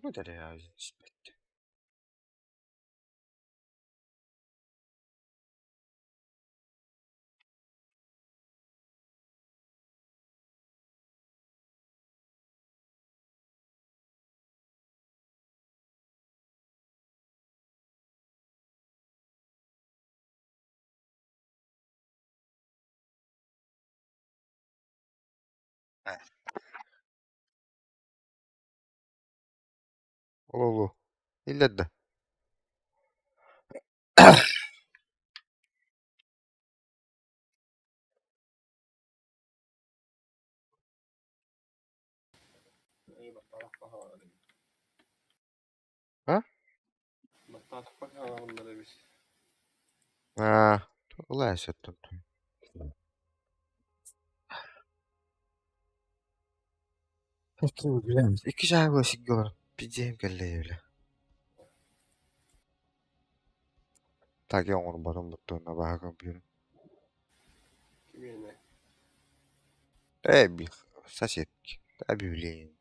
Bu da ya nispette. Olu. İlle de. Ha? Ha. Ulan esettim. Peki bilemiz. İki şahı başık gör. Bileceğim kelle öyle. Taki onu barın buttuğuna bakın bir. Bir saç etki. Tabi bileyim.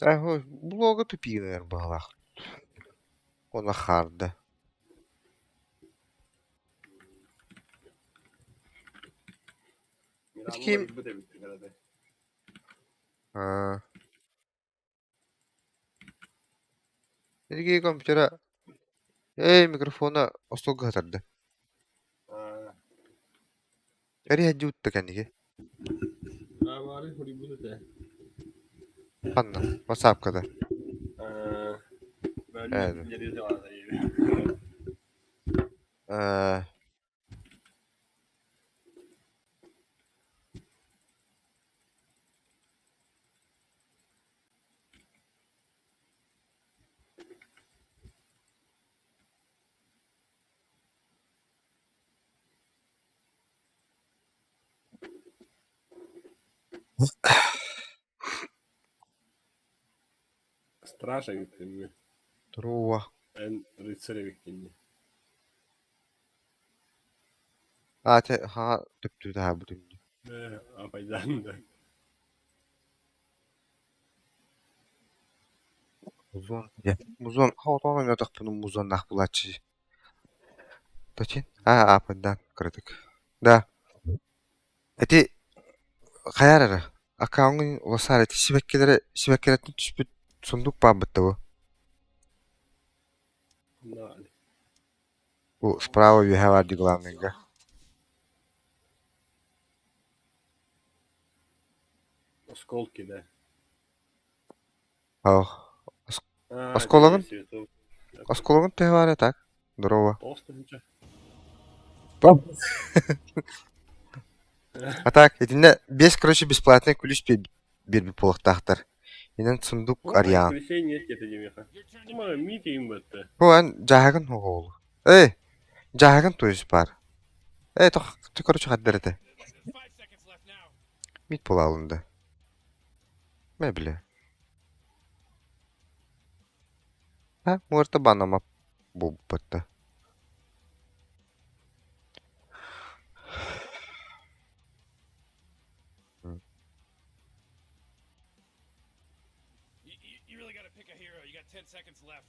Ho bloga pipiler bağlaq. Ona harda. Kim? Ha. Ergi kompütera. Mikrofona ostog hatardı. Eri hajji utta kanige. Anna. WhatsApp kadar. Evet. Стража виктинни. Truva. En ritsari viktinni. Ha tüptü daha bu dünya. Apaydan da. Muzon. Ya. Muzon. Havadan oynadık bunun muzon nakbulatçı. Taçın? Ha apadan kırdık. Da. Eti kayarara. Akağının vasareti şibekkelere tüspüt sunduk babıttı bu. Nali. Bu sprava bir hava diglanınga. Осколки, да. Oh. А, Оскологын? Денис Светов. Оскологын tehvare tak. Durova. Толстый. А так, этинде 5, короче, бесплатный ключ bir полықтақтар. Енен сундук ариян. Ключей нет, это Демиха. Ну, мити им бетте. Bu an jahagın oğlu. Jahagın tuyuz бар. Короче, хаддырды. Mit pol alındı. Ne bile. Ha, muerta banama bu battı. You really gotta pick a hero. You got 10 seconds left.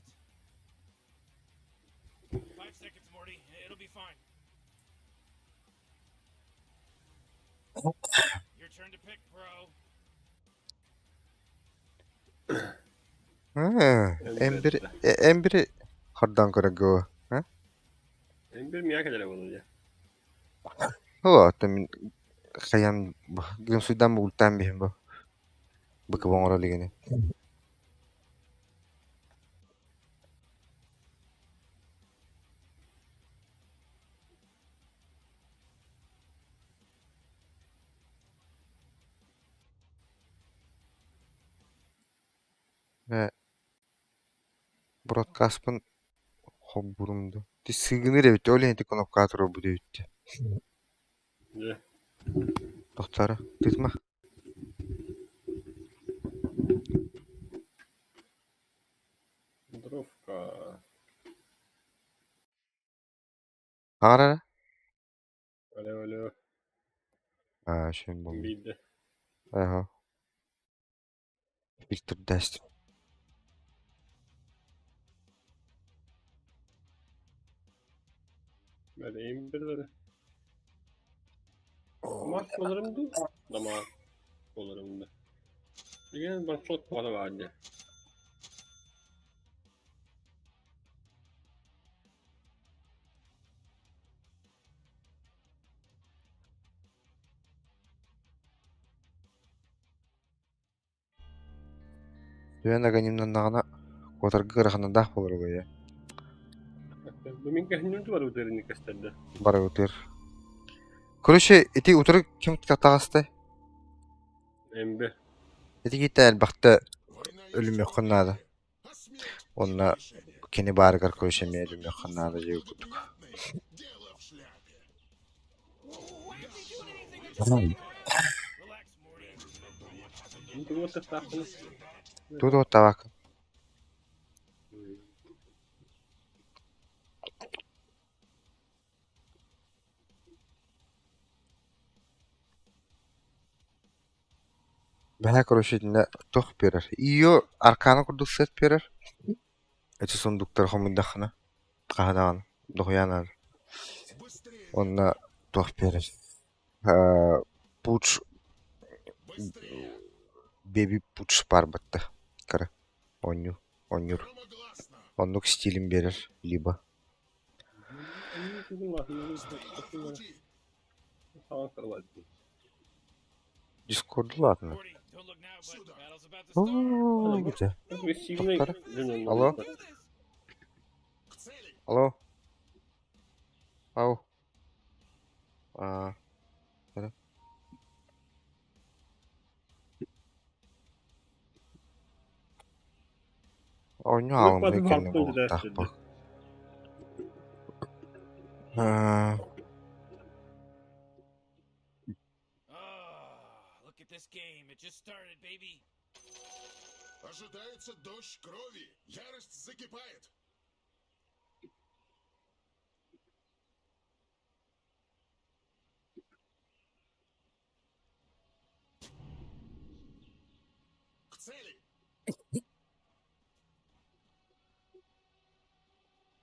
5 seconds, Morty. It'll be fine. Your turn to pick, bro. Ha, en biri hardan kara go. Ha? Ember mi kadar oldu ya? O temin kayam gün sudan mı ultan bihim bu. Bu kıvam oralı gene. Ve broadcast'ın hobburumdu. Di sığınır evit, öyle enti konopkatır bu devitti. Ne? Doktora, tutma. Drovka. Ağrara? Alo. Ha, şimdi bu. Bildi. Aha. Filtr dest. Böyle M1'leri. Maç dolarımdı. Ama dolarımdı. Bir bana çok para verdi. Düğün aganimden dağına kotargı kırıkından dağ olur bu ya. Domin kahinurdu var o derini kastırdı. Bara ötür. Kuruşu, eti oturup kim kitaptağızdı? M1. Eti gitti elbette ölüm yok kınladı. Onunla keni barıgar kuruşamaya ölüm yok kınladı diye okuduk. Relax, Morty. Şimdi bu tasarrufunu. Tudo o tabaco. Bana kuruşuyla toh verir. İyo arkana kurduk set verir. Eti sonduklar homindakına. Kahdan. Dohyanar. Onunla toh verir. Puç baby puç barbattı. Kara. Onyu. Onyur. Onluk stilim verir. Liba. Discord'u ладно. Morty, don't look now, but the battle's about to start. Oo, güzel. Alo? Alo? Ау. Nere? Oyunu alım Bakmadım, ekenini halkta önce bu. ders Tak dedi. bak. Ha, Look at this game. It just started, baby. Ожидается дождь крови. Ярость закипает. К цели.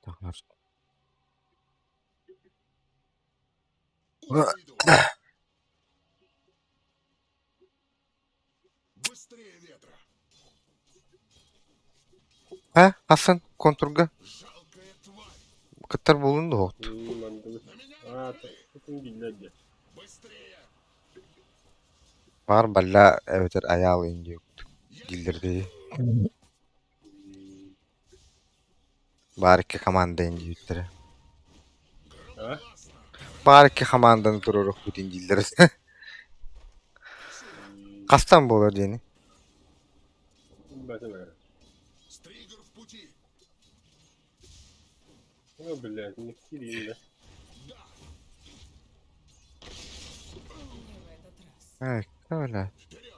tak nasıl? Уже иду. Быстрее ветра. Ha, Hasan konturga Жалкая тварь. kıtır bulundu hoht. На меня Tutun dinledi. быстрее. Var balla evet ayağı ince dildirdi. Bariki komanda ince yutları. Ha? Bariki komandanı dururuk bu dincilleri. Kastan bu olur diyeni. Bakın ha. Стригер в пути. O блядь, не сирийно. Не в этот раз. Evet öyle. Вперед.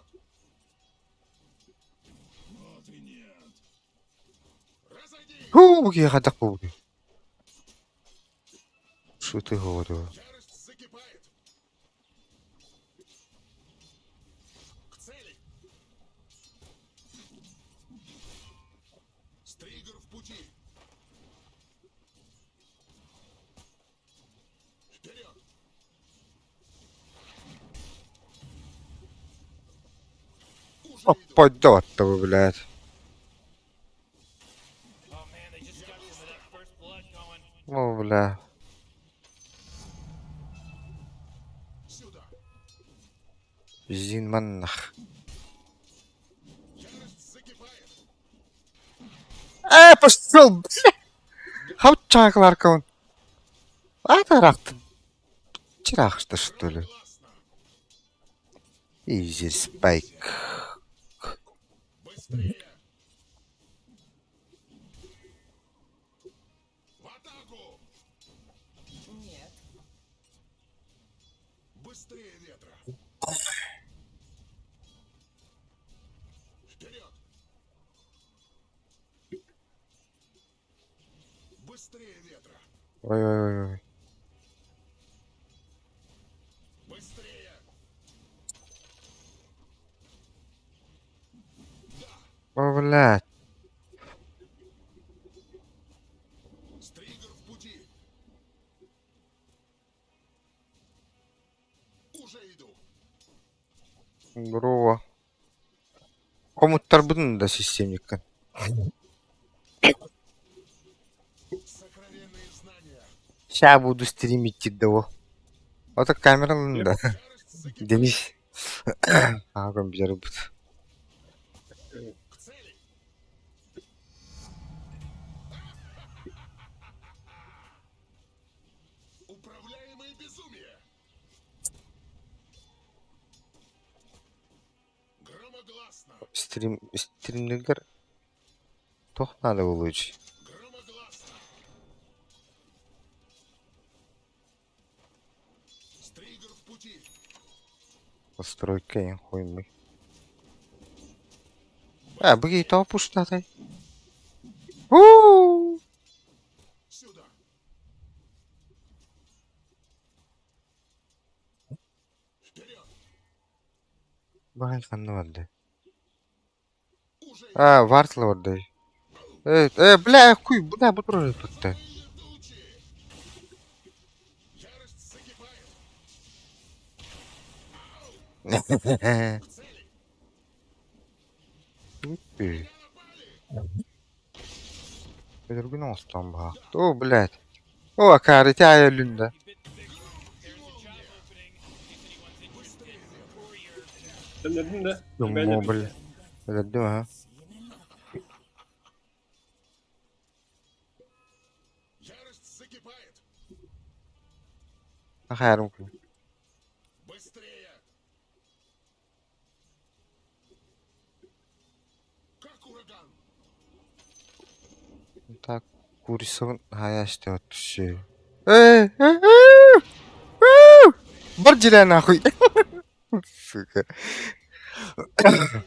Вот и нет. Разойди. Huu bu ki hadak bu. Şutu hodu. Ярость закипает. К цели. Стригер в пути. Вперед. Уже иду. Hoppa da attı bu bilet. Oh man, they just got some of that first blood going. Bu bilet. Сюда. Zinmanlıq. Ярость закипает. Пошел! Хау чаклар кон. Атарактын. Чирахты что ли? Классно. Изи спайк. Быстрее. Быстрее ветра. Вперед. Быстрее ветра. Ой-ой-ой. Быстрее. О, блядь. Стригер в пути. Уже иду. Здорово. Комуттар будun да системникка. Сокровенные знания. Ща буду стримить тиддево. Ota камералында. Ярость закипает. Дениз. Компьютер будет. К цели. Управляемое безумие. Громогласно. Стримдегер тоқтады улучшить. Громогласно. Стригер в пути. Постройка ең қоймай. Бігей тауып ұштатай. Сюда. Вперед. Бағай қанды барды. Уже Вартылы барды. Бля, хуй, бля, бұтыр өтті. летучие. Ярость закипает. К цели. Өтпей. Напали. Өдіргін остан ба. О, блядь. О, кәрі тәйі лүнді. There's a job opening. If anyone thinks Sen dedin de. Думмо, бля. Ödürdü ha. Ярость закипает. Ахарım kıl. Быстрее. Как ураган. Так, Курисов'un hayaşta ötüşü. Бар жире нахуй. Сука. Иду.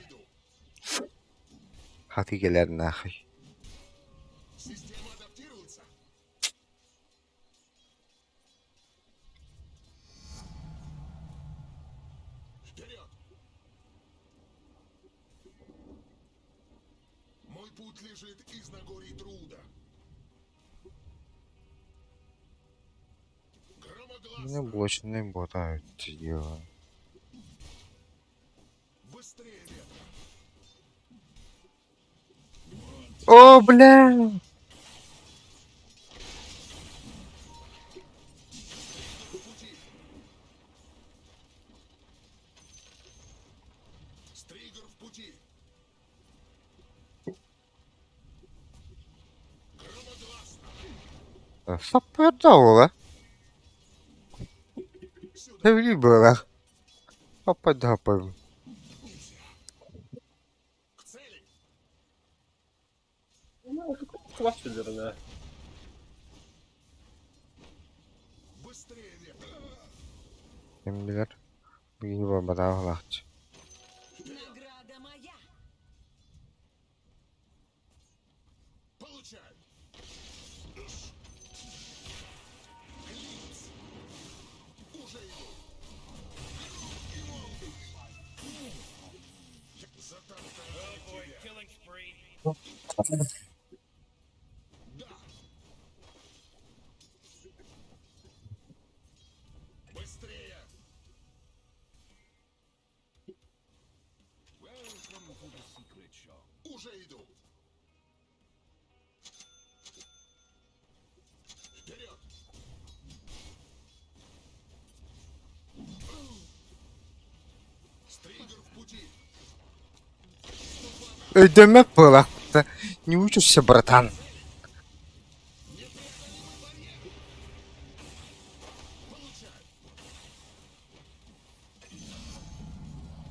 Хатигелер нахуй. Система адаптируется. Вперед. Мой путь лежит из Нагорий Труда. Ne Громогласно. boşuna botan ötüyor. Быстрее ветра. О, бля. В пути. Стригер в пути. Громогласно. Саппарда ола. Сюда. Sevgili böyle. Hoppa hoppa. К цели. Kulaç veriyorum ya. Быстрее ветра. Kimdiler? Bir gibi babada olakçı. Награда моя. Получай. Клинц. Уже иду. Затоптал Boy, тебя. killing spree. Да. Быстрее. Уже иду. Вперед. Стригер в пути. Ödemek böyle. Не учишься, братан. Получай.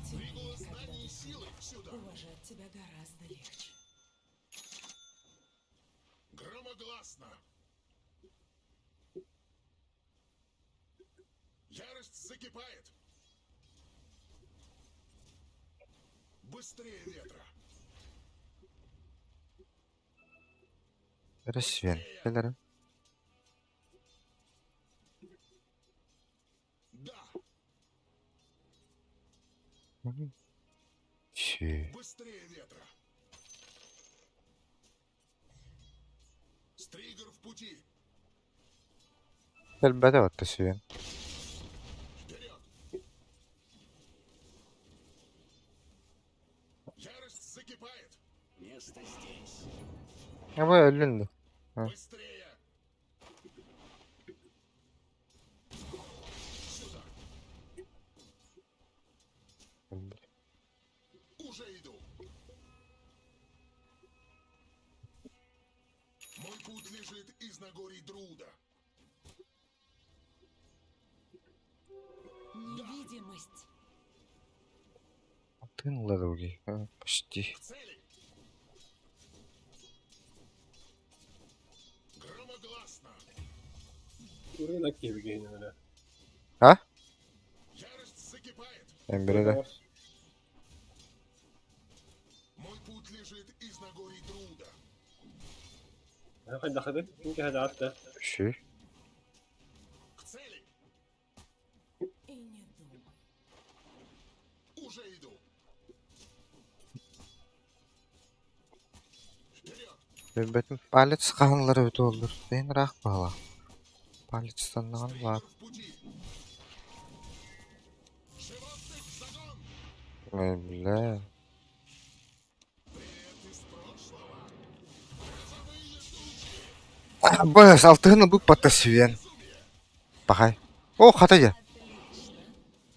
Теперь, когда Знание ты силы сюда. уважать тебя гораздо легче. Громогласно. Ярость закипает. закипает. Быстрее ветра. Свен. Келер. Да, Чи. быстрее ветра. Стригер в пути. Elbette attı Sven. Вперед. Ярость закипает. Место здесь. Ama öldündü. Ha. Быстрее. Сюда. Уже иду. Мой путь лежит из Нагорий Друда. Невидимость. Тынла другие. Ha, почти. К цели. Громогласно. Rönak gibi giyiniyor öyle. Ha? Ярость закипает. Emre'de. Мой путь лежит из Нагорий Друда. Hadi hadi. Çünkü hadi attı. Şey. К цели. И не думай. Уже иду. Вперед. Elbette palet kanları öte olur. Ben rak bağla. Palet standağın var. Стригер в пути. Животных в загон. Öyle. Привет из прошлого. Грозовые тучи. Бэс, алтыны bu пата Sven. Bakay. O hata ya.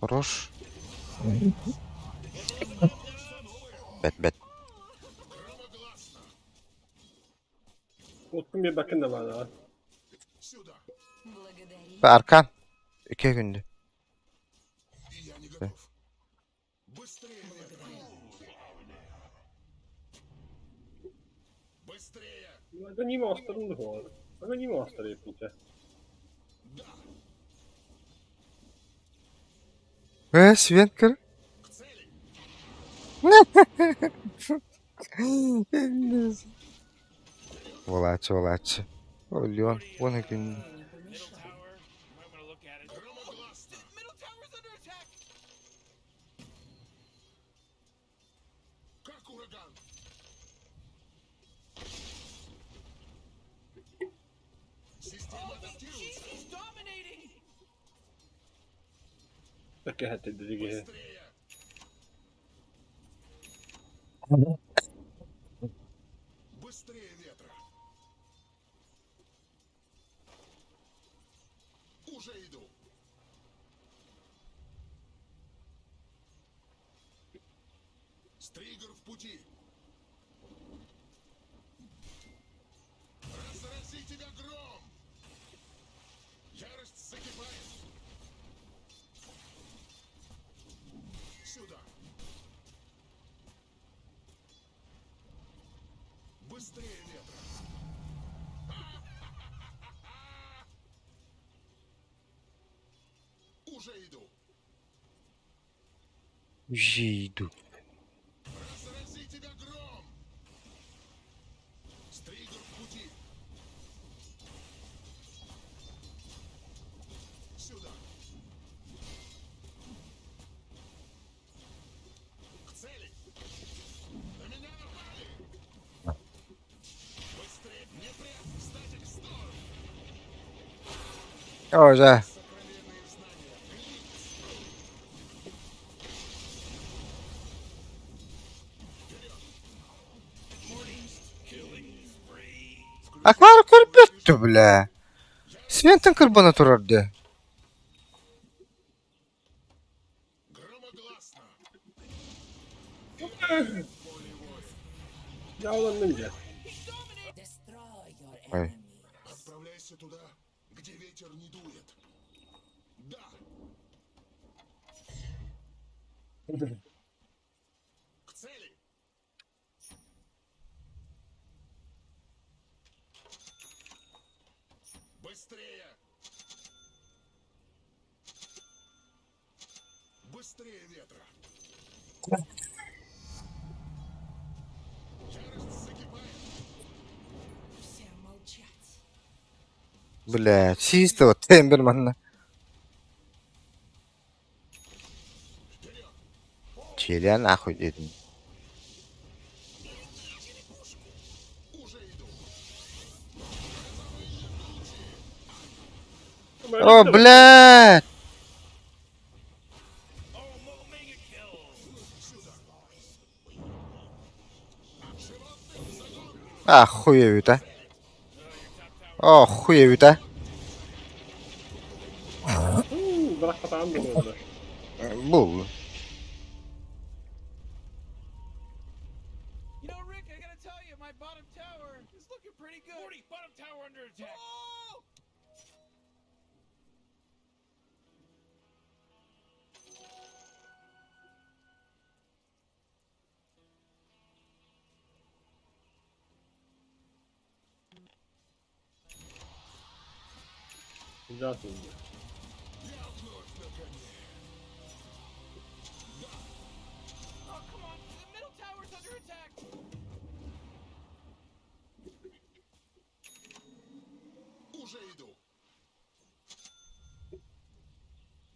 Хорош. Bet. Громогласно. Utkum bir bakın da bana. Сюда. Благодари. Ve arkan. 2 gündü. И я не готов. Быстрее ветра. Быстрее. Aga niye master'ın da var? Aga niye master yapınca? Да. Ve Sven kır. К цели. Волачы. Олен. Вон и gün. Middle tower. You might want to look at it. Громогласно. Middle tower's under attack. Как ураган. Система адаптируется. He's dominating. Bakı hadi dedi ki. Быстрее. Быстрее ветра. Уже иду. Стригер в пути. Разрази тебя гром. Ярость закипает. Сюда. Быстрее ветра. Уже иду. Жиду. Разрази тебя гром. Стригер в пути. Сюда. К цели. На меня напали. Быстрее. Не прять. Статик сторм. Oza. Сокровенные знания. Akvar kırpıttı bile. Sven'tin kırbana turardı. Громогласно. Yağlanınca. Destroy your Ой. enemy. Отправляйся туда, где ветер не дует. Да. К цели. Быстрее. Быстрее ветра. Ярость закипает. Все молчать. Блядь, чистого Тембермана. Челя нахуй дедин. Уже иду. О, блядь! Охуевит, а? Охуевит, а? Bırak hatam bunu orada. Бул. You know, Rick, I gotta tell you, my bottom tower is looking pretty good. 40, bottom tower under attack. Oh! Güzel söylüyor. Oh, come on, the middle tower's under attack. Уже иду.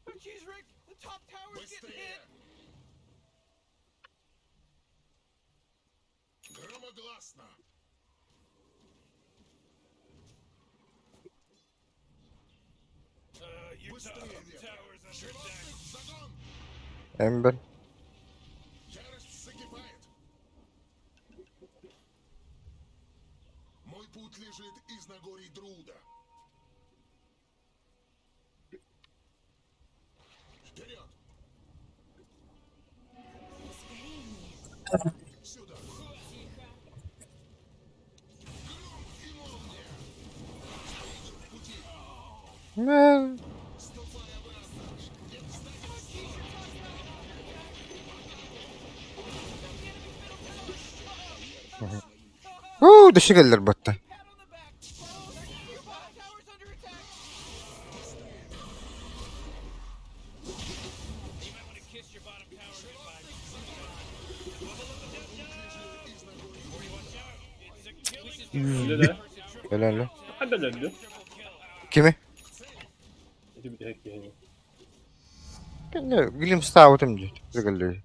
Oh, jeez, Rick, the top tower's getting Быстрее. hit. Громогласно. Your Быстрее ветра. tower's under attack. Животных в загон. Эмбер. Ярость закипает. Мой путь лежит из Нагорий Друда. Вперед! Ускорение. Сюда! Гром и молния! Стоит в пути! Ступай обратно! Не встать! Dışı geldiler battı. Pat on the back. Oh, your bottom tower's under attack. You might want to kiss your bottom tower goodbye. Watch out. It's a killing Öyle de. Öyle öyle. Hadi dedi. Kimi? Bir de hack yani. Ne, Gülüm stavutım diyor. Dışı geldiler.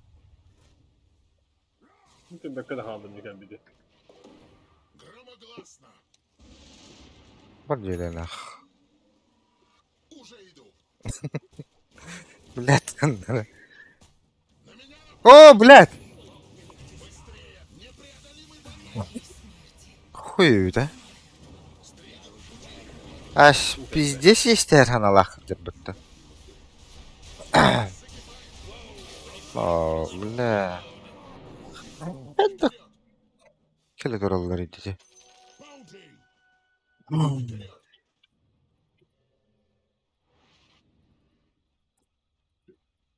Bir dakika daha aldım bir de. Громогласно! Var diyor nah. Уже иду! Блядь. На меня О, блядь. быстрее! Непреодолимый барьер! Хуевит, а? Аж пиздец есть Erhan Allah'tır battı. О, бля. Это келе дуралар идти. Баунти! Вперед!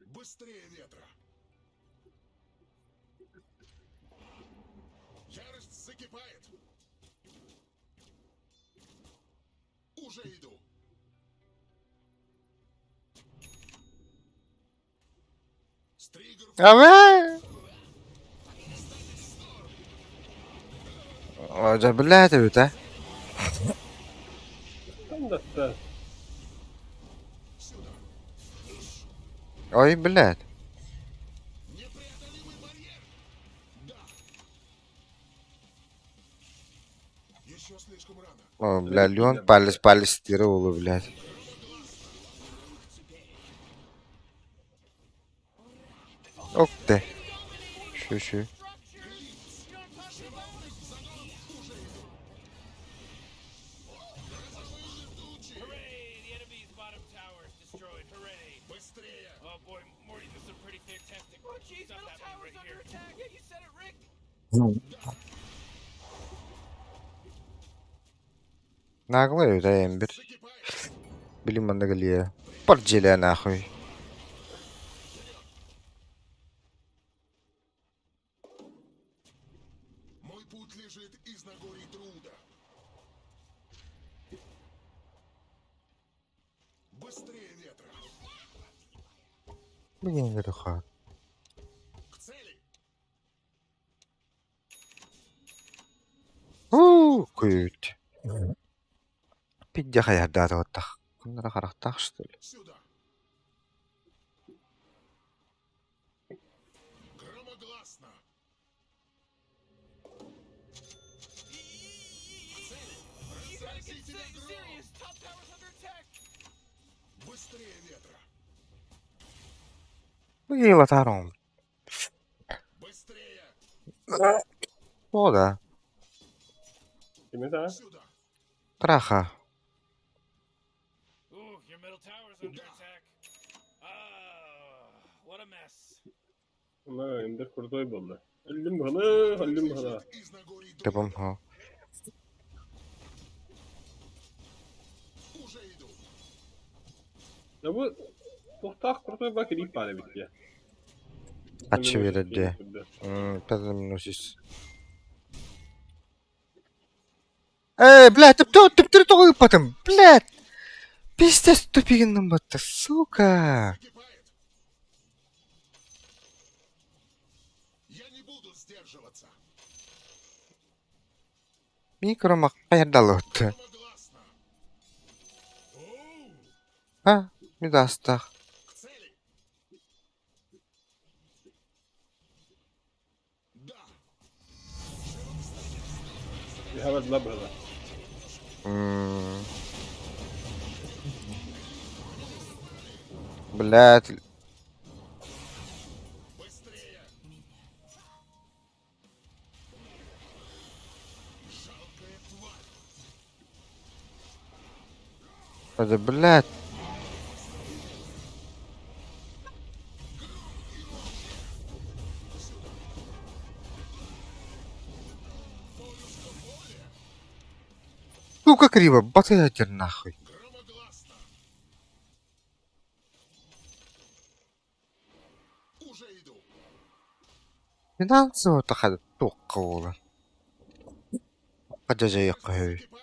Быстрее ветра! Ярость закипает! Уже иду! Стригер в Ава! О, да блядь, это. Tam da size. сюда! Ой, блядь. Непреодолимый барьер! Да! Еще слишком рано. О, бля, Леон палец стирал, блядь. Ок ты. Şu. Hooray! The enemy's bottom tower is destroyed. Hooray! Быстрее! Oh boy, Morty, this is some pretty fantastic. Oh jeez, Stuff middle happening tower's right under here. attack. Yeah, you said it, Rick. Наглый, да, Эмбер. Закипает! Блин, мандагалия. Порджеля нахуй. Мой путь лежит из Нагорий Друда. Быстрее ветра! Блин, Илюха. К цели! Күйт. Пидя хаярдаты оттах. Куннара харахтах, что ли? Сюда! Громогласно! You gotta get serious. Top tower's under attack. Быстрее ветра! Блин, латаром. Быстрее! О, да. Kime sana? Сюда! Траха. Ooh, your middle tower's under attack. Ah, what a mess. Ama Ender kurdoy buldu. Öldüm bana, öldüm bana. Из Нагорий друг! Тепом ха. Уже иду! Ya bu tak kurdoy bak ilk bari bitti ya. Ачы вереде. Bitti. 5 минут здесь. Блядь, ты только потом, блядь. Пиздец, тупик батта, сука. Закипает! Я не буду сдерживаться! Микро хаярдалот. Громогласно! Мидастах. К цели! Да! Bir hava la burada. Блядь. Быстрее! Жалкая тварь! Это, блядь. Сука, криво, батятер нахуй. Громогласно! Уже иду! Финансово тахад тоққаула. Қажажа яққай. Закипает!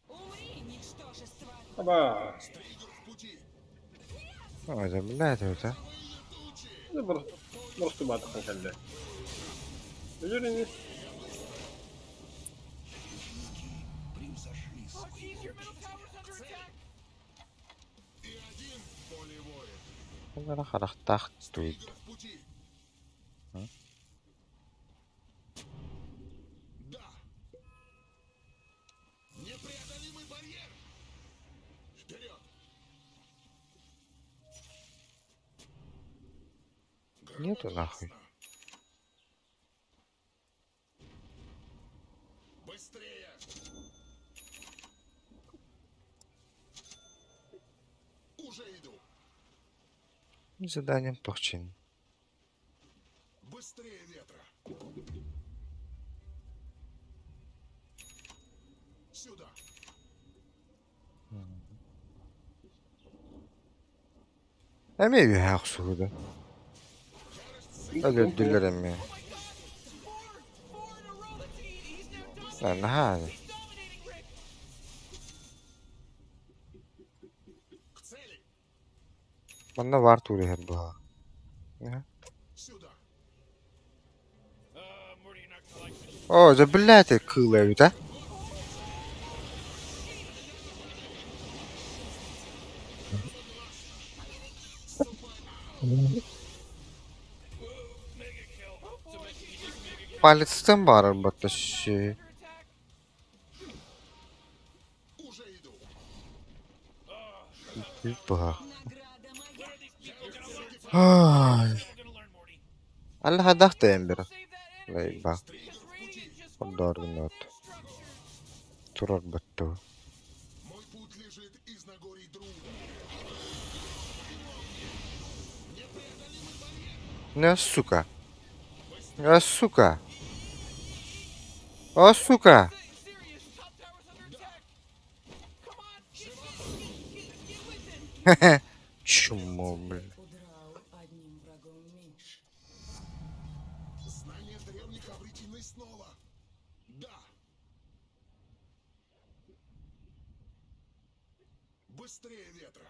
Умри, ничтожество! Ama Стригер в пути! Это, блядь, это. ne просто batı kankalde. Üzeriniz. Oh, geez, your middle tower's under attack. И один полевой! Куннара харахтах туит. Стригер в пути! Да! Непреодолимый барьер! Вперед! Нету нахуй. Быстрее! Уже иду! Заданием точин. Быстрее ветра! Сюда! Эми bir haq suuda. Öyle dilerim ya. Four in a row. He's now dominating. Lan hadi. He's dominating Rick. К цели! Bana var turi her bu ha. Сюда! Morty, you're not gonna like this. О, за блядь, кылаю, да? Mega kill. To make it just mega kill. Палецтен бар албатта şey. Under attack. Уже иду! Büyük bu ha. Награда моя! Ay. I'm gonna learn, Morty. Allah hadak da bir. Save that energy. Lay bak. Because Radiant just Подор минут. structure. Турор батту. Мой путь лежит из Нагорий друга! Непреодолимый барьер! Ne suka? Ya suka. O suka. Serious. Top tower's under attack. Come on. Get with it. Чмо, блин. Удрал одним врагом меньше. Знания древних обретены снова! Да! Быстрее ветра.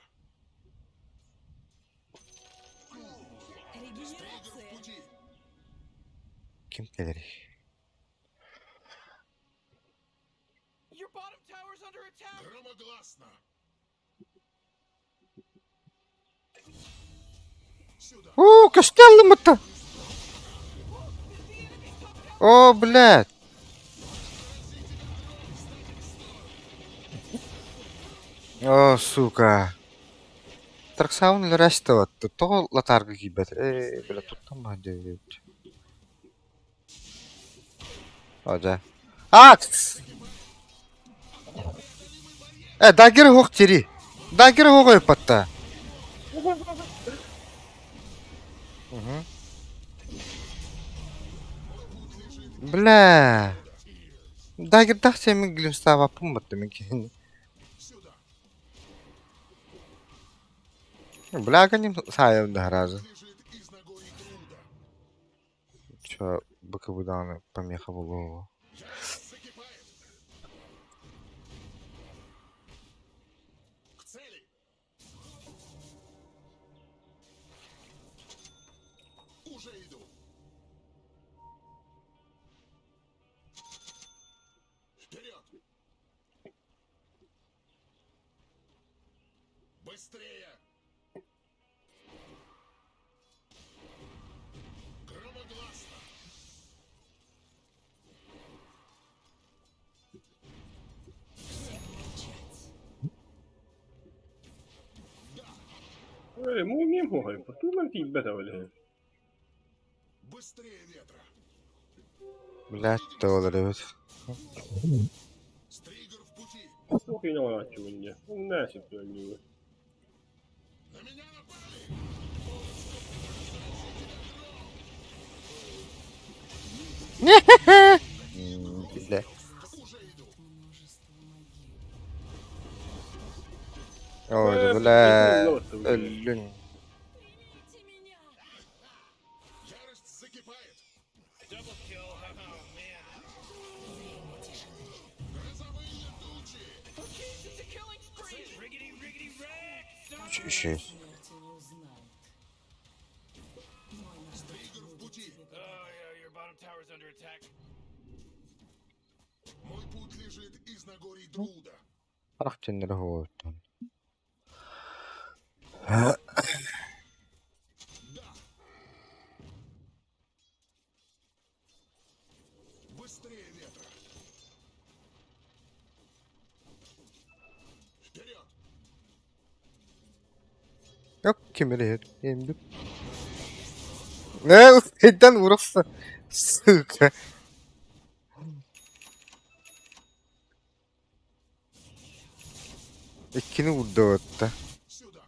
Стригер в Регенерация. пути. Kim gelir? Your bottom tower's under attack! Громогласно. Сюда. О, костян-то! О, блядь! О, сука. Траксаун или растет? То латарга гибет. Бля, тут там мадет. О, да. Акс! Дагер хох тери. Дагер хох патта. Бля. Дагер дахте мен глим става пумбатты мен кен. Сюда. Бля, каним саем да раза. Лежит из ногой труда. Чё, бакабуданы помеха в голову. Ярость закипает. К цели. Уже иду. Вперед. Быстрее. Громогласно. Muu niin muohon, mutta kyllä mä betävälleen. Быстрее ветра. Блядь, доллары. Стригер в пути. Jokin ajattelin, on nää sitten niin. На меня напали. Бля. Уже иду. Ой, бля. Ölün. Примите меня. Ярость закипает. Double kill, oh man. Грозовые тучи. Okay, it's a killing spree! Riggedy, riggedy, rag! Son Şey. Смерти не узнает. Мой наш Стригер в пути. Oh, yeah, your bottom tower's under attack. Мой путь лежит из Нагорий Друда. Арах тенleri hoğuttan. Да. Быстрее ветра. Вперед. Yok kemeri yendim. Ne? Neden vurursa? Sık. İkini vurdu hatta. Сюда.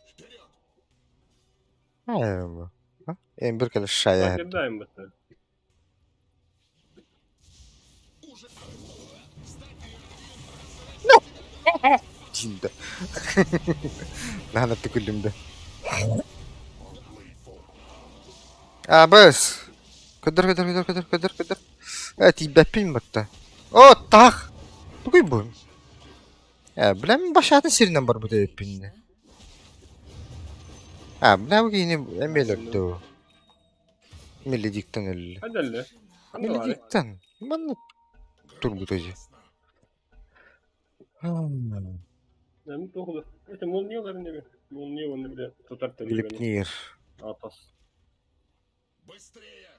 Вперед. Ayağımı. Ha? Ember kale şaya. Kierdaim betä. Уже. Şimdi. Lanet kulümde. Bas. Kadar. Tibapin batta. O tak. Bu bu. Bilen başatın sirinden var bu da hepinde. Bilen bu yine emelirdi o. Meledikten öyle. Hadi Hadi var. Meledikten. Bana turbutacı. Ne tuhdu. İşte molniyorlar ne bir. Molniyor onu bile tutar tabii. Glipnir. Atas. Быстрее.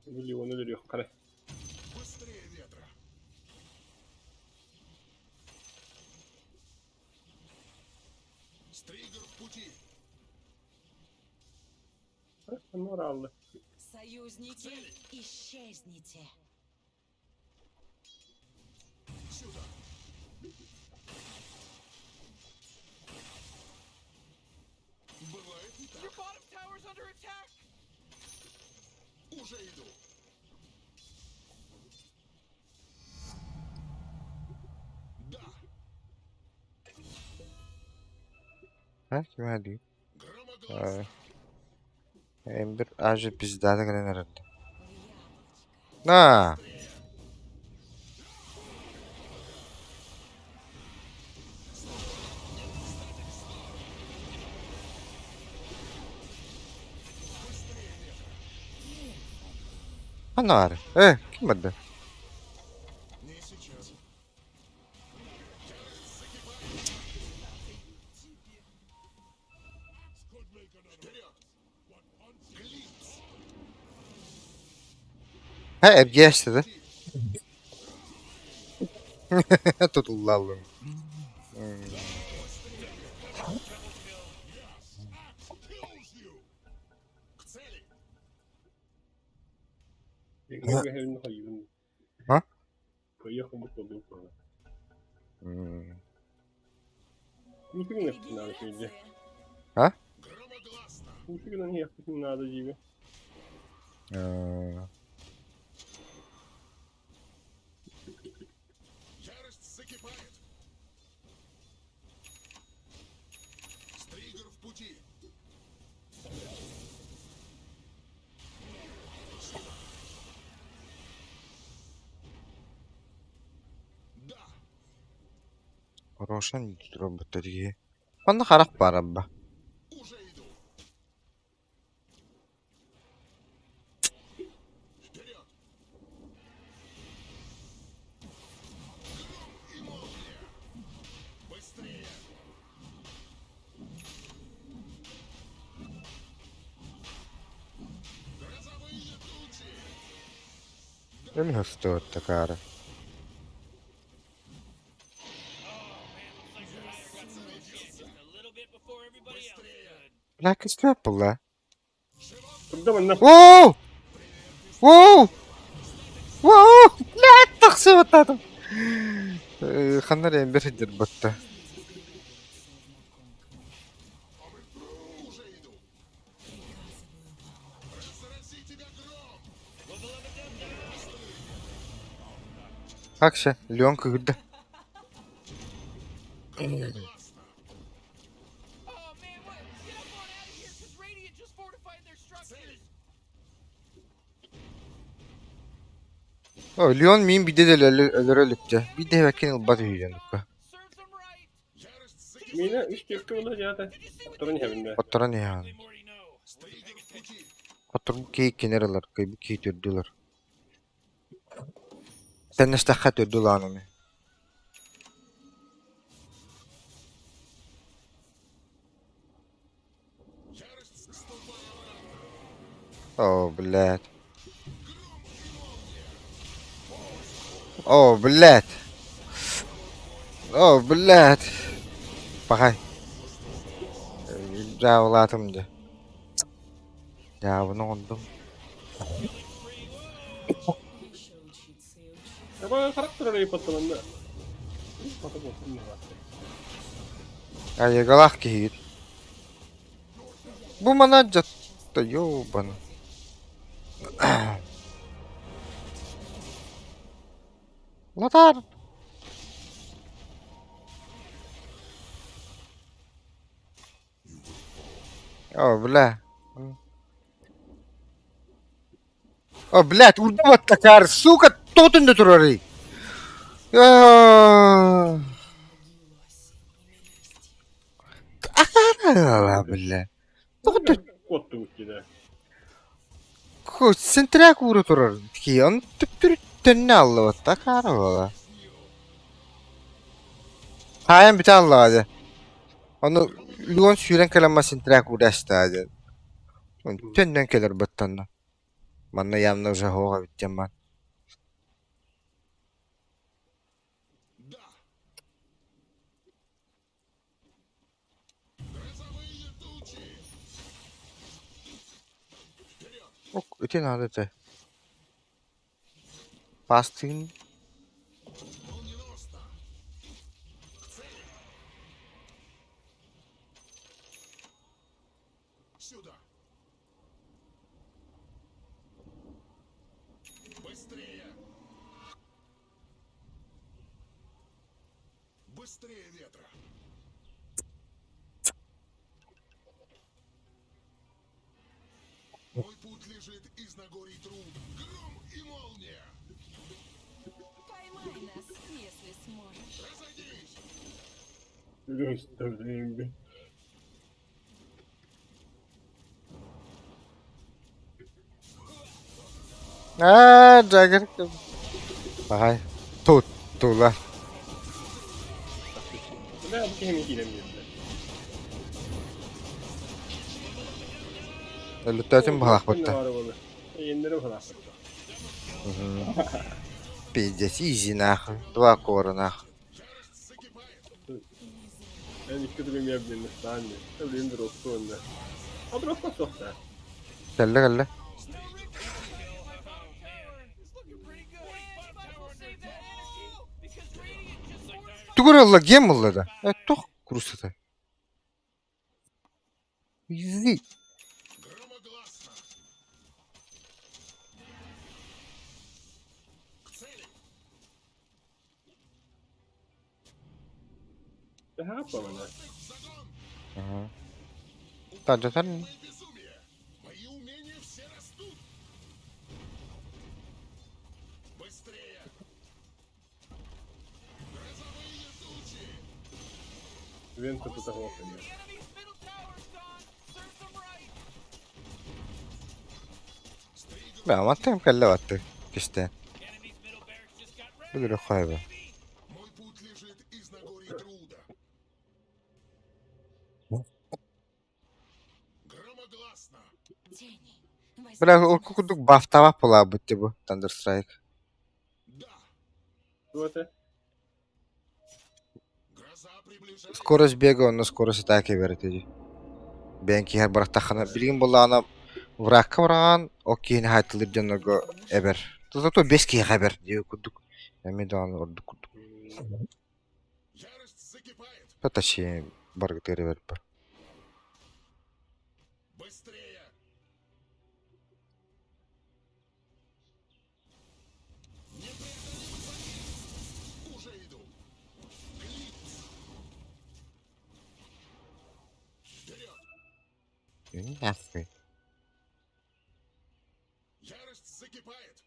Biliyor onu veriyor. Kare. Быстрее ветра. Стригер в пути. Morallı. Союзники, исчезните. Сюда. Бывает и Your так. bottom tower's under attack! Уже иду. Да. Ha kime diyor? Громогласно. Ember ağacı bizdade gelen herhalde. В яблочко. На. Анар. Kim vardı? Не сейчас. Вперед! Глиц! Ha ergeç dedi. Tutullalım. К цели! 이거 해는 거 이건. 어? 거의 한 번도 못 봐. Hmm. Нифига не надо сидеть. Ha? Громогласно! Нифига не ехать не надо тебе. Ярость закипает! Стригер в пути! Да! Рошан роботтарги. Бана харак бар абба. Уже иду! Вперед! Гром и молния! Быстрее! Грозовые тучи! Emi hızlı takara. A little bit before everybody else could. Like it's triple la. 잠깐만 나. Woo! Woo! Woo! لا تخسر بطاطا. خلنا لين بيرجر بطة. Уже иду! Разрази тебя гром! Akşa, Leon kırdı. Oh man, what? Get up on out of here, cause Radiant just fortified their structures. O Leon miyim bir de ölürlükçe. Bir de bakın batı yiyeceğim. Serves them right. Ярость закипает! Mina üç dakika oldu zaten. Oturun evinde. Otura ne yani? They already know. Стригер в пути! Oturup keyik kenarlar. Kayıp keyik ördüler. Sen ne stahat ördü lan onu. Ярость ступай обратно! О, блядь. О, блядь. О, блядь. Bakay. Cavlatımdı. Ya bunu oldum. Еще учиться и учиться. Ya bana karakter arayıp atalım da. Atıp oturun da bak. Ya yagalak ki hit. Bu bana cattı yo bana. Latar. О, бля. О, блядь, урдават такар, сука, тотында турары. Ала, бля. Kottu gitti de. Ку, сентрак уру турар. Ки, он түптүр төнне алла вот такар бала. Hayır bir tane lazım. Onu Luon süren kalama sentrak uğraştı hadi. Tünden gelir battandan. Bana yanına уже hoğa biteceğim ben. Да! Грозовые тучи! Вперед! Ok, öte nerede? Bastın. Молниеносно! К цели! Сюда! Быстрее! Быстрее ветра! Мой путь лежит из Нагорий труд. Гром и молния. Поймай нас, если сможешь. Разойдись. Göstereyim bir. Jagger. Bakay. Tuttular. Ne yapayım ki giremiyorum. Lütfen balak Ne battı. var bunu? Yenilere falan. Пиздец, изи нахуй. Два кора нахуй. Ben ilk kötü bir yapayım. Daha ne? Tabii indir olsun önüne. Ha bırakma çok da. Kelle kelle. Tuguralla gemalla da. Tuh kurusu da. Easy. Громогласно. К цели. Ne yapalım lan? В загон. Tacatar Мои безумие. Мои умения все растут. Быстрее. Грозовые тучи. Ben topu takım yapayım. Enemy's middle tower's gone. Serves them right. Ben ama tem kelle battı. İşte. Enemy's middle barracks just got wrecked. Böyle koyba. Мой путь лежит из Нагорий труда. Громогласно. Тени. Biraz orku kurduk baftava pula bitti bu. Thunder Strike. Да. Bu öte. Гроза приближается. Скорость бега, он на скорость атаки верит. Benki her barak takana. Bilgin bolla vrakka varan. Okey hayatılır canlıga eber. Zato 5 kere haber diye kurduk. Hemen de onu orada kurduk. Ярость закипает. Hatta şey barak tere verip. Быстрее. Уже иду. Глиц. Вперед. Nafri. Ярость закипает.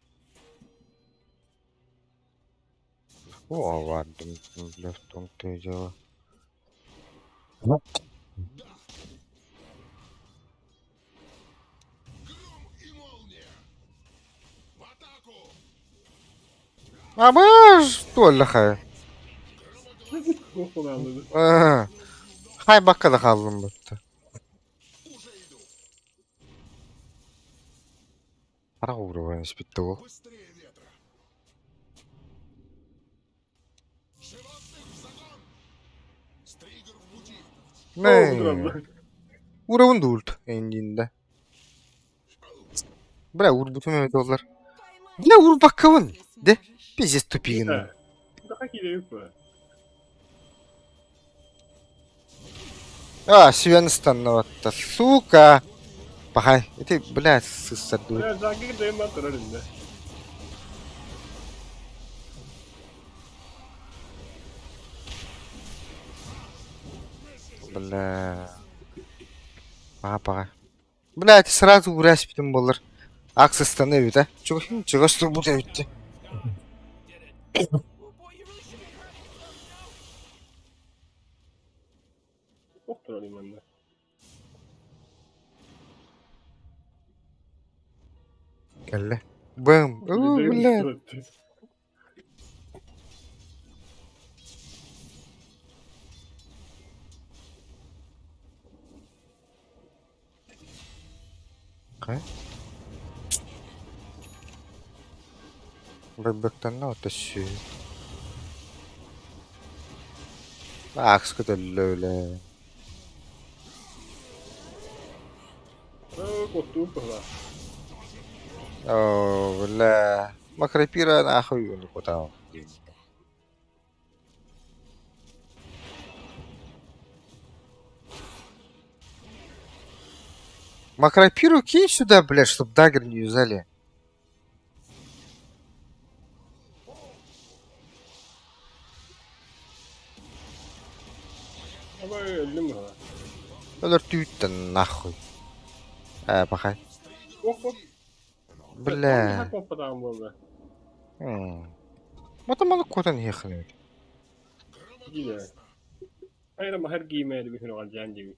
O vardım. Leftom tecava. Гром и молния. В атаку. Ama tuvalle hay. Bu konu anladım. Hay bakkada kaldım bitti. Уже иду. Para uğraşmış bitti o. Быстрее ветра. Животных в загон. Стригер в пути. Ne? Uğravın da ult enginde. Bırak vur bütün Mehmet oğullar. Поймай Ne vur bakkavın. если De. сможешь. Pizes tüpüğün. He. Daha iyi yok bu. Свенстанна ватта. Сука. Пахай. Это, блядь, сысаду. Ya zangir de hemen atar önünde. Бля. Папа. Блядь, сразу урась битим болар. Аксыстаны бит, а? Чего что будет битти? Oh boy, you really should be hurting yourself, Yoktur alayım ben de. Калле. Бэм. Блядь. Кай? Бэбэктан на отащи. Акс көтөллө эле. Korktuğum kadar. О, бля. Макрапира нахуй он куда. Макрапиру кинь сюда, блядь, чтоб дагер не юзали. Ama öldüm ha. Ölür tüytten нахуй. Пахай. Oh oh. Bля. Hak попадаем было. Matemalı kodan yıkılıyor. Gide. Hayır ama her giymeydi bir gün olan can gibi.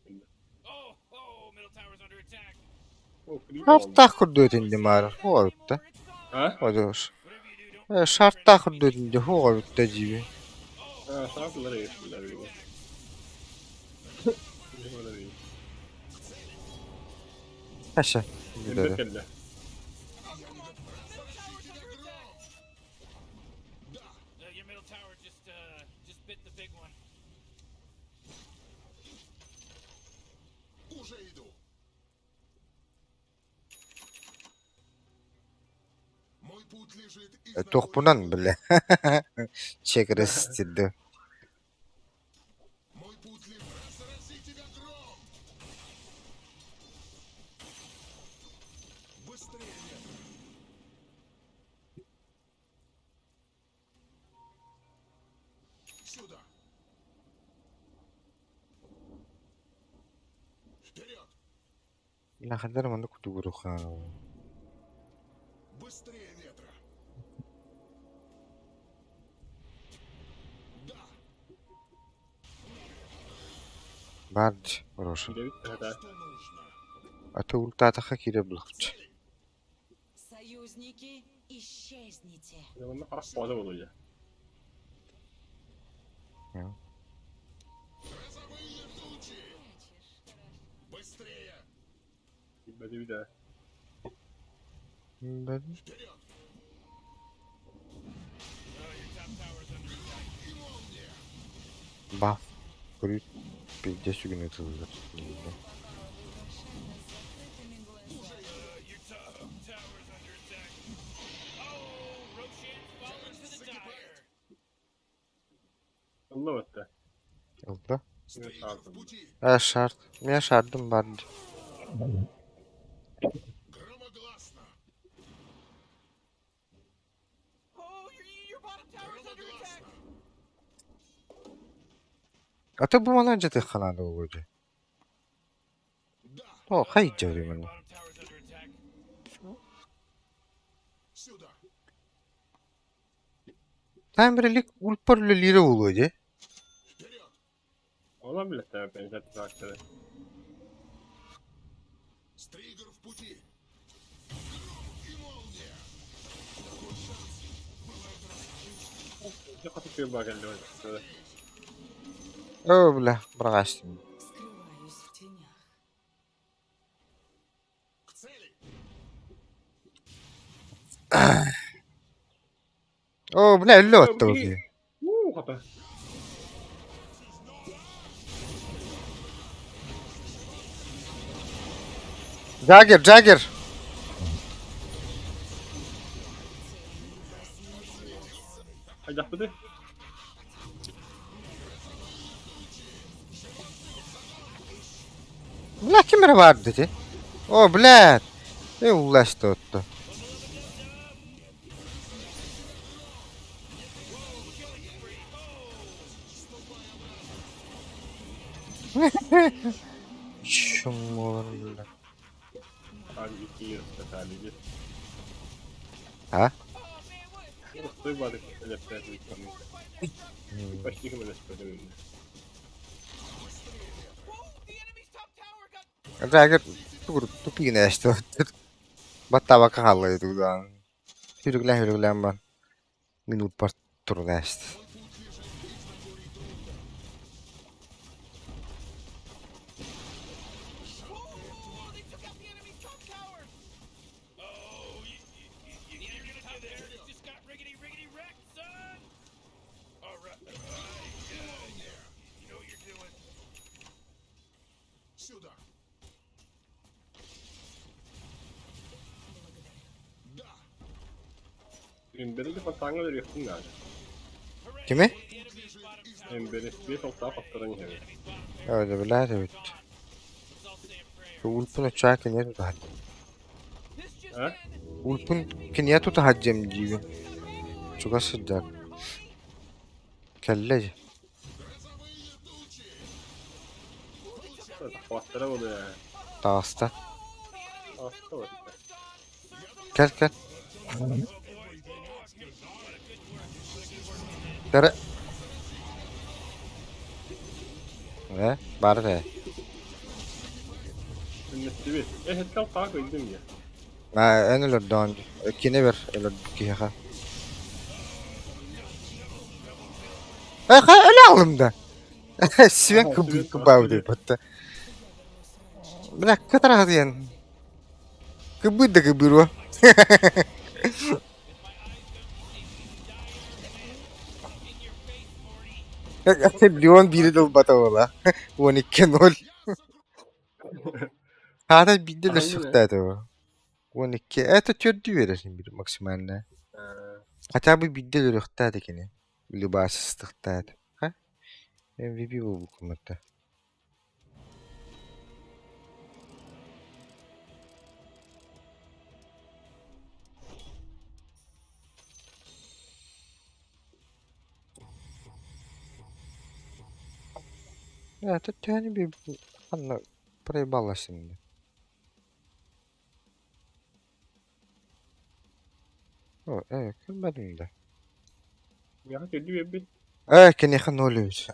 Oh, oh, middle tower's under attack. O free oldu. Hafta kurdu ötünde mağara. O orta. Ha? O da olsun. Whatever you do, don't. Şartta kurdu ötünde. O orta gibi. Ha, sağlıklılara geçtiler bir de. Öyle değil. Haşa. Emre kelle. Your middle tower just bit the big one. Уже иду. Мой путь лежит из Tohbunan bile. Çekre stildi. Мой путь лежит. Разрази тебя гром! Быстрее, ветра! Сюда! Вперед! Ne kadar mı kutu buruk ha. Быстрее, ветра! Да! Bardı. Roşun. Bir de bitti hadi. Что нужно? Ata ultata hakire bulakçı. Союзники, исчезните. Zamanla karak boğaza olacak. Грозовые тучи! Быстрее! Gitmedi bir daha. Ben Вперед! Oh, your top tower's under attack. И молния! baf. Kuru bilge şu günü tuzdur. Your top tower's under attack. Oh, Roshan's fallen to the dire. Allah battı. Oldu. Стригер в пути! Ha şart. Ne şardım bardı. Громогласно! Oh, your bottom tower's under attack. Громогласно! Ata bu bana önce tıkanadı o gece. Да! O kayıcı Your bana. bottom tower's under attack. Сюда! Tam bir lik ulparlı lira oluyor. Вперед! Olabilir tabii benzer traktörü. Стригер в пути! Гром и молния! Такой шанс! Ne katık bir bakın diyor. Şöyle. O bile bırakıştım. Скрываюсь в тенях. К цели! O bile öyle otta o diye. Hata. Jagger, Jagger. Hadi yapmadı. Ne kimere vardı dedi. O bile. Ne ulaştı otta. Şum olur bile. Abi 2 yıl sadece. Ha? Ustoy balık elektrik yıkanıyor. Başka kim elektrik yıkanıyor? Whoa, the enemy's top tower got. Jagger tupi güneşti otta. Batta baka halıydı bu da. Hürgülen ben. Minut par tur neşti. Whoa, they took out the enemy's top tower. Oh, the enemy top there just got riggedy wrecked, son. All right, you know what you're doing. Сюда! Да! Emberi de patanga da yakın yani. Kimi? Emberi bir çok daha patlaran yani. Öyle bile evet. Let's all say a prayer. Ulpun uçağı niye tutar? This just Ha? in. Ulpun niye tutacağım gibi. Çok sıcak. Kelleci. Грозовые тучи! Patlara oluyor yani. Dağısta. Hasta var. Gel gel. Tere. Ne? Bari de. Ünnetli bir. Hetkal tak öldüm ya. Ha, en ölür daha önce. Kine ver. Ölür ki ha. Ha öyle alımda. Siven Aha, kıbı Siven kıbı diye battı. Bırak kadar hadi yani. Kıbı da kıbı o. Leon biri de bata ola. 12-0. Hada bir de Aynen. sukta o. 12. Eto çördü verirsin bir maksimalne. Hatta bu bir de lörükta da kene. Libasıstıkta da. Ha? MVP bu konuda. Ya tane bir anla parayı balla şimdi. O evet benim de. Ya öldü bir. Kene yakın oluyor.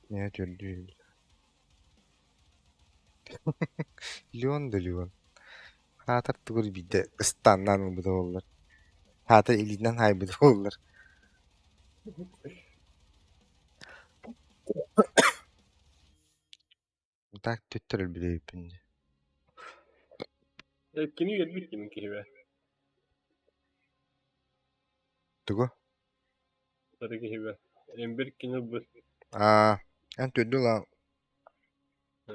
Ne çördü. Leon da Leon. Hatar tugur bir de ıstandan mı bu da olur. Hatar elinden hay bu da olur. Tak tüttürül bir de yapınca. Etkini geldik kimin ki be. Tugu. Sarı ki be. Ember kini bu. En tüddü lan. Ee,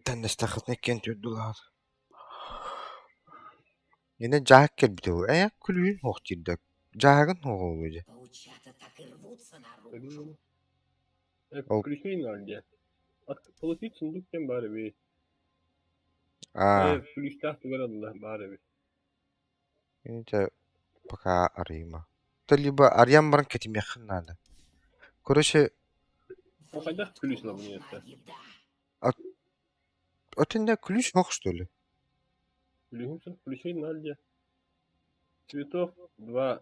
Den de stakıt nekken tüddü lan. Yine cahak gel bir de o. Kulüğün hoş cildak. Cahakın hoş oluyor. Паучата так и рвутся öyle наружу. mi? Hep O- kulüşmeyin var diye. Politik sundukken bari bir. Aa, Kulüşte var Allah bari bir. yine de baka arayayım ha. Tabi bu arayan barın ketim yakın nada. Kuruşu O kadar kulüş la bunu yaptı. ötünde kulüş hoş dolu. Kulüşün kulüşmeyin var diye. Цветов 2.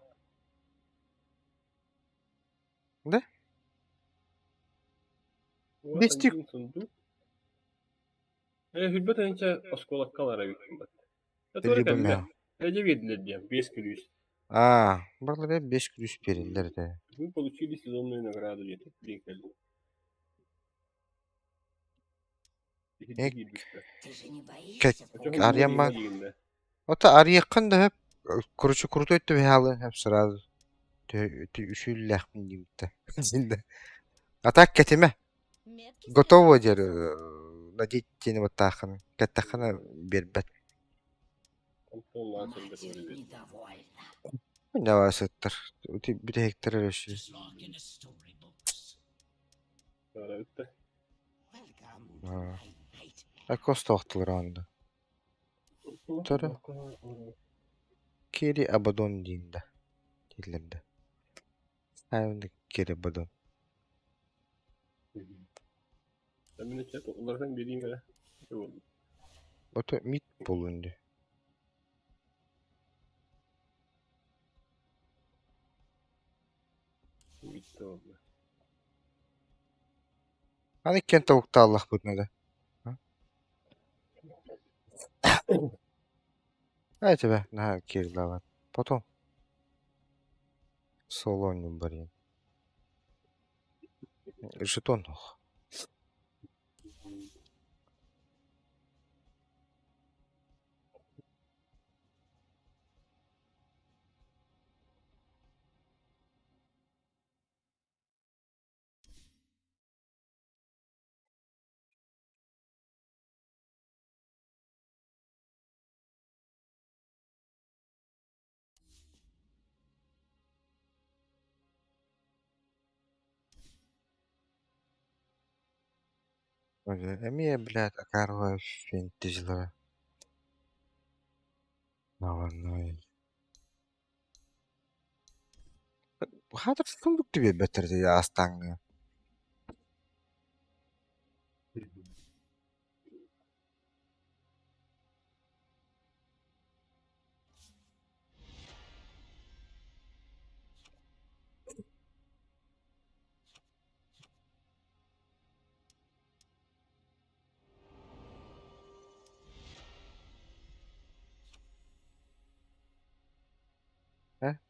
Ne? Вот Бестик. один сундук. Hübbet önce oskolakkalara yükümlet. Tabi bu Sonra me. Recep yediler diye. 5 kulüş. Buralarda 5 kulüş verirler de. Мы получили сезонную награду. Я тут приехали. Ek, Ты же не Ke- боишься? Arayan var. O da arı yakın da hep kurucu kurutu öttü ve halı hep sırada. Üşülleh mi diyeyim de. Şimdi. Atak ketime. Метки Готово спрятал дер. в Надеть вот тахана. Катахана бербет. Антон Матерь Лансен недовольна. Ne var satır. Bir de hektar öyle. Belong in the storybooks. Sonra öttü. Welcome to Ah. my nightmare. Akos tohtular anda. Tara. Kiri abadon diyinde. Dillerinde. Hayvanlık kiri abadon. Ben bir chat onlardan biriyim öyle. Şey oldu. O da mit bulundu. Bitti oldu. Hani kent tavukta Allah bu ne de. Hadi be. Ne kiri lavat. Потом. Солонью барин. Жетон. Эмия, блядь, окарва финтизла. Наванной. Хатыр сундук тебе бетерди астаңы.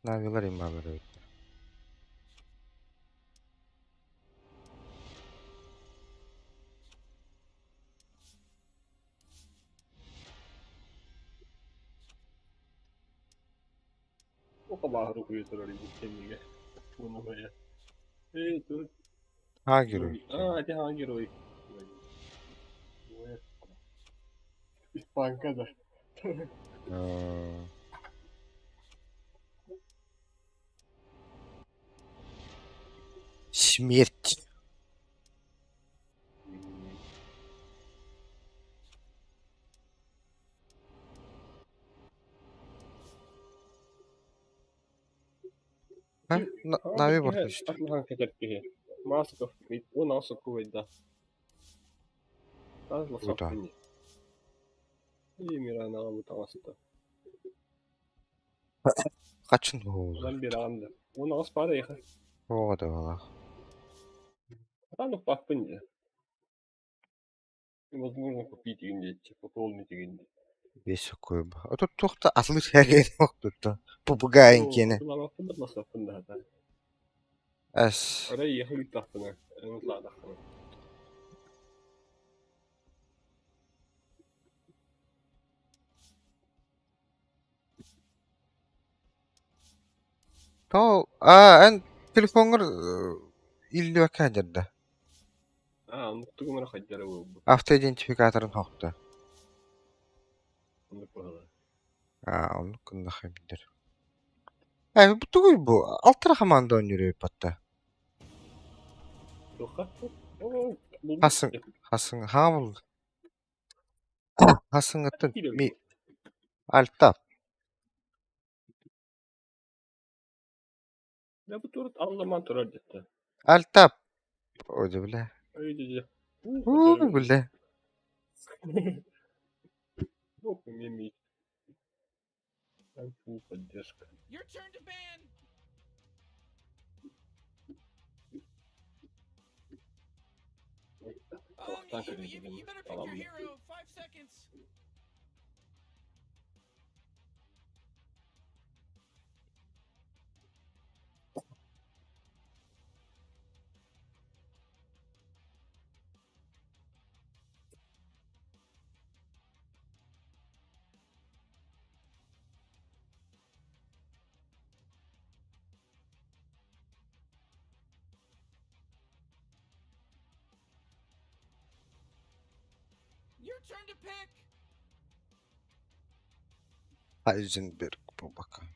Naviler immaları. O kadar okuyorsun orayı kendine. Bunu böyle. Dur. Ha giriyor. Hadi hangi Roy? Bankada. Смерть. Navi borta işte. Atlahan keterkihi. Maaskov. On asa kuvveda. Taas Kuvveda. soppini. İyi mirana amu tavasta. Kaçın oldu? Lan bir anda. On as para yaha. O da valla. Рано пахпынде. Невозможно купить инди, пополнить инди. Beşik koyup. O da tohta asılı şergen yoktu da. Papagayın gene. Bunlar hakkında nasıl hakkında hata. Es. Oraya yahut tahtına. Mutlu tahtına. To en telefonlar illi vaka jirdi. Unuttum bana haccara bu. Hafta identifikatorun hoktu. Unuttum. Onu kunda xebidir. Bu tuguy bu. Altı rakamanda oynuyor patta. Yok. Hasın hamul. Hasın ıttın. Mi altta. Ya bu turut anlaman turar cidden. Altta. O da bile. Öyle. Bile. Yok yemeği. Ben bu поддержка. Your turn to ban. Tanka You better pick your hero. 5 seconds. Your turn to pick. Heisenberg bu bakın.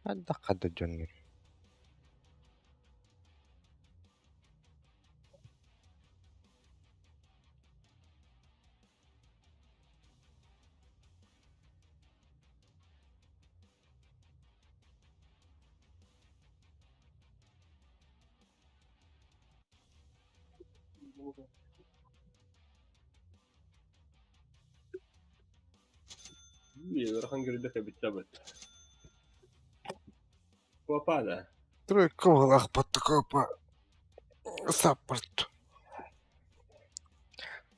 Hadi kadar canım. İyi, hangi rüde tabi. Bu pada. Тройка была потокопа. Саппорт.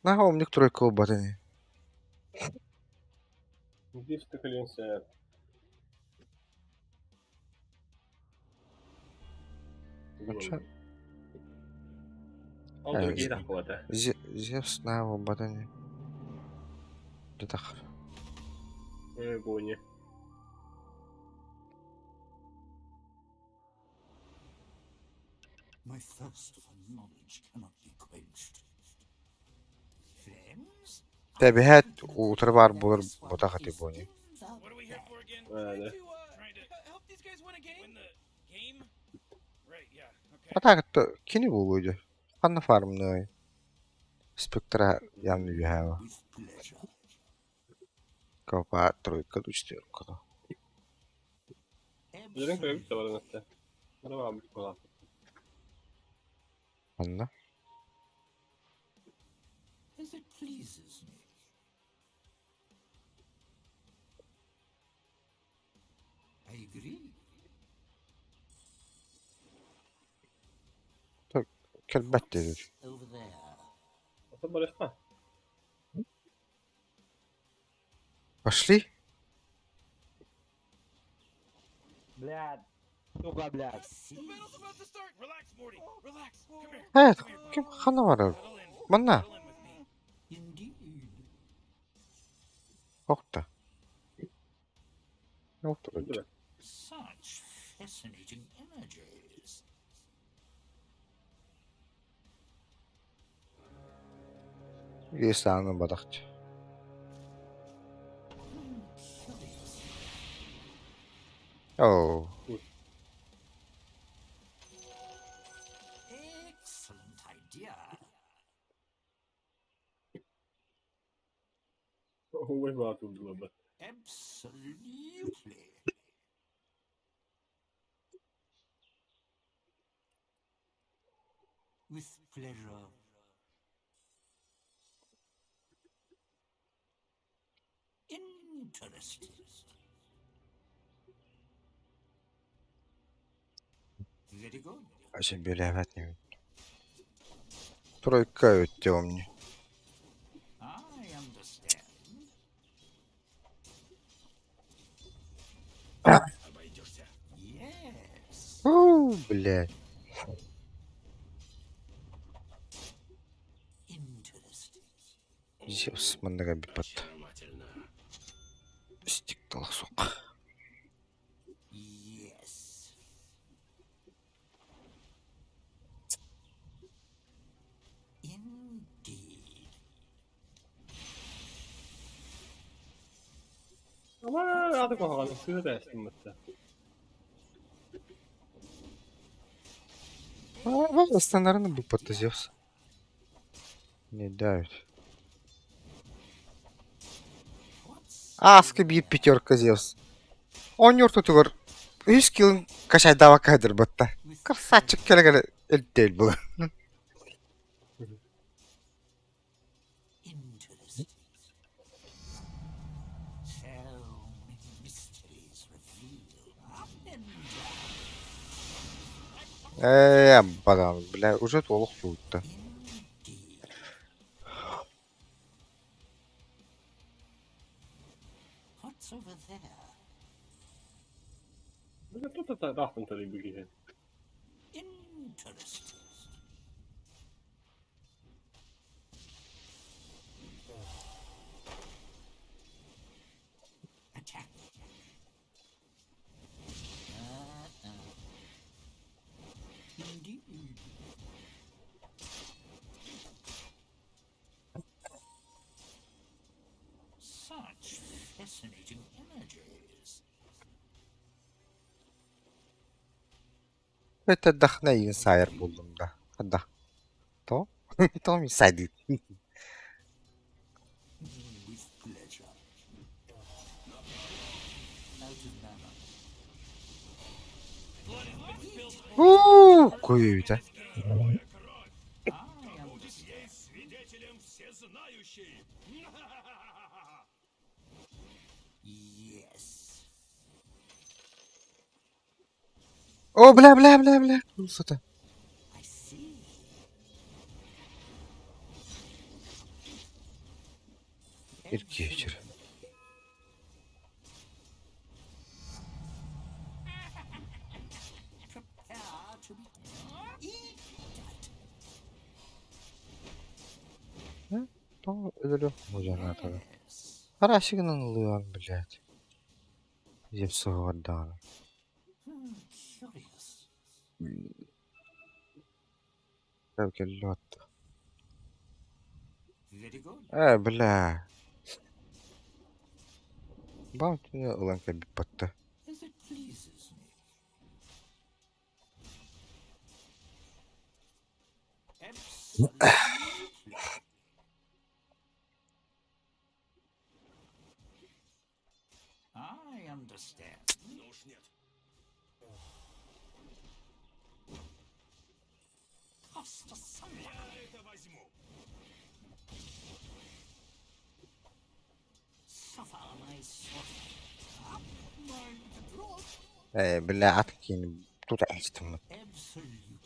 На умник тройка у батани. Здесь такаленся. Al другие рахвата. Зевс на у батани. Детахар. Бони. My thirst for knowledge cannot be quenched. Friends? Tabiat utar var bulur botakati boni. What are we here for again? Öyle. Trying to help these guys win a game. Win the game? Right. Yeah. Okay. Atakat kini buluydu. Kanna farmını. Spectra yanlı bir hava. With pleasure. Копа тройка, 4. Üzerine koyabilir de var hatta. Bana var bir kola. Anla. As it pleases me. I agree. Kelbette dedir. Over there. Ata barışma. Пошли. Блядь. Сука, блядь. I see. The battle's about to start. Relax, Morty. Relax. Come here. Evet. Come here, Kim bud. hanı var abi? Settle in. Bana. Settle in with me. Indeed. Yoktu. Yoktu. Öldü mü? Such fascinating energies. İsa'nın badakçı. Curious. Oo. Excellent idea. O vay be atıldı baba. Absolutely. With pleasure. Interesting. Very good. Şimdi böyle evet ne? Тройка öttü omni. I understand. Yes. Ууу, блядь. Interesting. Зевс, мандага бипат. Стик толсок. Yes. Indeed. Ama adı koyalım. Size de eşlim mesela. А, остановлено бипат Зевс. Не давит. What's Аска бит пятерка Зевс. Он юртутугар. 100 килн кашай дава кайдыр батта. with Красавчик келегеле элдел бұл. interesting? So many mysteries revealed. Up and down. Бадам, бля, уже толық суытты. Indeed. What's over there? Bir de tut da tahtın tabii bir gibi. Interesting. Attack. Indeed. Such fascinating images. Это дохна инсайр buldum da. Hadi. To? Tom inside. With pleasure. Out of manner. Koyuyor bir de. I understand. Свидетелем всезнающий. Yes. О, бля. Что-то. I see. İlk geçir. Prepare to be eaten. То ölürüm hocam tabii. Yes. Хорошигнан лыган, блядь. Зевсова отдана. Curious. Как лед. Very good. Бля. Бам, ты ланка бипатта. As it pleases me. Absolutely. I understand. Suffer my sword. Up my throat. بالله عطك يعني بطوط عشتم. Absolutely.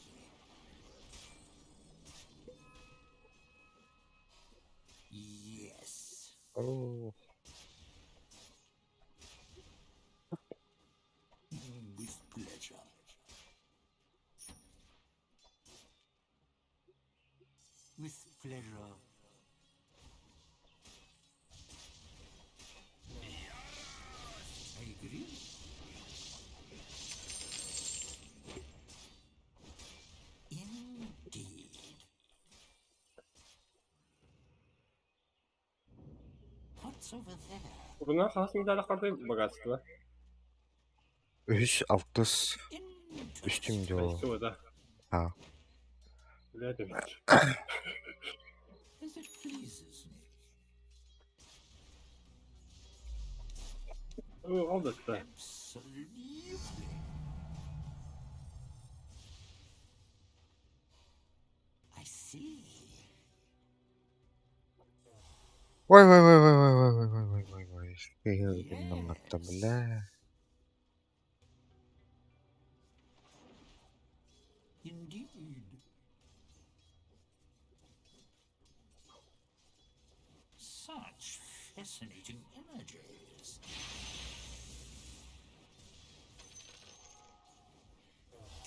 Yes. اوه With pleasure. With pleasure. I agree. Indeed. What's over there? Bundan خلاص müdahale bagaçlı. üç altıs üstüm diyor. İşte o da. Ha. Ne demek? As it pleases me. O da da. Absolutely. I see. Vay vay vay vay vay vay vay vay vay vay vay. İyi anlamadım بالله. Indeed. Such fascinating images.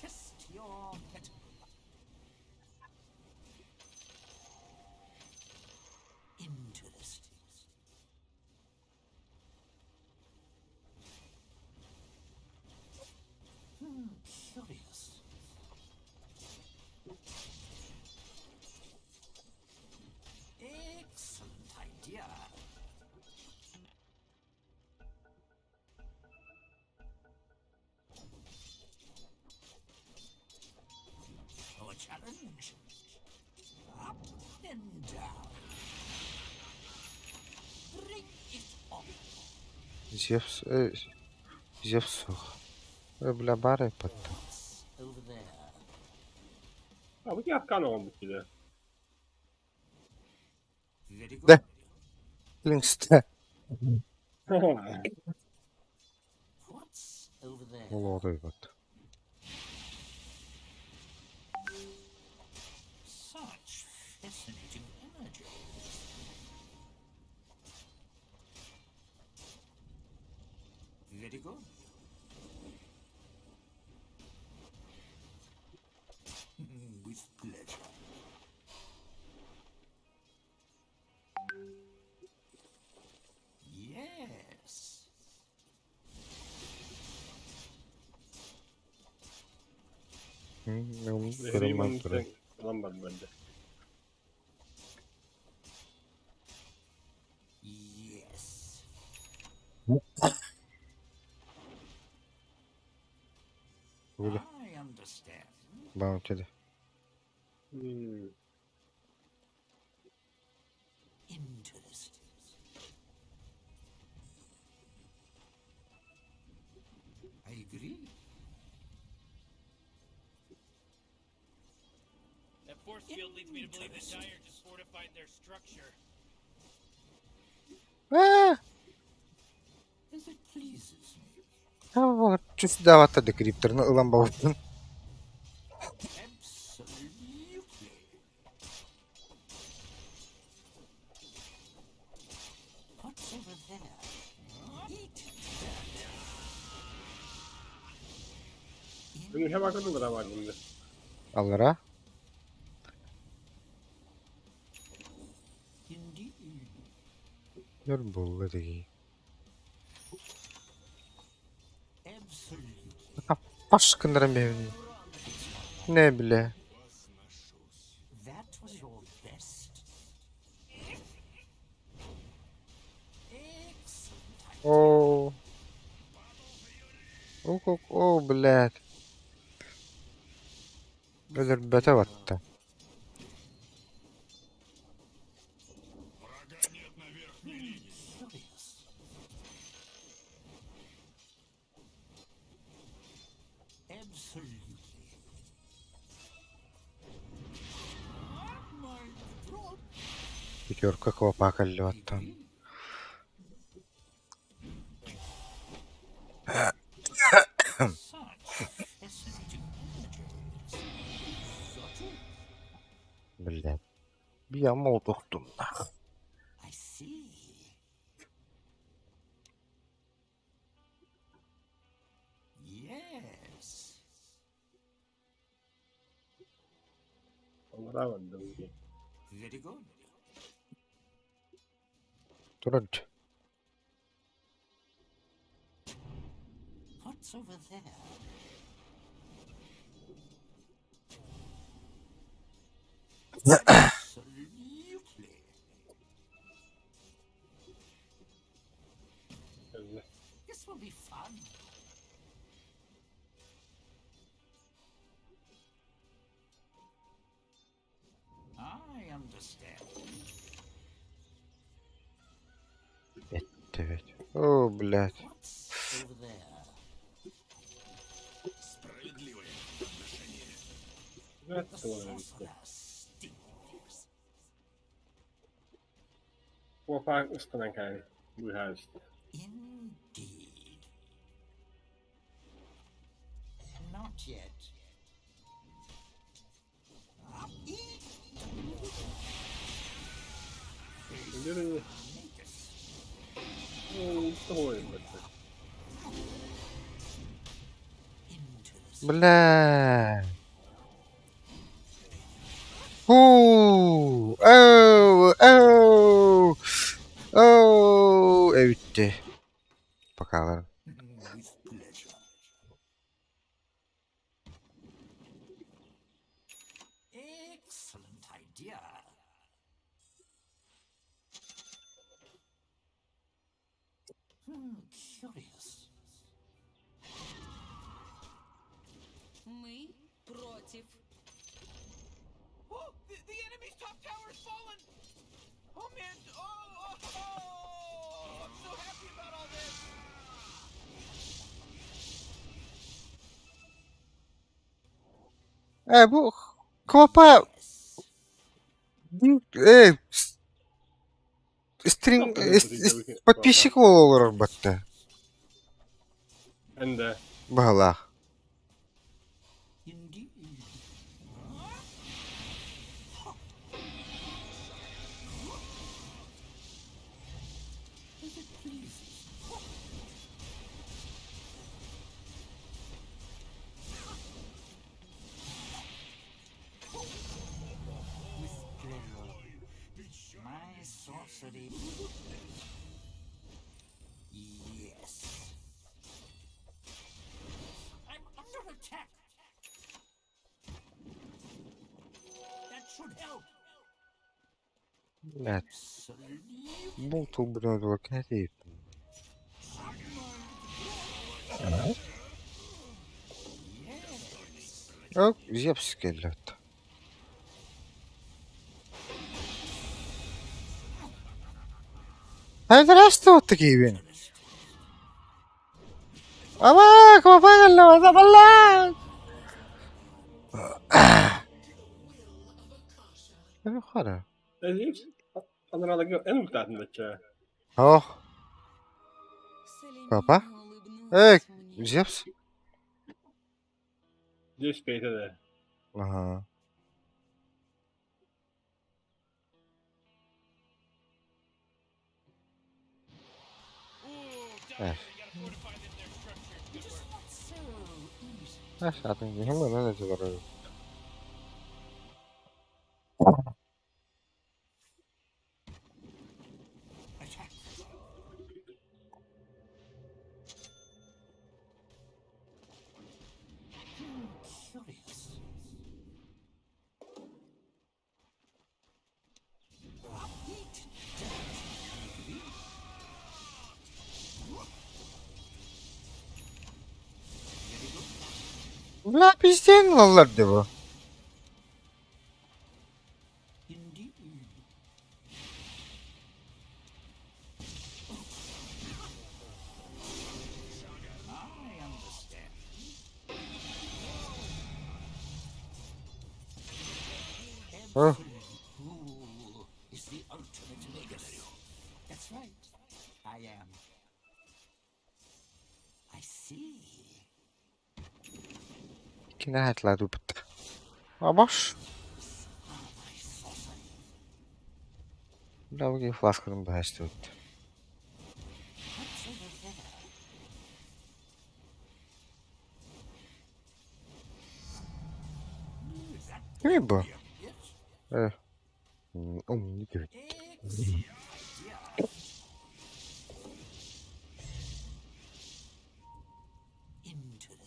Test your mettle. Interesting. Curious. Excellent idea. A challenge. Up and down. Bring it on. Зевс. Зевс. Бля бары потом. Over there. Ha bu yakkan olmuş bir de. Very good. De. Linkste. What's over there? Oldu bak. Such fascinating images. Very good. With pleasure. Yes. Zehriman bir falan var bende. Yes. Böyle. I understand. Bana kedi. Interesting. I agree. That force field leads me to believe the Dire just fortified their structure. As it pleases me. Ha bak. Çüs davata da kriptorunu ılan babasın. Absolutely. What's over there? Eat. Benim hem hakkında da var bunda. Allara. Indeed. Gör bu dedi. Absolutely. Başkınların mevni. Ne bile. That was your best. Excellent. Oo. Oo блядь. Ölür bete battı. Curious. Absolutely. Пятерка квапа каллеваттан. Such fascinating images. Subtle? Блядь. Я молотохтум нах. I see. Yes. Понравилось. Very good. Тураж. What's over there? Absolutely. This will be fun. I understand. Evet. О, блядь. What's over there? Справедливое отношение. The Готовимся. sorcerer stinks. Kuopaa uskonen käy lyhäisesti. Indeed. Not yet. Eat Yürü. Magus. Toivottavasti. Into the Блядь. Huu. Оу. Оу. Оу. Bitti. Bakalım. with pleasure. Excellent idea. Curious. Мы против. Oh, the enemy's top tower is fallen! Oh man, I'm so happy about all this! Bu Kvapa стрим подписчик olur elbette. En de Bağla. Indeed. If it pleases. With pleasure. My sorcery. Yes. I'm under attack. That should help. Evet. Absolutely. Bu tuğbuna bak ne diyeyim. Yok, zjebs skelet. Hej, det där står inte Kevin. Ama, kom på den då, det var långt. Vad är det här? Elif, han hade en utlåtande. Ja, Салемина Папа? улыбнулась мне. zjebs. Du spelade. Aha. Ooh, Eh. Doctor, you gotta fortify their structures. Good work. Not so easy. Ha, zaten hemen ne diyorlar? Attack. Curious. Eat. Bla bizden olurdu bu. Indeed. I understand. Oh. Rule is the ultimate Kine hatla dupet. Abaş. Da bugün flaskının bahçesi öttü. Ne bu? Evet. Ne diyor?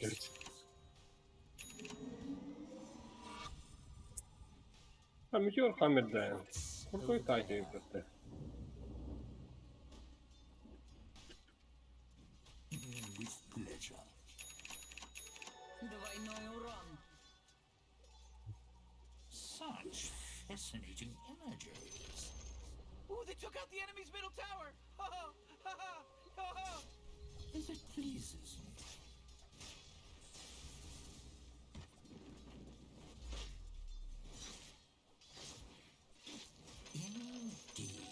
Evet. Ja, mycket orkar med det. Får du ta i det. With pleasure. Двойной урон. Such fascinating images. Ooh, they took out the enemy's middle tower. Ha ha ha ha ha ha. As it pleases me. Indeed.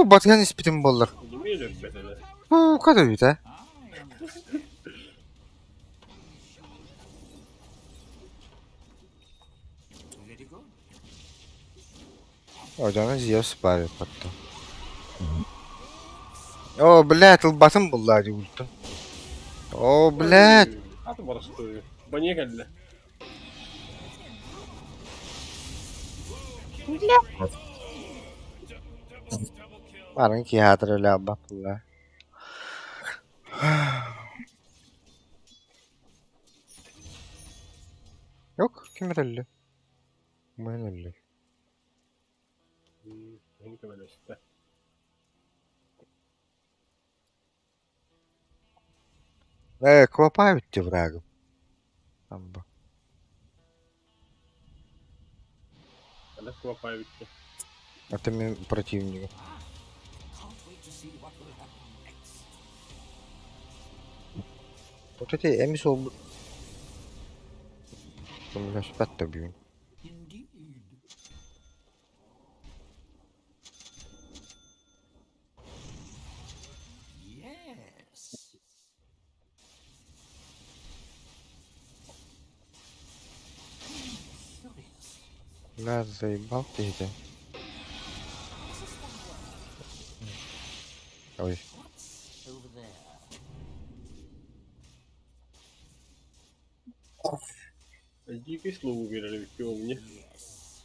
Batıyan ispitim bollar. Yemin ediyorum mesela. Kadar bir de. I understand. Very good. Ocağına Zeus bari patta. О, блядь, ылбатын булла дип улттум. О, блядь. Atı barası koyuyor. Bana geldi. Barın ki hatır öyle abba bulla. Yok, kim öldü? Ben öldü. Henke böyle işte. Квапа bitti врагом. Абба. Когда хлопай bitti. Это мен противник. Can't wait to see what will happen next. Вот эти эмис oldu. Bunu spot da büyün. Indeed. Yes. Curious. Бля, заебал ты это. Ой. What's over there? Дикий слух убирали, чего мне. Yes.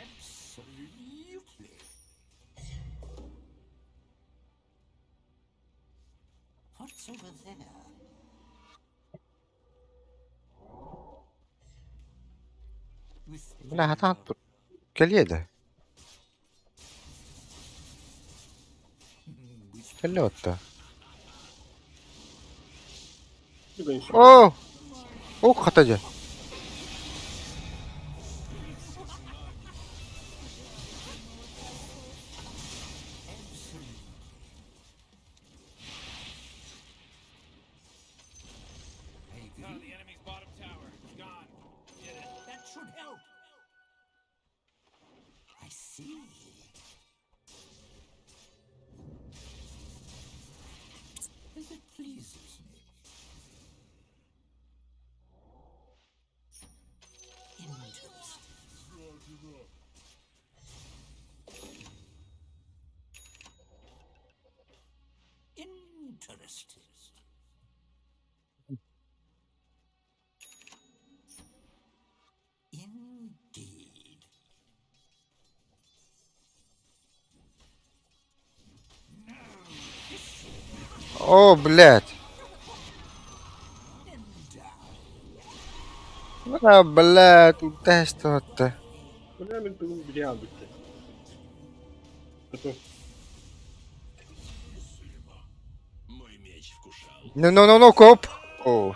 Absolutely. What's over there? With Бля, хатан тут. Келеде. Келетта. Bir ben şu О! О, хатаja. I agree. Oh, the enemy's bottom tower. It's gone. Get it. That should help. I see. As it pleases me. Interesting. Interesting. Indeed. О, блядь. А, блядь, тут что-то. Куда мы тут бля bitti. Потом Ну, коп. О.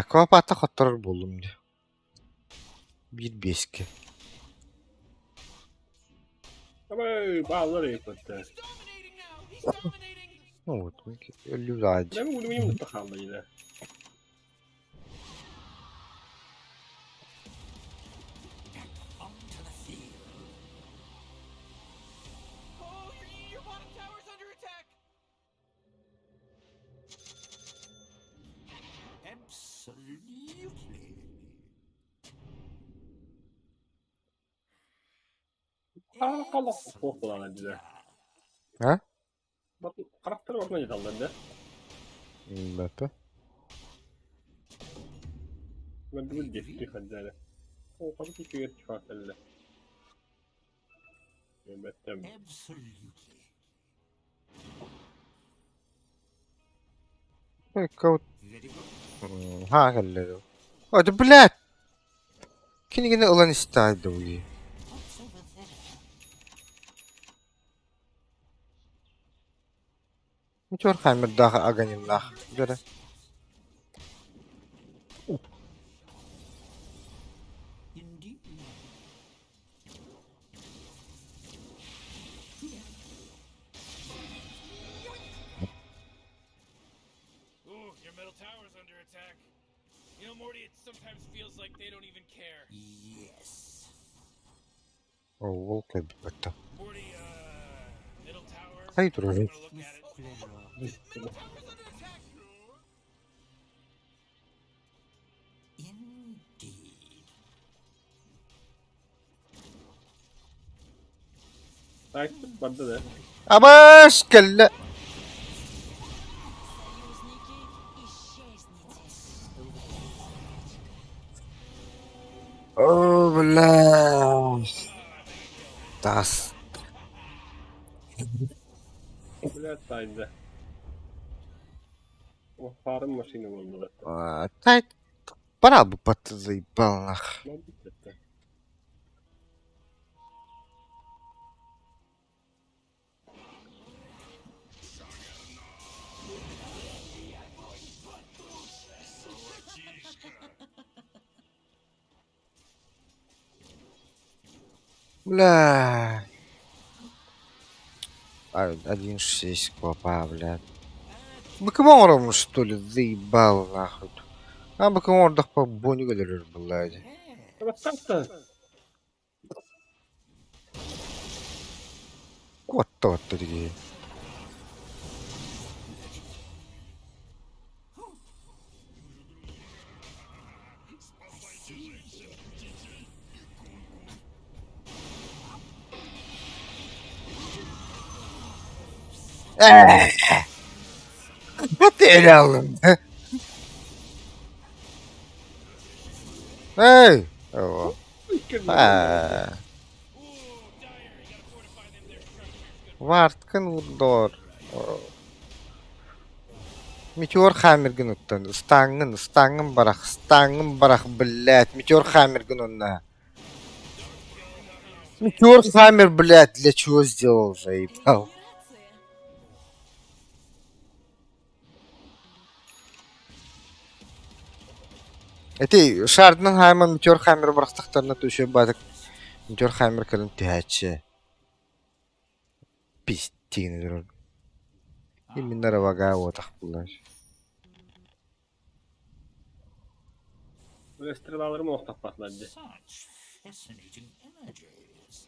Коп ата хаттар болдум ди. Bir beski. Ama bağlar yapıttı. He's dominating now. He's dominating. Вот, ölü ağacı. Ne mi uyumayayım da kaldı yine. Onto the field. Oh, your bottom tower's under attack. Absolutely. Allah korktu lan önce. Ha? Bak karaktere bakma yeterli de. Bata. Ben de bir geçti hadi. O kadar ki köye çıkartıldı. Yönetim. Absolutely. Кого? Very good. Ha geldi. Hadi блядь. Kini gene ulan istaydı bu. What's over there? Meteor Hammer daha aganim nah. Göre. Indeed. Ooh, your middle tower's under attack. You know, Morty, it sometimes feels like they don't even care. Yes. O volk bata. Morty, middle tower. Hayır I'm dur. gonna look at it. Pleasure. Middle tower's under attack. Indeed. Takip bende de. Abaş kelle. Союзники, исчезните. O блядь. Das. Biraz saydı. O farm maşini oldu da. Тай. Пора бы заебал нах. Ben bitti. Бля. 1.6 клопа, блядь. Бакамором, что ли, заебал нахуй. А Бакамор да по боню галерер, блядь. Ama sakın. Вот то-то где. Потерял. Эй! О. А. Варткан удор. Метеор Хаммерген уттан. Стангын барах, блядь. Метеор Хаммерген онна. Метеор Хаммер, блядь, для чего сделал, заебал? Генерация. Эти шардын хайман Метеор Хаммер барахтактарына төшө бадык. Метеор Хаммер калын тяче. Пистин дурун. Именно равага вот блядь. Böyle strelalarımı ortak patladı. Such fascinating energies.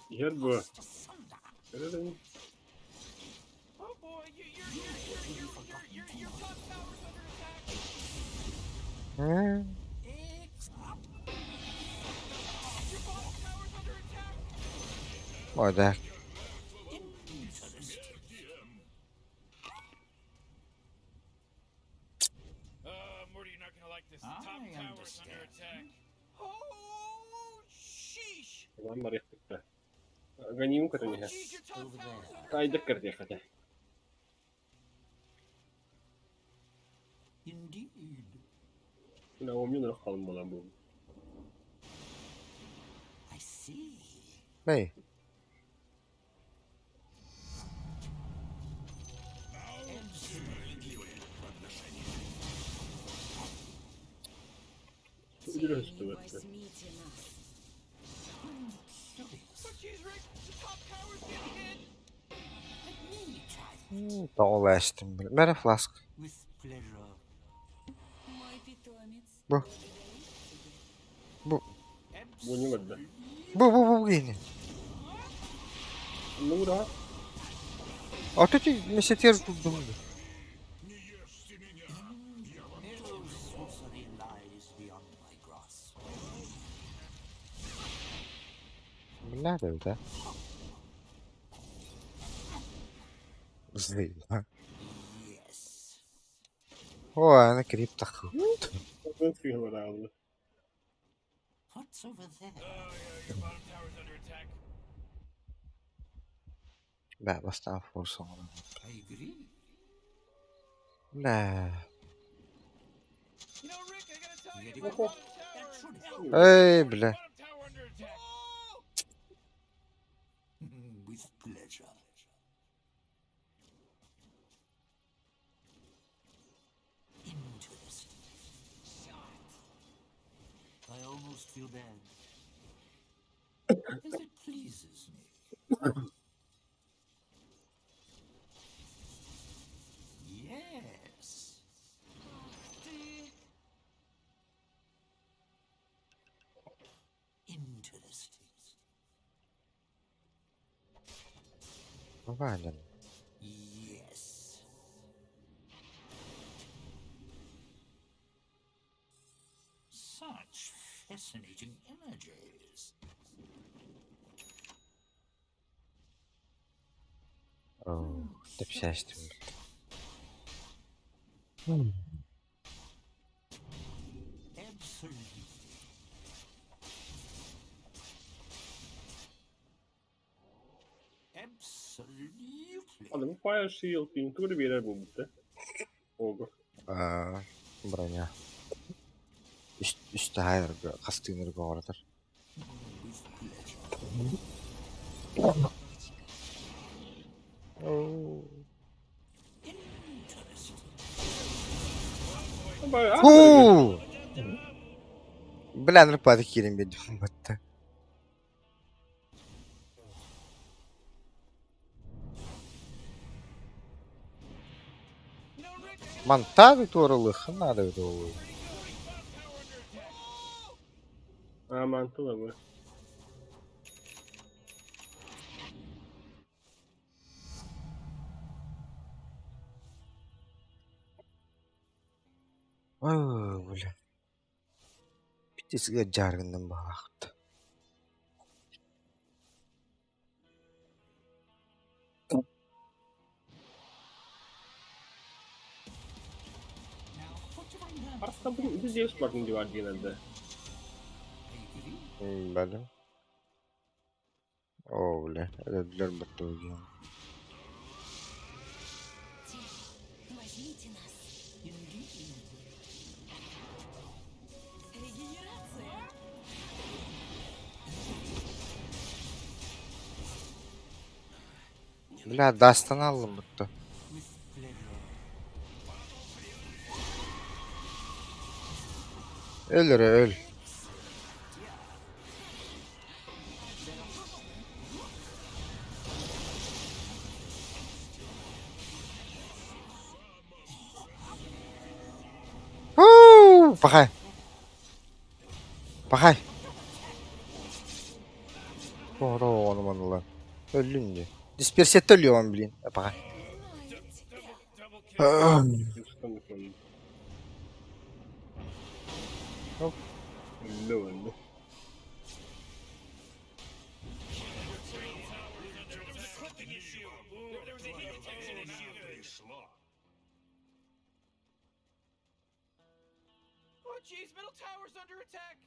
Yer bu. Just asunder. Görelim. Oh boy, your top tower's under attack. Hı? Your bottom tower's under attack. O da. Morty, you're not gonna like this. The I top tower's under understand. attack. Oh, sheesh. Ulan var yaktık da. Ganiyum kadar ya. Jeez, your top Over tower's there. Kaydık kırdı yakada. Indeed. Yine 10 milyon lira kalın lan bu. I see. Ne? attı Не vet. возьмите нас. But she's Rick. The top tower's getting hit. Let me try Doğru açtım. Mere flask. with pleasure. Мой питомец. Bu. Bu. Bu не vet de. Bu yine. Ну да. А тут месяцер тут был. Не ешьте меня! No sorcery lies beyond my grasp. Nerede da? Злый. Yes. О, она криптах. Ben fihim herhalde. What's over there? Your bottom tower's under attack. Да, бастан форсом. I agree. Да. You know, Rick, I gotta tell you, Ready? my bottom That tower. should help. Ey bile. Bottom tower under attack. With pleasure. Interesting. I almost feel bad. As it pleases me. Yes. Ты... Interesting. Валим. Yes. Such fascinating images. О, hep şaştım. Absolutely. Absolutely. Adamın Fire Shield pintura bir yer buldu. Oldu. Aa, броня. Üstte hayır, kastığınır vardır. With pleasure. Interesting. Bayağı Huu! Bilen rıpadı kirim bir dumbatta. You know, Rick, I gotta Man, tabi doğruluğu, надо doğruluğu. Ha mantıklı bu. Oo, böyle. Bitesiga jargından baktı. Now, what have I learned? Aslında bu Zeus bakınca var genelde. I agree. Böyle. Oo, böyle. Ödüller batıyor yani. Возьмите нас. Indeed. Регенерация. Bля, Dust'tan aldım burada. With pleasure. Ölür öl. Huu, Пахай. Пахай. Doğru oğlum anılar. Öldün diyor. Dispersiyette ölüyor lan bilin. Pahay. Üstten sonra. Hop. Öldü öldü. Oh, jeez, middle tower's under attack.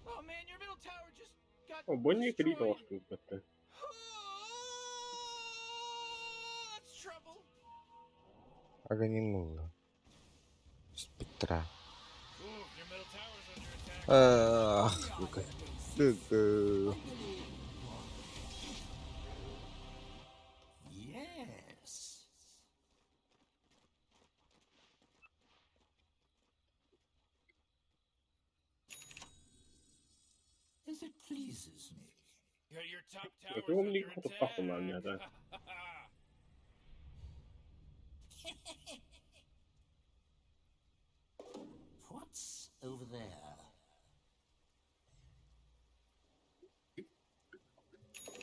Oh man, your middle tower just got. O bu niye kredi destroyed. olsun zaten. Oh, that's trouble. Aga не муло. Спектра. Ooh, your middle tower's under attack. Ах, Лука. Лука. Yes. As it pleases me. Your top Jag tower's tror hon under ligger på attack. toppen av den där. What's over there?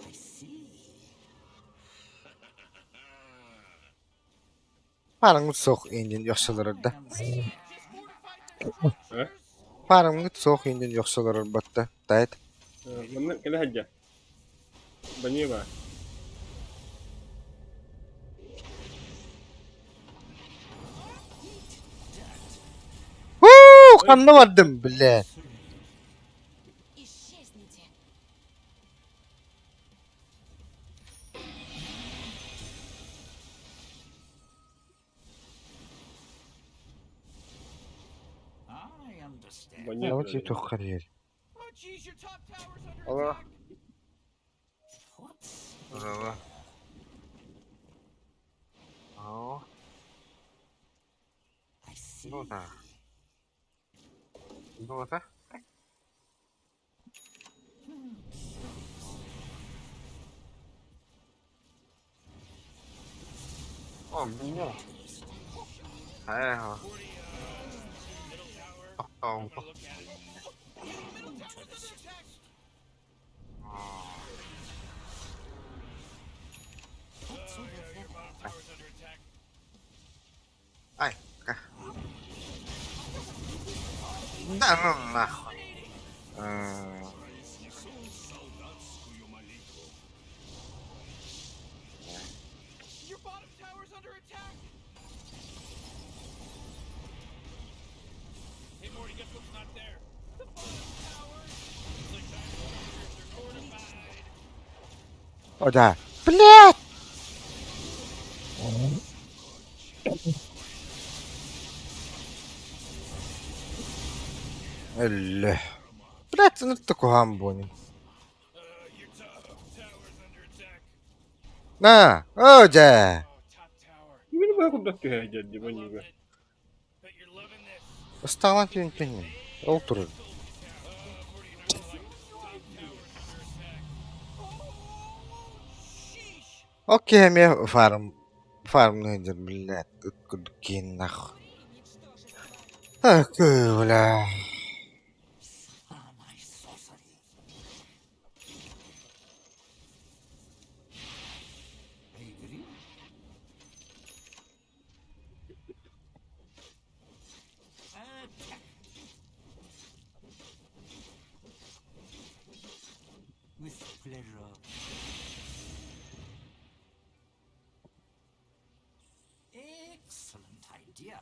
I see. Parangut soq indin yoxshalar da. Hä? Parangut soq indin yoxshalar batta. Tayt. Men kalla hajja. Bani ba. Kanna vardım bile. Исчезните. I understand. Bani Ya ba. bak çok kariyer. Oh, jeez, your top tower's under Allah. attack. What's Bravo. Aa, I see? ne oldu? Ne oldu? Oh, bu. Hayır ha. Oh, oh. Tower's under attack. Ay, ka. Да ну нахуй. Your bottom tower's under attack. Hey, Morty, guess what's not there? The bottom tower. Looks like dinosaurs are fortified. O da. Блядь! Элле. Блядь, ну ты такой гамбонин. Your top tower's under attack. На, о да. Oh, top tower. Mini ba ako dati hajja di bani ba. Bet you're loving this. Осталось пин-пин. Олтур. Окей, мне фарм найдет, блядь. Тут кудки нахуй. Ах, бля. Ah, my sorcery. I agree. Attack. With pleasure. Excellent idea.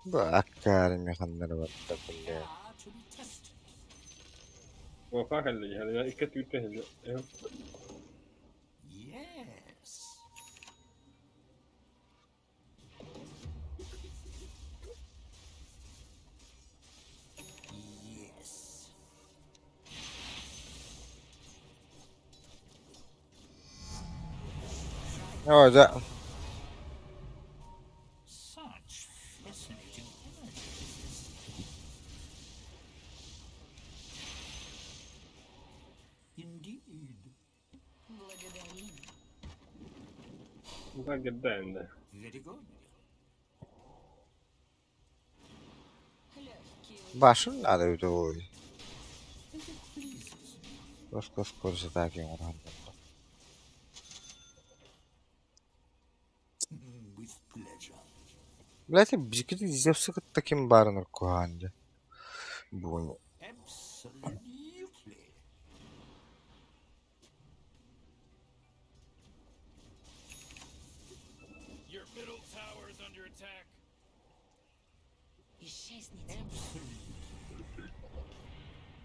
Bakar mekanları var da böyle. Are to be tested. Wa ka kalla ya. Ya ikkat bitti hajja. Yes. Yes. O da. Such fascinating images. Indeed. Благодарим. Ba gadda inda. Very good. Легкие. Başın надо bir de oy. As it pleases me. Başka skorsa takip var. With pleasure. Блядь, бжикити дизевсы таким барыныр куанды. Bunu. Absolutely. Your middle tower's under attack. Исчезните.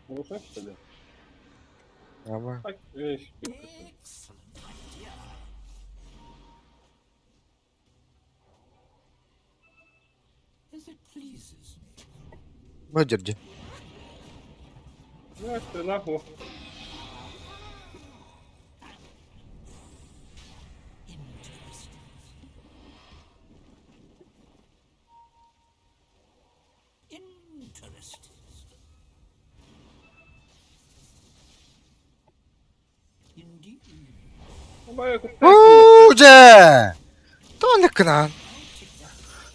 Bu sa işte. Ama Bak, Excellent idea. As it pleases me. böcürcü. ya işte lahu. Interesting. Interesting. Vay kutlu. Uuje! Tuonne kanaan.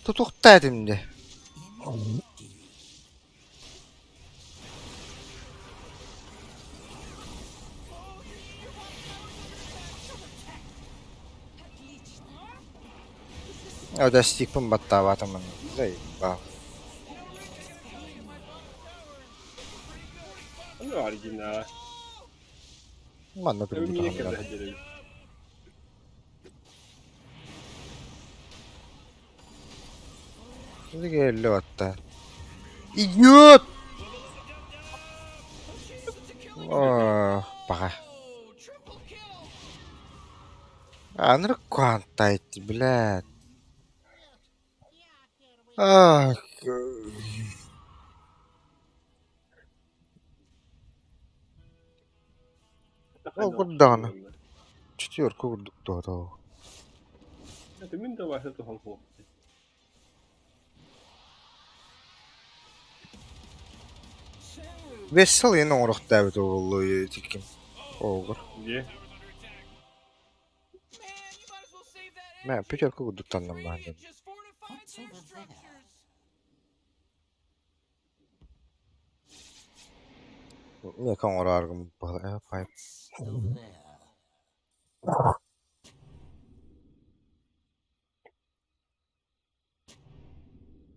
Tutuktaa timde. Oh, достиг пembattawa teman. Заебал. Ano original? Mana Tapi pergi minyak tahan kerja lah. aja deh. Ini gelo atta. Idiot! Oh, paha. Oh, triple kill. Anır kuantayt, блядь. Ah, Oh, gudana. Четверку доктору. Это минта ваша тухан ху. Vessel yine oruq David oğullu tikim. Oğur. Где? Man, you might as well save that Ben peçerku dutandım ben de. It just fortified their structures. Ne kan orar argım bana payıp. Still there.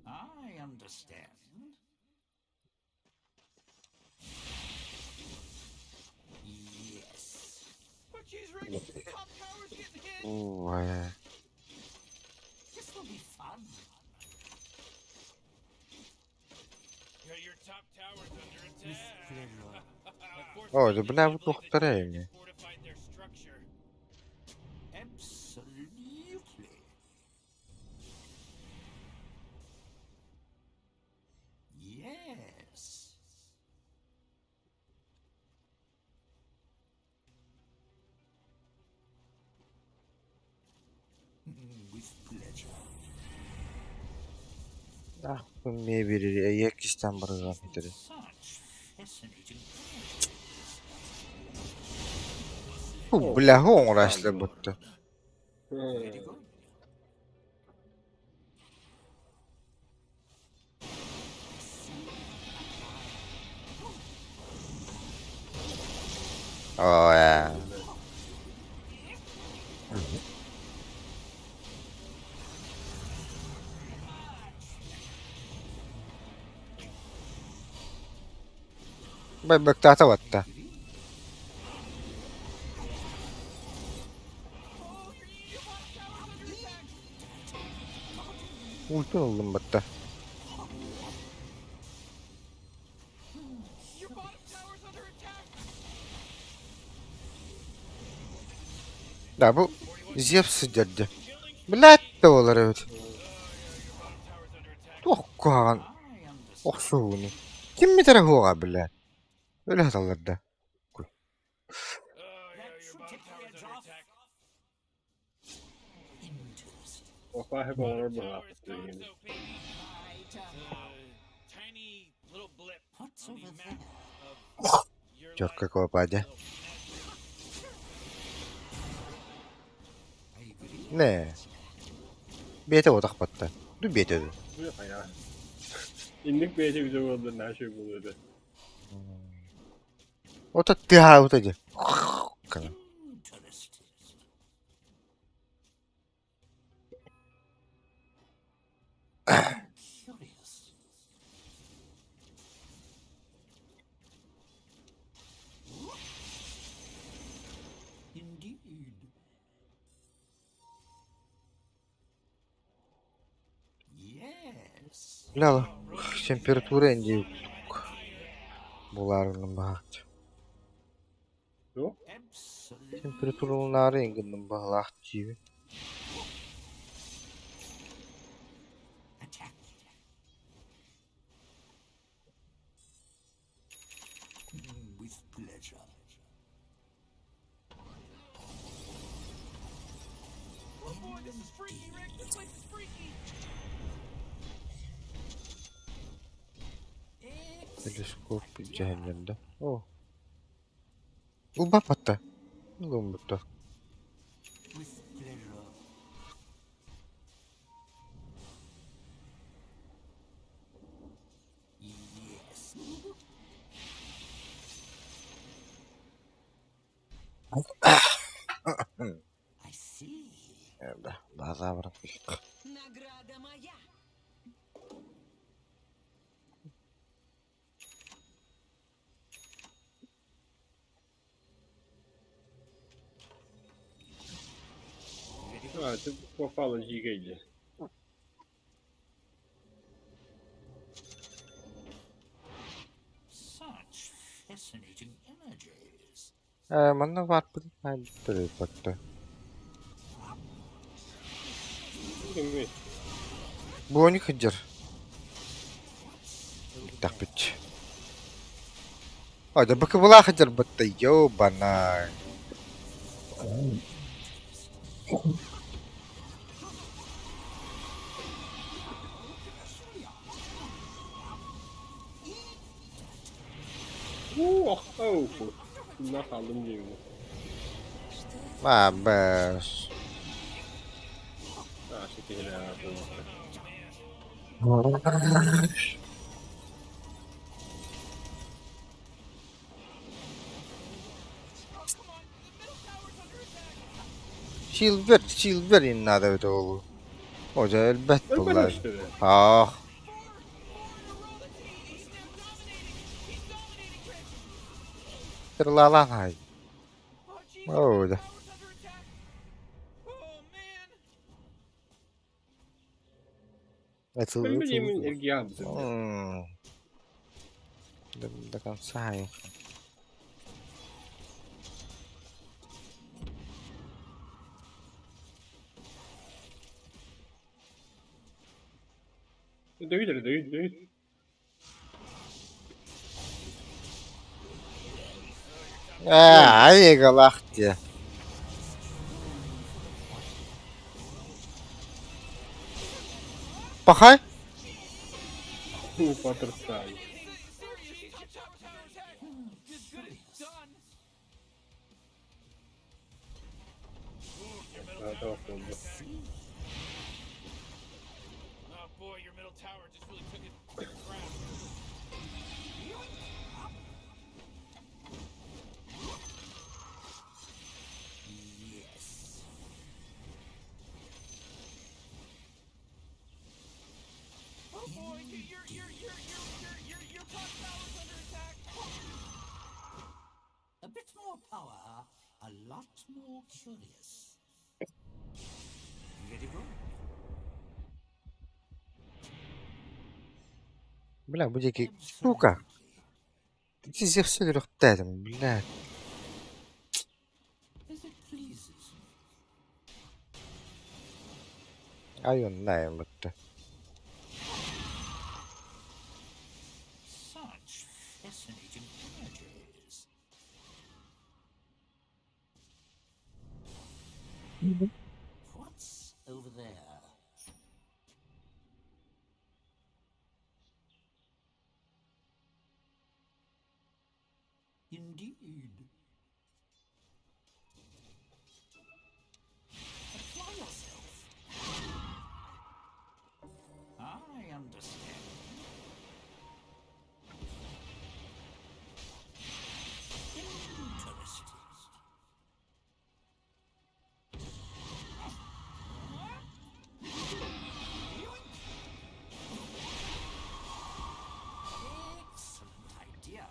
I understand. Yes. But she's rigged. Top tower's getting hit. Vay. This will be fun. Your top tower's under attack. Oh, da bu ne bu doktora yani? Fortified their structure. Absolutely. Yes. With pleasure. Ah, bu ne biri yak istem barıgan hitleri. Such fascinating. Bu blahu uğraşlı buttu. Very good. Oh ya. Bay baktata vatta. Ultun oldum batta. Your bottom tower's under attack. Da bu Zeus sıcadı. Bilet de olur evet. Tower's under attack. Tuhkuhan. I understand. Oxsuğunu. Kim mi tarafı oğa bilet? Öyle hatalarda. Oh, yeah, your bottom tower's under attack. Interesting. Opa hep olur bana. Tower's gone so baby. Tiny little blip What's on over the there? map of your Çok life. kakao aja. I agree. Ne? Bete otak batta. Du bete de. Bu ne ya? İndik beyce güzel oldu. Her şey buluyordu. Ota tiha otaja. Kana. Interesting. Curious. Indeed. Yes. Lala. Температура инди. Bularının baht. Yok. Absolutely. Температуралары ингиннен баглах жиби. Attack. With pleasure. Oh boy, this is freaky, Rick. This place is freaky. Teleskop cehennemde. Oh. Bu bapatta. Oğlum bu da. I see. Да, базавр. Награда моя. А, ты попала Жигейди. Such fascinating images. Mana var bir hayır baktı. Demek. Bu onu kıcır. Takpiç. Ada bakı bula kıcır battı yo bana. Oh, bundan kaldım diyeyim. Ma bes. Ha, şekil ya. Silver innadı öyle oğlu. Hoca elbet Ben bunlar. işte. Ah. Tırlalan hay. Oh, jeez. Oh, Tower's under attack. Oh, man. Etıl Ben bileyim etıl. ilgi abisi. Da kan sai. Dövüyor. Ay galak diye. Bakay. Butterfly. Seriously, tower attack. As good as done. Ha, tamam oldu. Oh boy, your middle tower just really took it to the ground. Yes. Oh boy, your top tower's under attack. A bit more power, a lot more curious. Very good. Бля, будь-який. Сука. Ти зі все рухтетом, блядь. As it pleases me. Ай, он знає, бля. Such fascinating images. What's over there? Indeed. Apply yourself. I understand. Interesting. Excellent idea.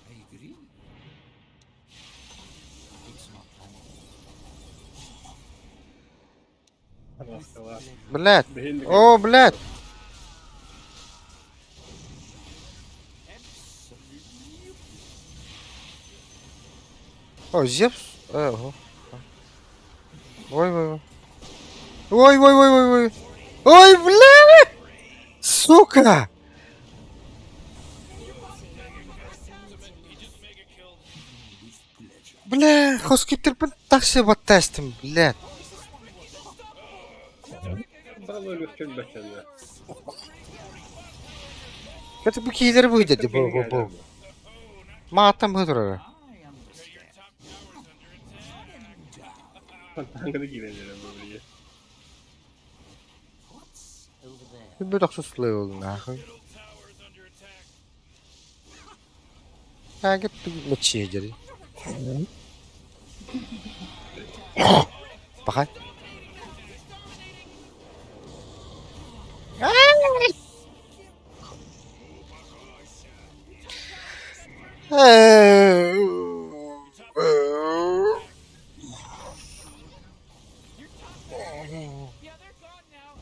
I agree. It's not Maşallah. Блядь. Beğendik. О, блядь. О, Зевс? Ого. Ой. Ой, блядь. Сука. Бля, хоскитерпен такси баттастым, блядь. Balığı götür beklenme. Это bu кейлер выйдет, bu. Матам гыдры. I understand. Tankada girelim buraya. What's over there? Bir doksusluğu oldu ahı. Middle tower's under attack. Ha gitti meçiye geri. Bakay. Yeah, they're gone now.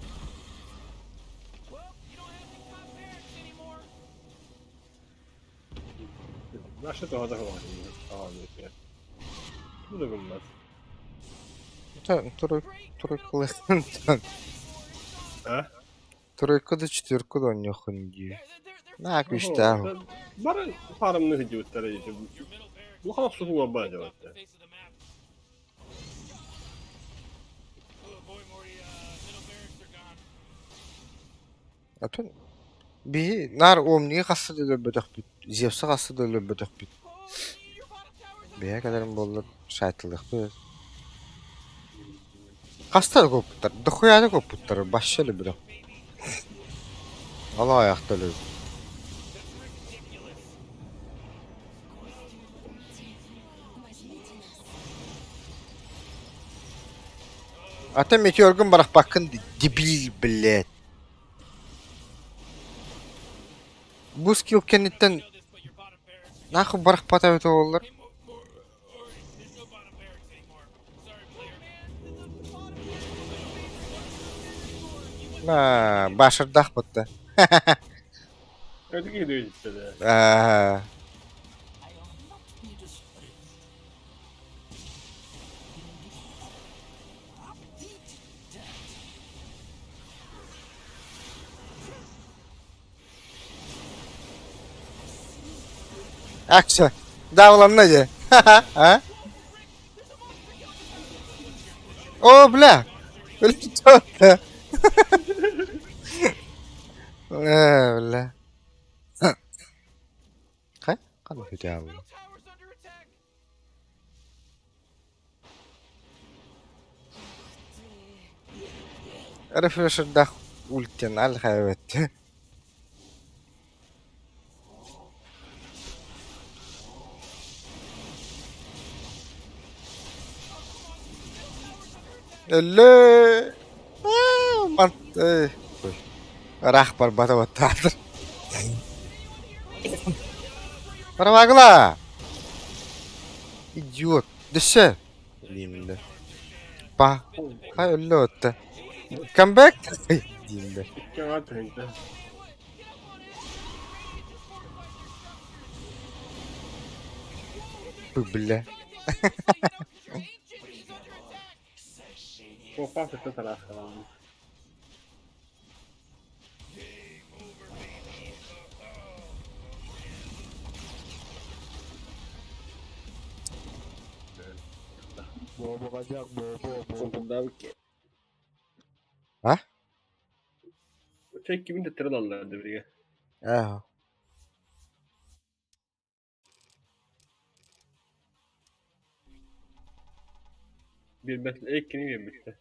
Well, you don't have any top barracks anymore. Başta doğada var. Tamam ya. Bu da bulmaz. Тройку Ha? Тройку да четверку да не хунги. На кüşte. Bara harımını hücutları işte. Your middle barracks Bu kadar suhu var bence off var. the face of the map. Oh boy, Morty, middle barracks are gone. Atın bir nar omni kası da bödük bit. Zevsa kası da bödük bit. Oh, your bottom tower's Beye kadarım bollar şaytılık bu. Kastar koputlar. Doxuyada koputlar. Başşalı bir. Allah ayakta öyle. Ata meteorgun barak bakın debil billet. Bu skill kenitten this, but your bottom barracks are nakı barak pata öte olur. There's no bottom barracks anymore. Sorry, player. Ha, başırdak bitti. Öteki gidiyor işte de. Aa, I'll not need a sprint. aksa. Davlan nece? Ha? O bla. Öyle tuttu. Bla. Kay? Kan kötü abi. Middle tower's under attack. Refresher da ultin al hayvetti. Ölle. Mant. Rahbar bata batadır. Para bagla. Idiot. Düşse. Diyeyim de. Bah. Hay ölle otta. Come back. Diyeyim de. Dükkan var tankta. Bu bile. Bu farklı taraf falan. Bobo kaçak bobo. Sonunda ki. Ha? Tek gibi de tırıl alırlardı buraya. Aha. Bir metre ekini yemişti.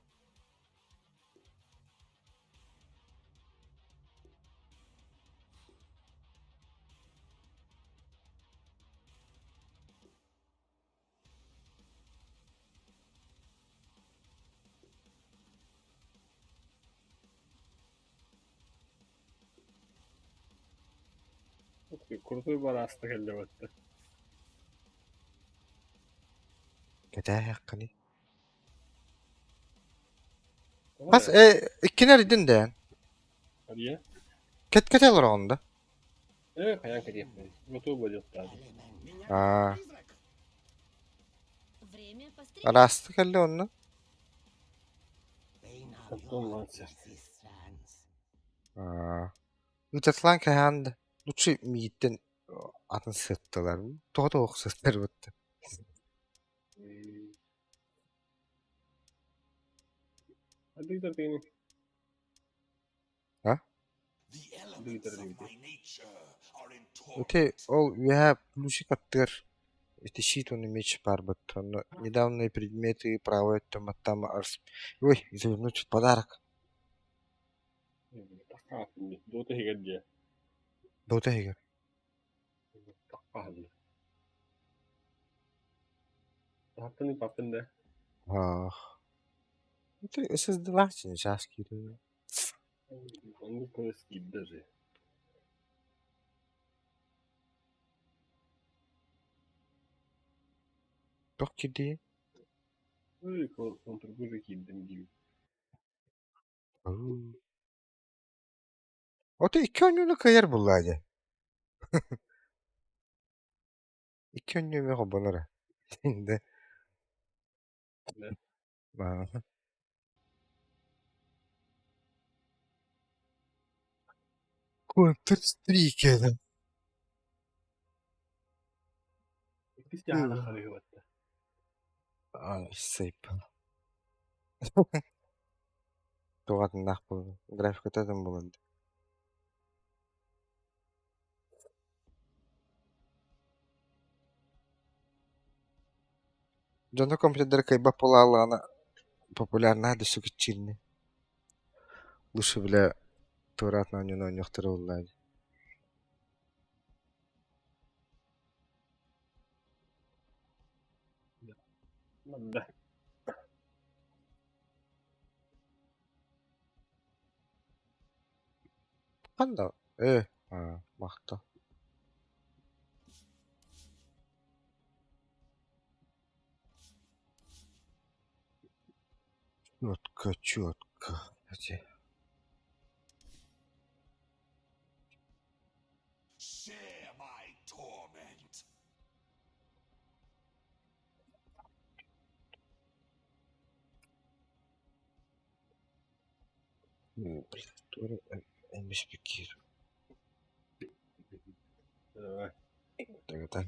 Kurduğu var hasta geldi baktı. Gede yakını. Bas ikkine ridin de. Hadi ya. Ket alır onda. Evet kayan kedi yapmayız. Motoru bacak lazım. Aa. Время пострелять. Rastı geldi onu. Kaptan lan sen. Aa. Uçatılan kayandı. Luçu miyitten adını sırttılar. Doğru okusuzlar bitti. Hadi gidelim benim. Ha? The Leader elements of leader. my nature are in torment. Öte o veya Luçu kattır. Ищи он меч Парбат. Но недавние предметы правой Томатама Арс. Ой, завернуть в подарок. Takahni. Tuote higadje. Доутайгер. Takahni. Tahtani papende. Ах. Это создалась не часки. Onko toi skiddasi? Toch киди. Oi, contribuire kidden gibi. Ota iki önlüğünü kayar bulladı. İki önlüğümü kobanlara. Şimdi. Ne? Aha. Counter Strike adam. Miksi jäädä oli hyvä? Ay saypa. Тугат нахпыл. График өтөдөн болот. Жана компьютер кайба полалана популярна да сукичилни. Лучше бля турат на ню нөхтөр уллаа. Надо. Канда? Мақта. Чётко. Где? Share my torment. Блин, тура эмиш пикир. Давай. Так.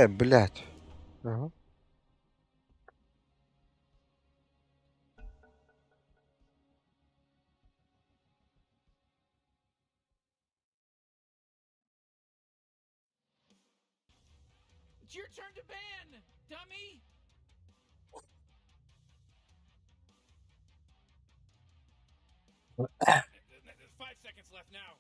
Блядь. Ага. It's your turn to ban, dummy! 5 seconds left now.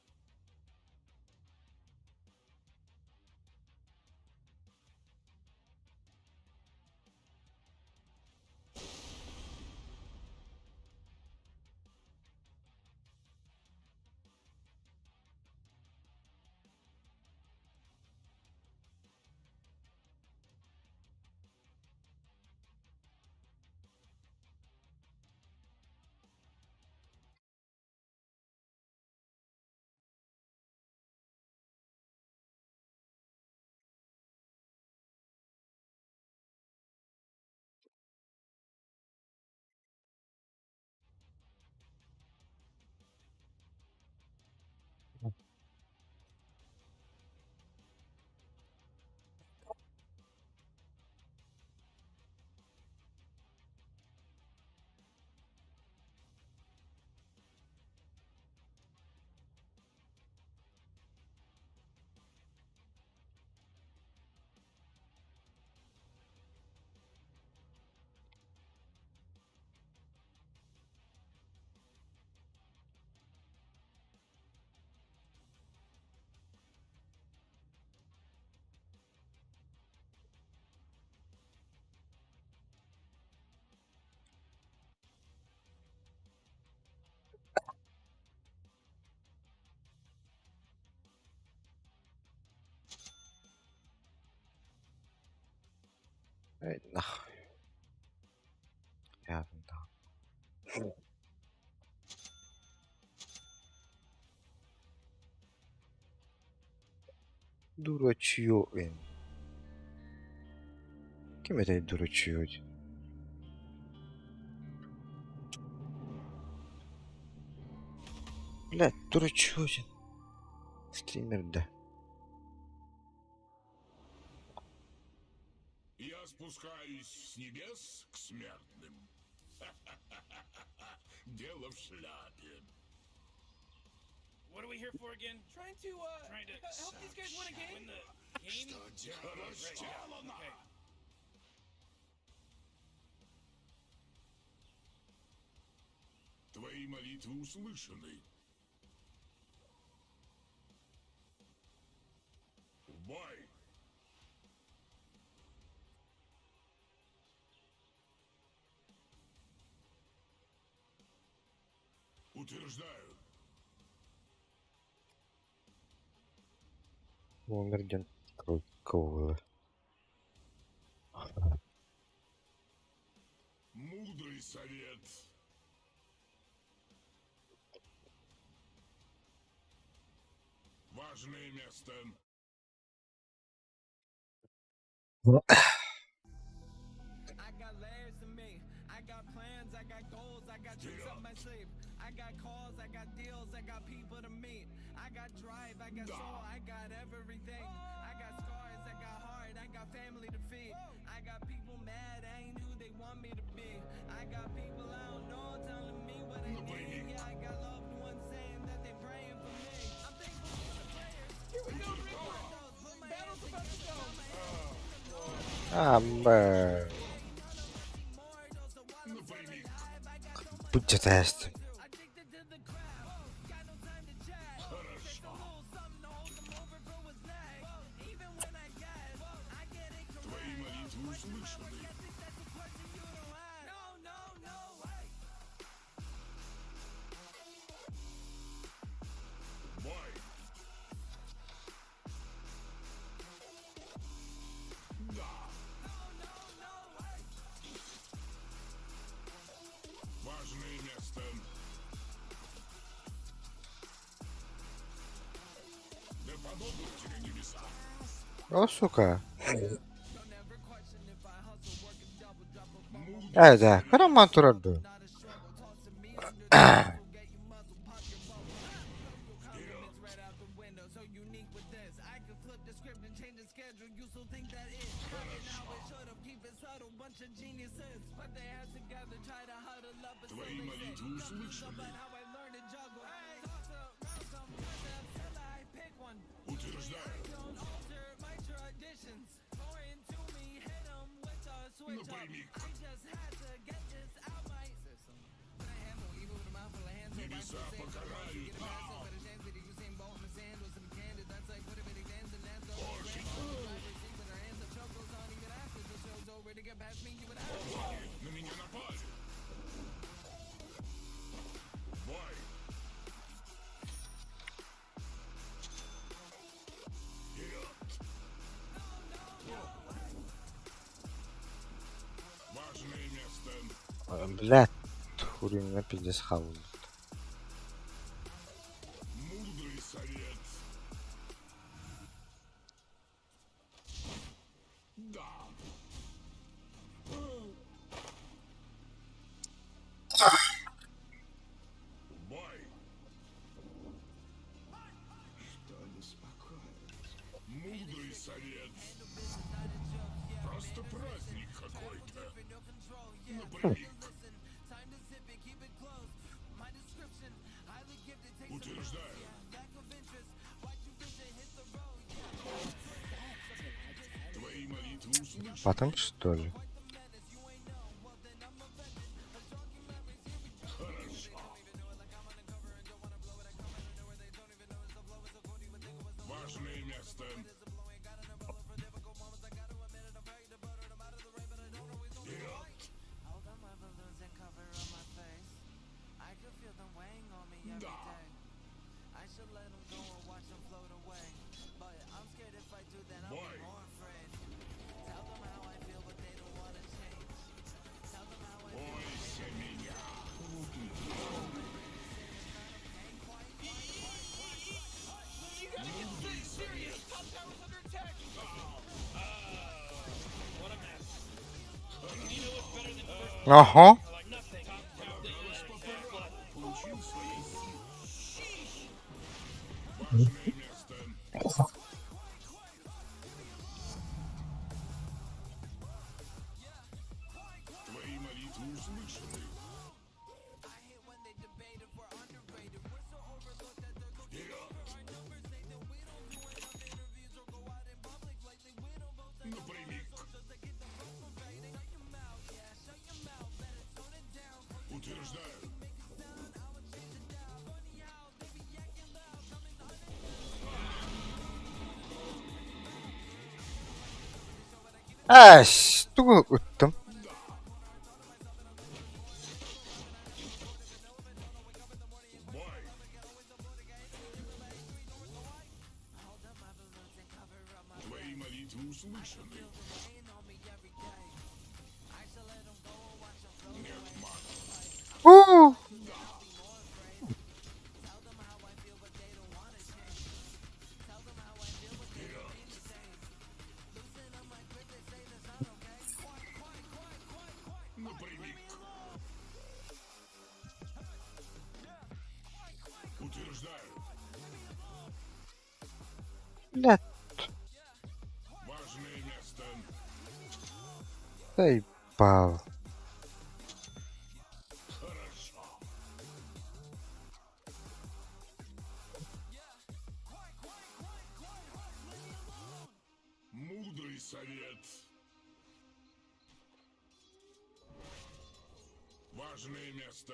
Нахуй. Рядом там. Дурачье, Кем это дурачье? Блядь, дурачье. Стример, да. Я спускаюсь с небес к смертным. Дело в шляпе. What are we here for again? Trying to help these guys win a game. Win the game. Что дело сделано? Okay. Твои молитвы услышаны. В бой! Утверждаю. Умерден. Какого? Мудрый совет. Важное место. I got layers to me. I got plans, I got goals, I got tricks up my sleeve. I got calls, I got deals, I got people to meet. I got drive, I got soul, I got everything. I got scars, I got heart, I got family to feed. I got people mad, I ain't who they want me to be. I got people I don't know telling me what I need. Yeah, I got loved ones saying that they praying for me. I'm thankful for the prayers. Here we go, Battle's about to go. Амбер. Будь тест. услышаны. Бой! Да! Важное место. Да подобно тебе небеса. О, сука. Да, караман турады. Твои молитвы услышаны. Утверждаю. Напрямик. Небеса покарают нас. На меня напали. Бой. Вперед. Важное место. Блядь. Хуйня пиздец хаун. Мудрый совет. Да. Бой. Что беспокоит? Мудрый совет. Просто праздник какой-то. Напрямик. Утверждаю. Твои молитвы услышаны. Потом что ли? Важное место. Вперед. Да. Бой. Бойся меня. Мудрый совет. Top tower's under attack! What a mess. You know what's better than first Ага. like nothing? Получил свои силы. Важное место. Твои молитвы услышаны. Вперед. Напрямик. Утверждаю. Тугу уттум. Бой. Твои молитвы услышаны. Нет мага. У. Напрямик. Утверждаю. Блядь, Важное место. заебал. Хорошо. Мудрый совет. Важное место.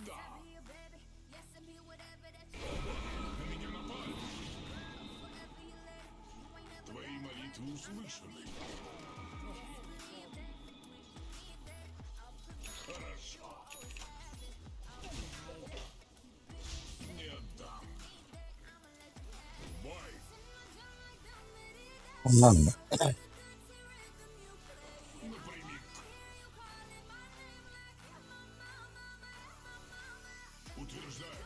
Да. На меня напали. Молитвы услышаны. Хорошо. Не отдам. Бой. Ладно. Напрямик. Утверждаю.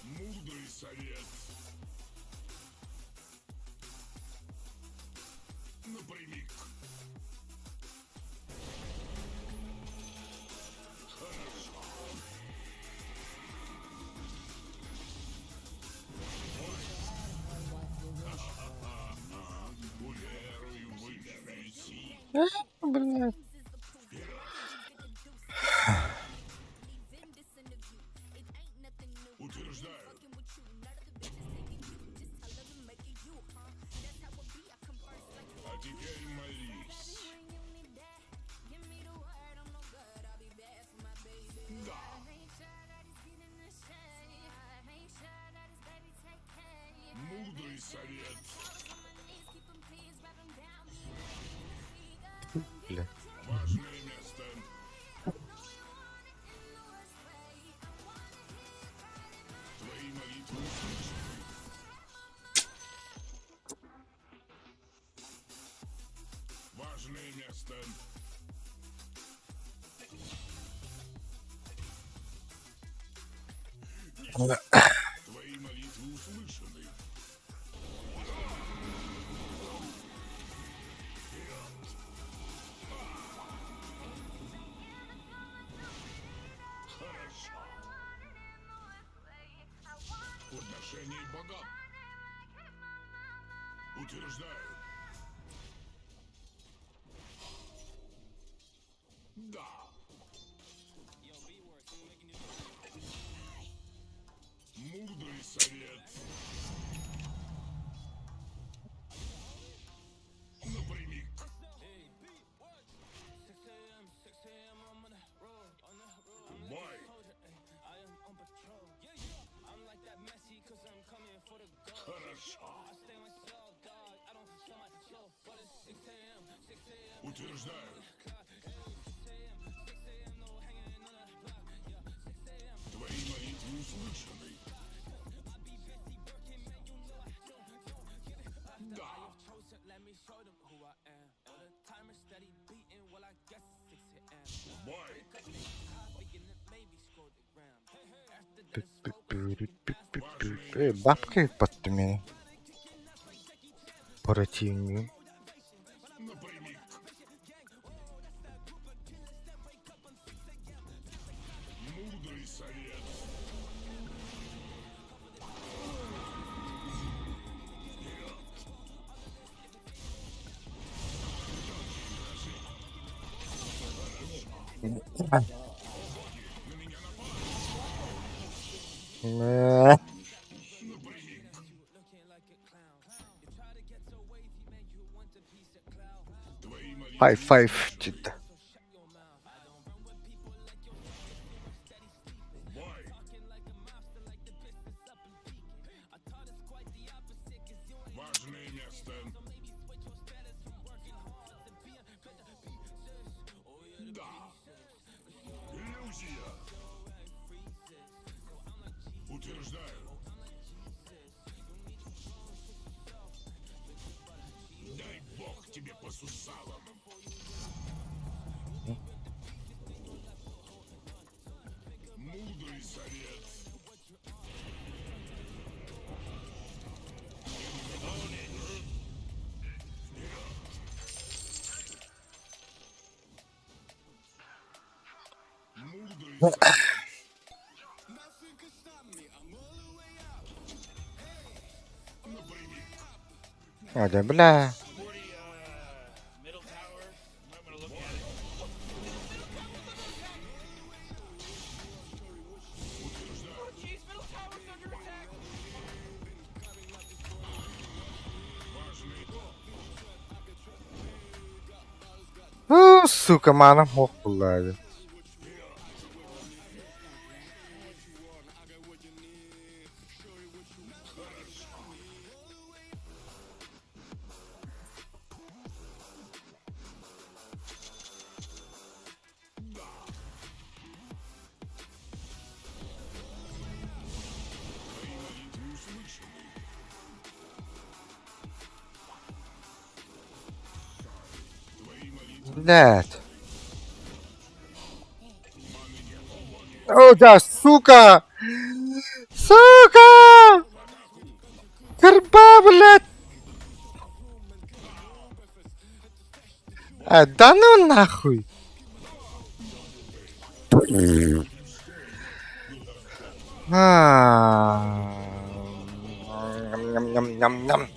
Мудрый совет. Напрямик. Хорошо. Уверую в высшие силы. Блядь. Утверждаю. А теперь молись. Да. Мудрый совет. Бля. Важное место. Твои молитвы услышаны. Важное место. Твои молитвы услышаны. Хорошо. Подношение богам. Утверждаю. Да. Мудрый совет. Напрямик. Бой. Хорошо. Утверждаю. Твои молитвы услышаны. Да. Бой. Бабки под меня. Противник. Напрямик. Мудрый совет. Твои молитвы. Хай-файв, чита. Бой. Важное место. Да. Иллюзия. Утверждаю. Дай бог тебе по сусалам. Мудрый совет. Мудрый совет. Напрямик. Ada bela. Middle tower. I'm gonna look at it. Oh, jeez, middle tower's under attack. Suka mana mok pula. Блядь. О, да, сука! Сука! Горба, блядь! Да ну нахуй! Ням-ням-ням-ням.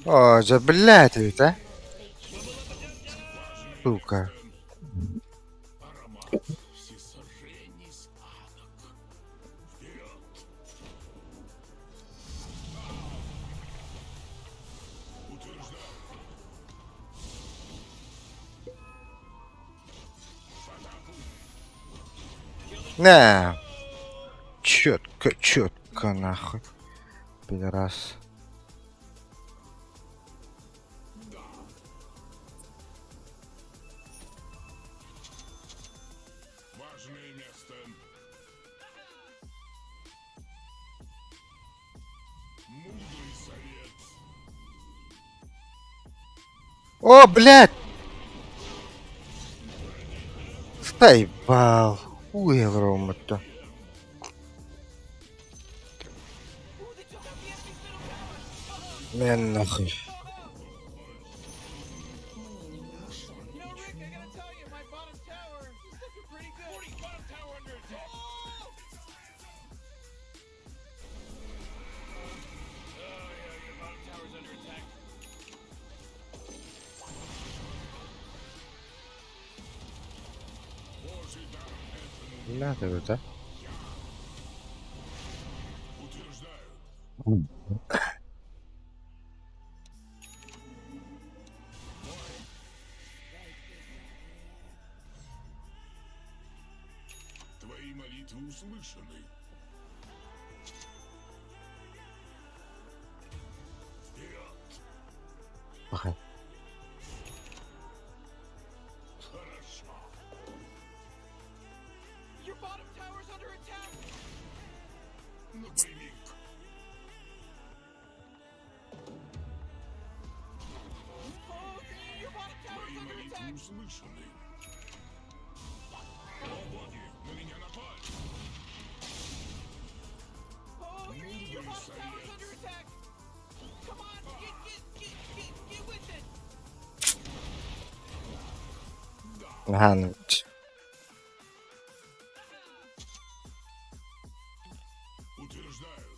О, же, блядь, ведь, а? Сука. На. Четко, четко, нахуй. Пидорас. Важное место. Мудрый совет. О, блядь! Заебал. Хуй в рому-то. Не нахуй. You know, Rick, I gotta tell you, my bottom tower is looking pretty good. Morty, bottom tower under attack. Oh, yeah, your bottom tower's under attack. Надо ведь, а? Утверждаю. Твои молитвы услышаны. Вперед. Ага. Хорошо. Your bottom tower's under attack. Напрямик. Oh, your bottom tower's Твои under молитвы attack. услышаны. О боги, на меня напали. Oh, your Мудрый bottom tower's совет. under attack. Come on, get with it. Ага, ну. Утверждаю.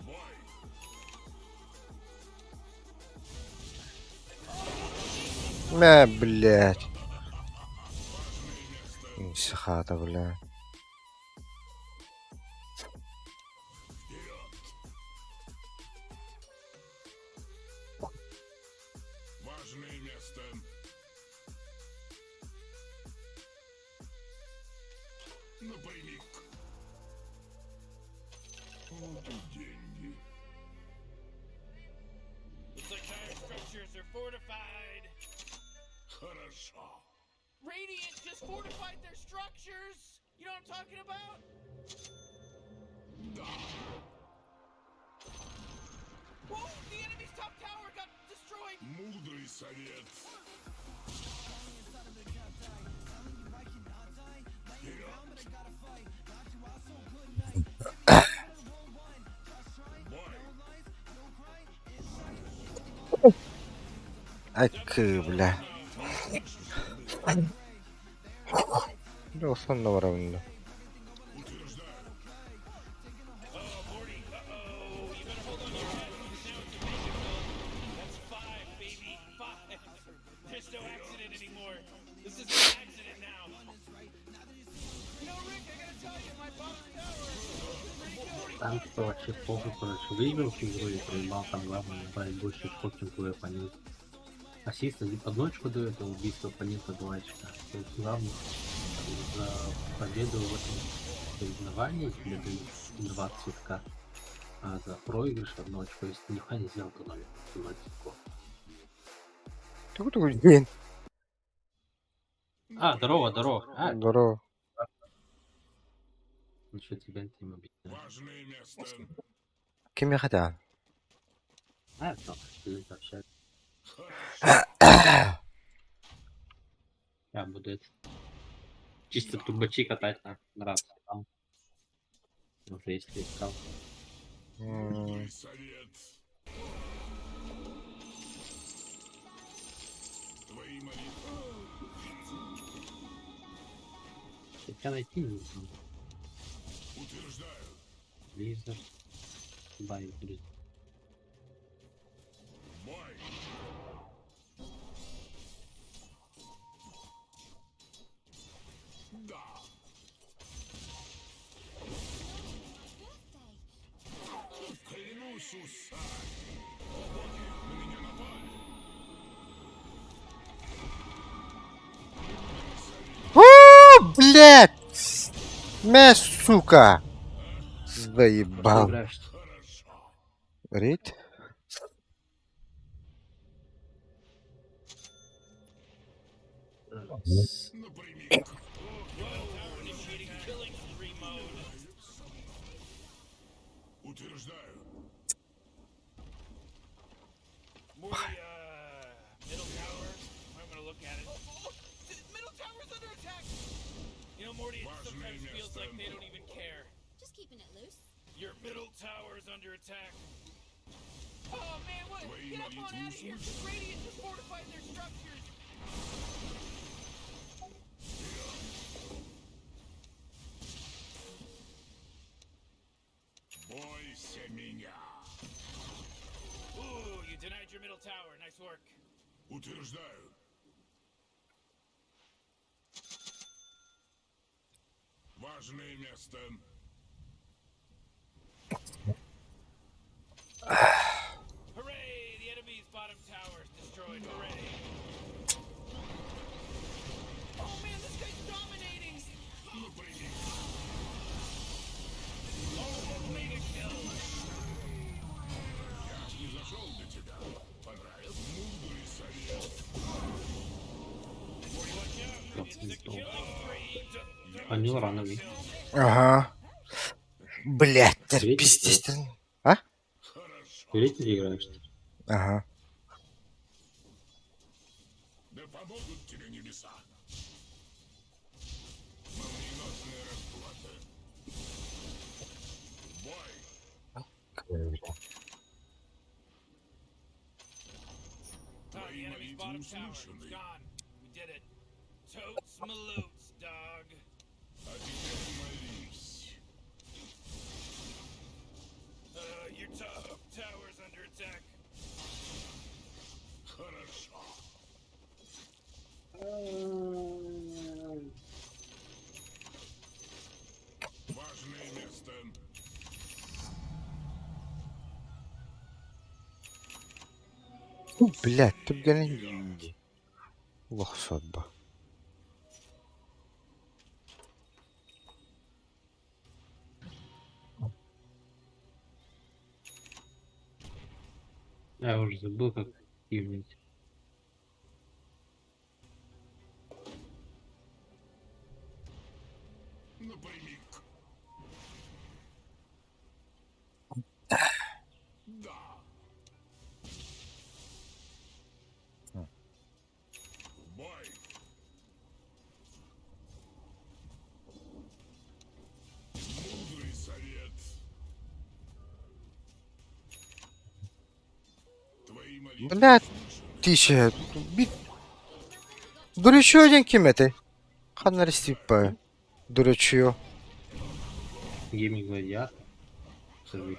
Бой. Блядь. Хата, бля. Важное место. Напрямик. Вот и деньги. Looks like dire structures are fortified. Хорошо. Radiant just fortified their structures. You know what I'm talking about? Да. Whoa, the enemy's top tower got destroyed. Мудрый совет. Вперед. бля. Да, усан на уровне. That's 5, baby. 5. There's no accident anymore. This is an accident now. You know, Rick, I gotta tell you, my bottom tower. Там что вообще похуй, короче, выиграл игру и проебал, там главное набрать больше очков, чем твой оппонент. Ассист одну очку дает, а убийство оппонента 2 очка. То есть главное за победу в этом соревновании тебе дают 2 цветка, а за проигрыш 1 очко. Если ты нихуя не сделал, то 0 цветков. Такой день. А, здорово. А, Здорово. ничего тебя это не убить. Важное место. Кем я хотел? А, там, ты общаешься. Я буду это чисто трубачи катать на раз. Там. Уже если искал. Мудрый совет. Твои молитвы. Тебя найти не знаю. Утверждаю. Лизер. Бай, друзья. Бой. Да. Клянусь усами. Боги на меня напали. О, блядь! Мя, сука! Заебал. Играешь. Хорошо. Рейд? Напрямик. Initiating killing spree mode. Утверждаю. Morty, middle tower. I'm gonna look at it. Middle tower's under attack. You know, Morty, it sometimes feels like they don't even care. Just keeping it loose. Your middle tower's under attack. Oh man, what? Твои Get up on молитвы out of here. услышаны. Radiant just fortified their structures. Бойся меня. Ooh, you denied your middle tower. Nice work. Утверждаю. Важное место. Hooray! The enemy's bottom tower is destroyed. Hooray! Oh man, this guy's dominating! Напрямик. Oh, mega kill! Я ж не зашел до тебя. Понравился? Мудрый совет. Watch out! It's the killing spree! Они урановый. Ага. Блядь, ты Третий пиздец. класс. А? Хорошо. Ты ведь не играешь? Ага. Да помогут тебе небеса. Молниеносная расплата. Бой. The enemy's bottom tower is gone. We did it. Totes maloots, dog. А теперь молись. Your top tower's under attack. Хорошо. Важное место. Блядь, ты гони. Лох судьба. Я уже забыл, как активнить. Напрямик. Да. Бой. Мудрый совет. Твои молитвы Блядь. услышаны. Тише. Дурачок один кеметы. Ханна рестипа. Дурачок. Гейминг гладиатор. Сожалею.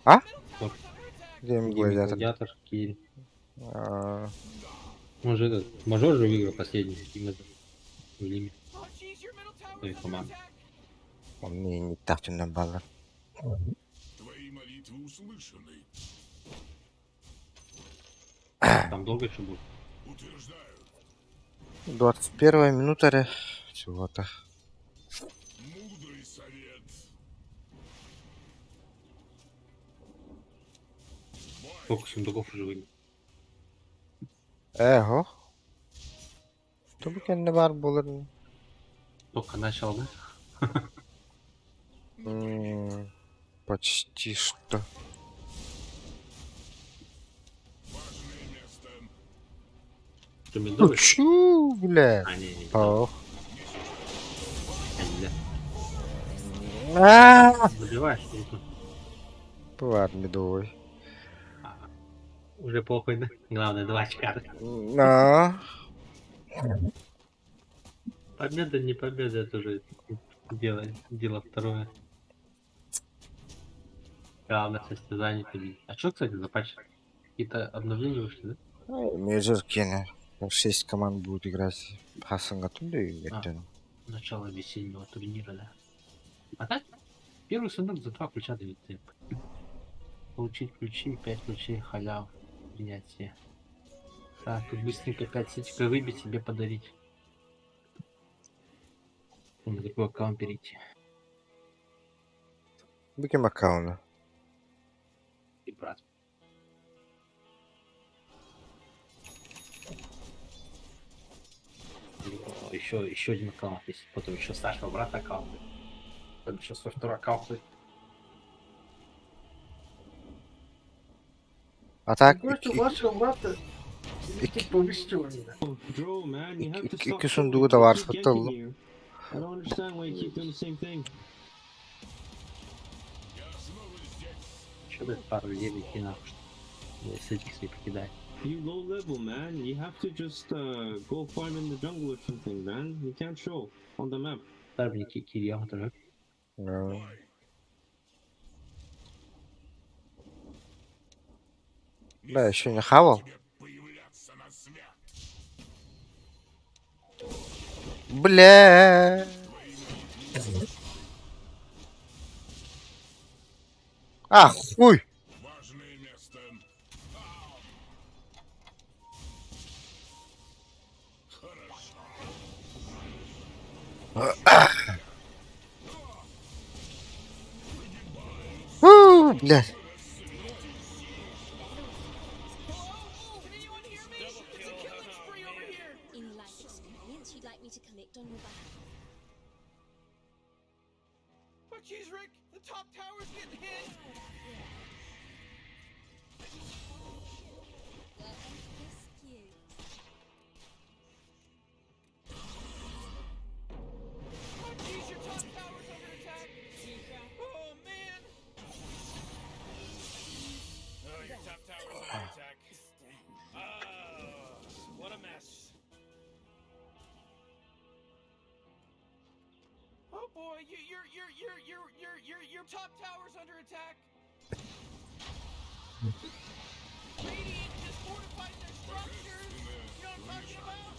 А? Вот, Где Гейминг гладиатор? гладиатор, Кирилл. А, Он же этот, мажор же выиграл последний. Именно в лиме. Oh, jeez, your middle tower's Ой, under команда. attack. он мне не так на балла. Твои молитвы услышаны. Там долго еще будет? Утверждаю. 21 минута чего-то. Мудрый совет. Сколько сундуков уже выиграл? Эго. То бы kendi var bulur. Только начал, да? Почти что. Важное место. Что, Ну медовый? чу, бля. А, не, Ох. нельзя. А, Забиваешь, круто. Бывает медовый. Уже похуй, да? Главное, 2 очка. На. Победа, не победа, это уже дело второе. Главное состязание победить. А что, кстати, за патч? Какие-то обновления вышли, да? Мейджор Кена. 6 команд будут играть. Хасан готов ли? Начало весеннего турнира, да. А так, первый сундук за 2 ключа дают темп. Получить ключи, 5 ключей, халяв, принять все. Так, тут быстренько 5 сетика выбить, себе подарить. На другой аккаунт перейти. Быким аккаунта. И брат. Еще один аккаунт есть. Потом еще старшего брата аккаунт. Потом еще свой второй аккаунт. А так, Вашего брата iki, повыше уровня. Bro, man, you have to stop iki sunduğu da var satalım. you. I don't understand why you keep doing the same thing. Че бы пару людей идти нахуй. С этих своих покидать. You low level, man. You have to just go farm in the jungle or something, man. You can't show on the map. Старбники Кирилл тоже. Да, еще не хавал. Появляться на свет. Бля. А, хуй. Важное место. Бля. In life experience you'd like me to collect on your behalf. Oh, jeez, Rick, the top tower's getting hit. Rescue. Oh, jeez, your top tower's under attack. Oh, man. Oh, your top tower's under attack. Oh, what a mess. Oh boy, your top tower's under attack. Radiant just fortified their structures. You know what I'm talking about?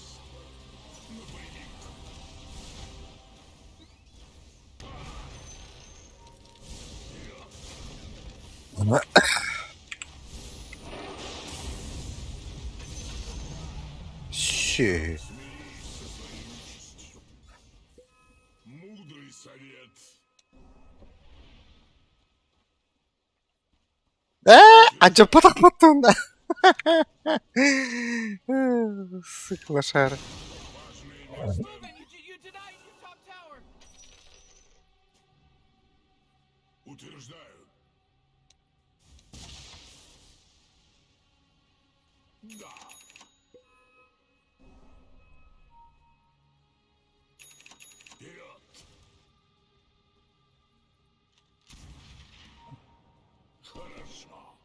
Щит. Мудрый совет. Acaba patlattın da. Sık lошара. Moving, you denied your top tower. Утверждаю. Да. Вперед. Хорошо.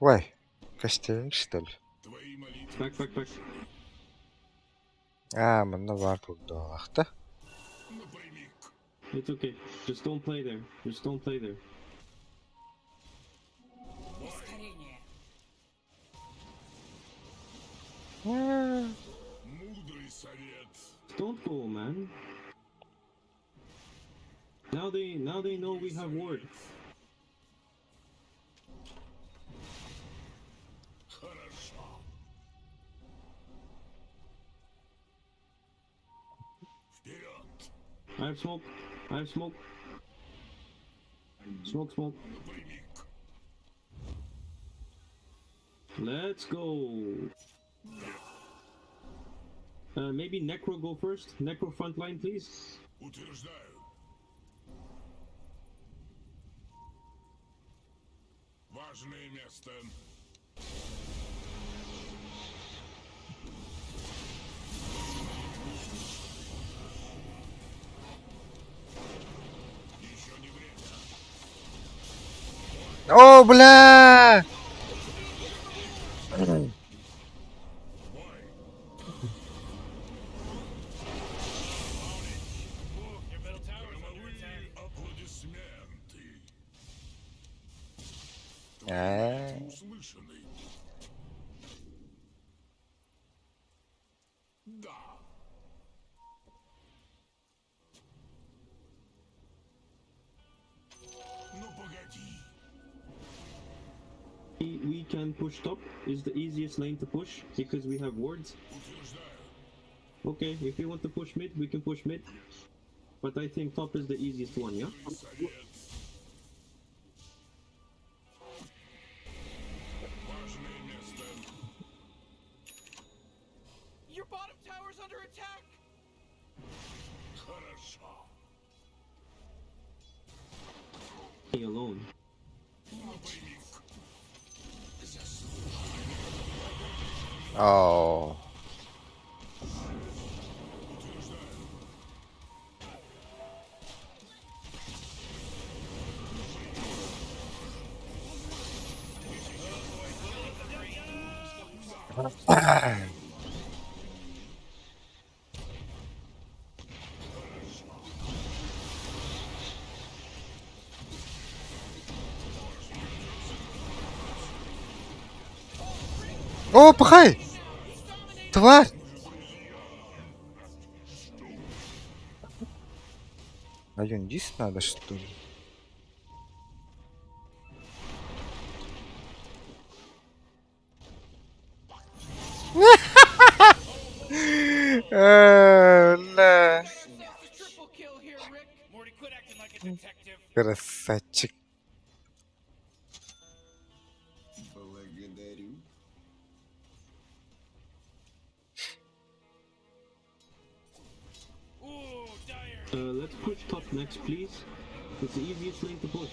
Vay. Костерин, что ли? Твои молитвы Back. Мына бар турда вакта. напрямик. It's okay. Just don't play there. Just don't play there. Мудрый совет. Don't go, man. Now they know we have ward. Хорошо. Вперед. I have smoke. I have smoke. Smoke. Напрямик. Let's go. Maybe Necro go first. Necro front line, please. Утверждаю. Важное место. Еще не время. О, бля! Your middle tower's under attack. Аплодисменты. Услышанный. Да. Ну погоди. We can push top. Is the easiest lane to push because we have wards. Утверждаю. Okay, if you want to push mid, we can push mid. But I think top is the easiest one, yeah? Совет. Важное место. Your bottom tower's under attack. Хорошо. He alone. Напрямик. О. О, пахай! Тварь! А юндис надо, что ли? Бля. Triple kill here, Rick. Morty, quit acting like a detective. Красавчик. Благодарю. Ooh, dire. Let's push top next, please. It's the easiest lane to push.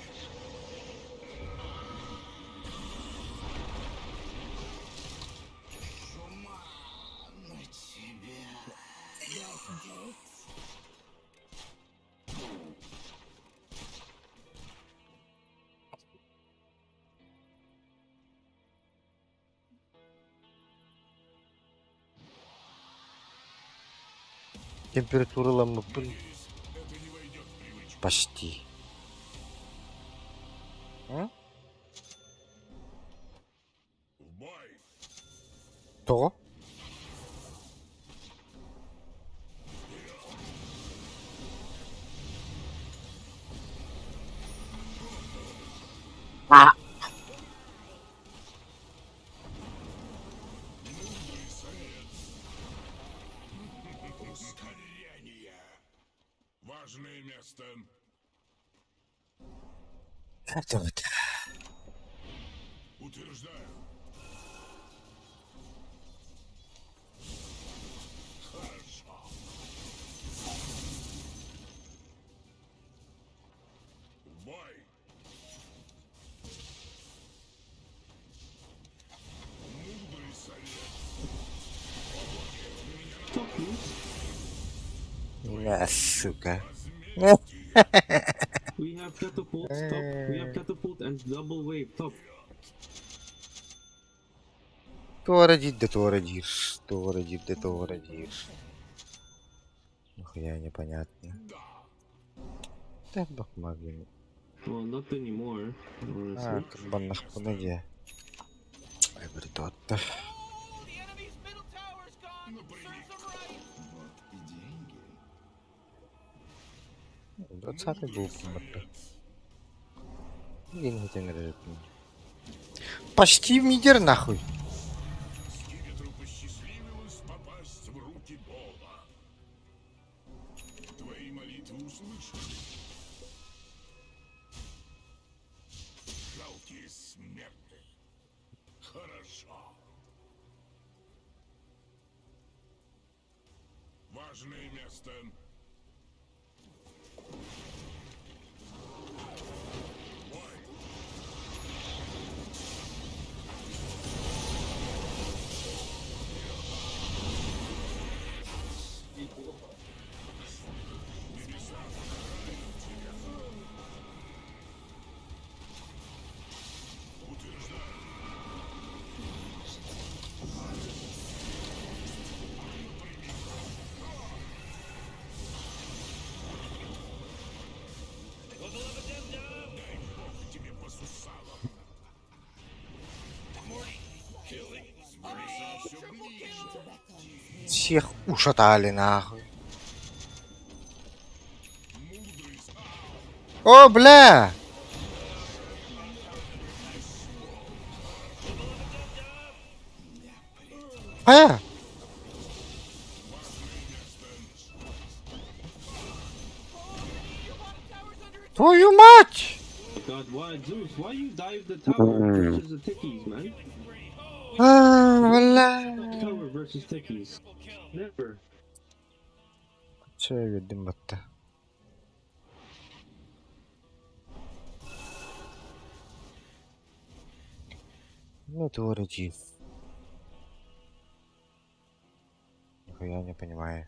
Температура лампы. Почти. А? В бой. То? Ускорение. Важное место. Это вот. Утверждаю. Хорошо. В бой. Мудрый совет. Top, please. Бля, сука. We have catapult top. We have catapult and double wave top. Твородит, да твородишь. Твородит, да твородишь. Нихуя непонятно. Да бахмагин. Well, not anymore, А, honestly. как бы нахуй. Ай, говорит, вот. Oh, the enemy's middle tower's gone. Serves them right. Вот и деньги. 20-й был комбат. Деньги тебе почти в мидер нахуй. Скипетру посчастливилось попасть в руки Бога. Твои молитвы услышаны. Жалкие смертные. Хорошо. Важное место. Тебе по сусалам. Все ближе. Всех ушатали нахуй. Мудрый О, бля! А! Твою мать! God, why, Zeus? Why you dive the tower versus the Tickies, man? А, бля. Tower versus Tickies. Never. Че я видим это? Ну, твородит. Нихуя не понимаю.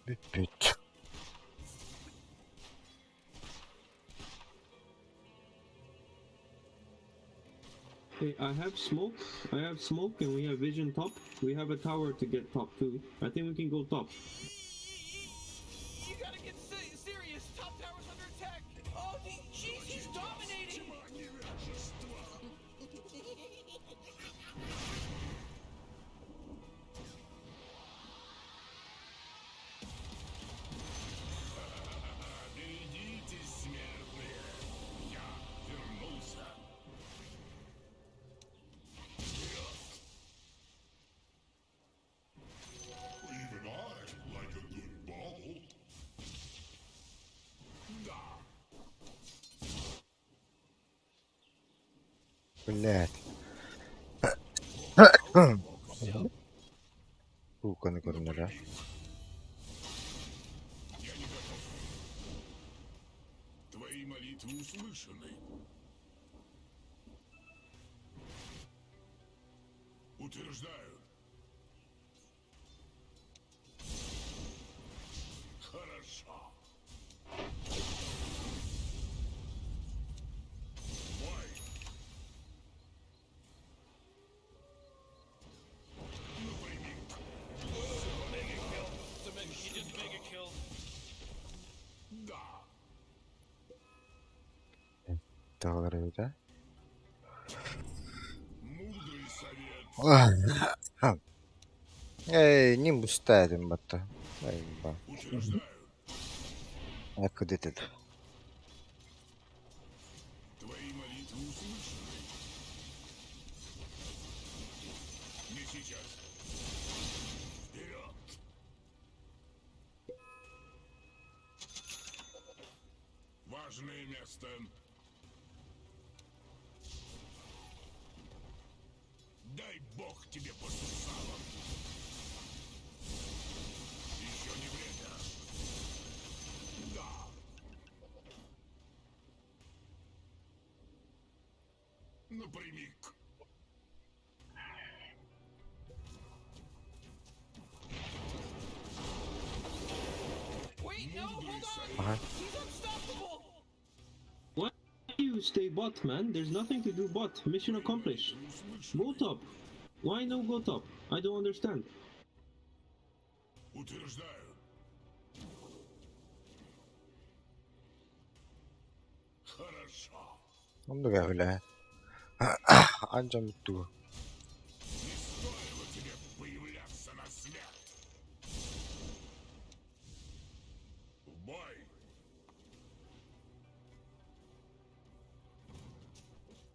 Пипец. Hey, I have smoke, and we have vision top. We have a tower to get top too. I think we can go top. You gotta get serious. Top tower's under attack. Oh, he's dominating. Берегите, смертные. Я вернулся. Even I like a good bottle. Да. Блять. Сука, на корнера. Твои молитвы услышаны. Утверждаю. Хорошо. Бой. Напрямик. He just mega killed. Да. Говорю, да? Мудрый совет. Эй, не мустаем бата. Ай, ба. Утверждаю. А куда ты? Твои молитвы услышаны. Не сейчас. Вперед. Важное место. Дай бог тебе по сусалам. Напрямик. Wait, no, hold on! Ага. He's unstoppable! Why do you stay bot, man? There's nothing to do bot. Mission accomplished. Go top. Why no go top? I don't understand. Утверждаю. Хорошо. Он öyle. Anca mutlu. Не стоило тебе появляться на свет. В бой.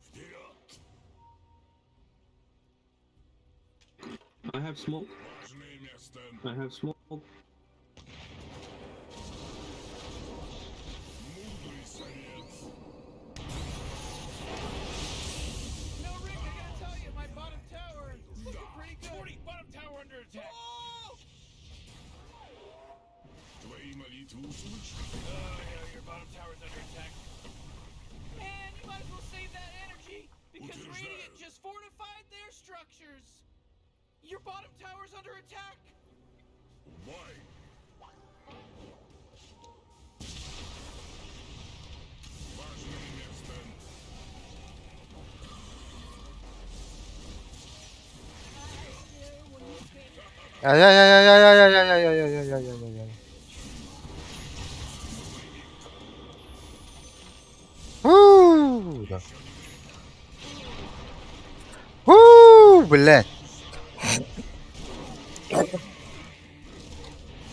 Вперед. I have smoke. Важное место. I have smoke. Мудрый совет. No, Rick, I gotta tell you, my bottom tower is looking pretty good. 40, bottom tower under attack. Oh! Твои молитвы услышаны. Yeah, your bottom tower's under attack. Man, you might as well save that energy because Radiant just fortified their structures. Your bottom tower's under attack. В бой. Важное место. Ай-яй-яй-яй-яй-яй-яй-яй-яй-яй-яй-яй-яй-яй. Да. Блядь.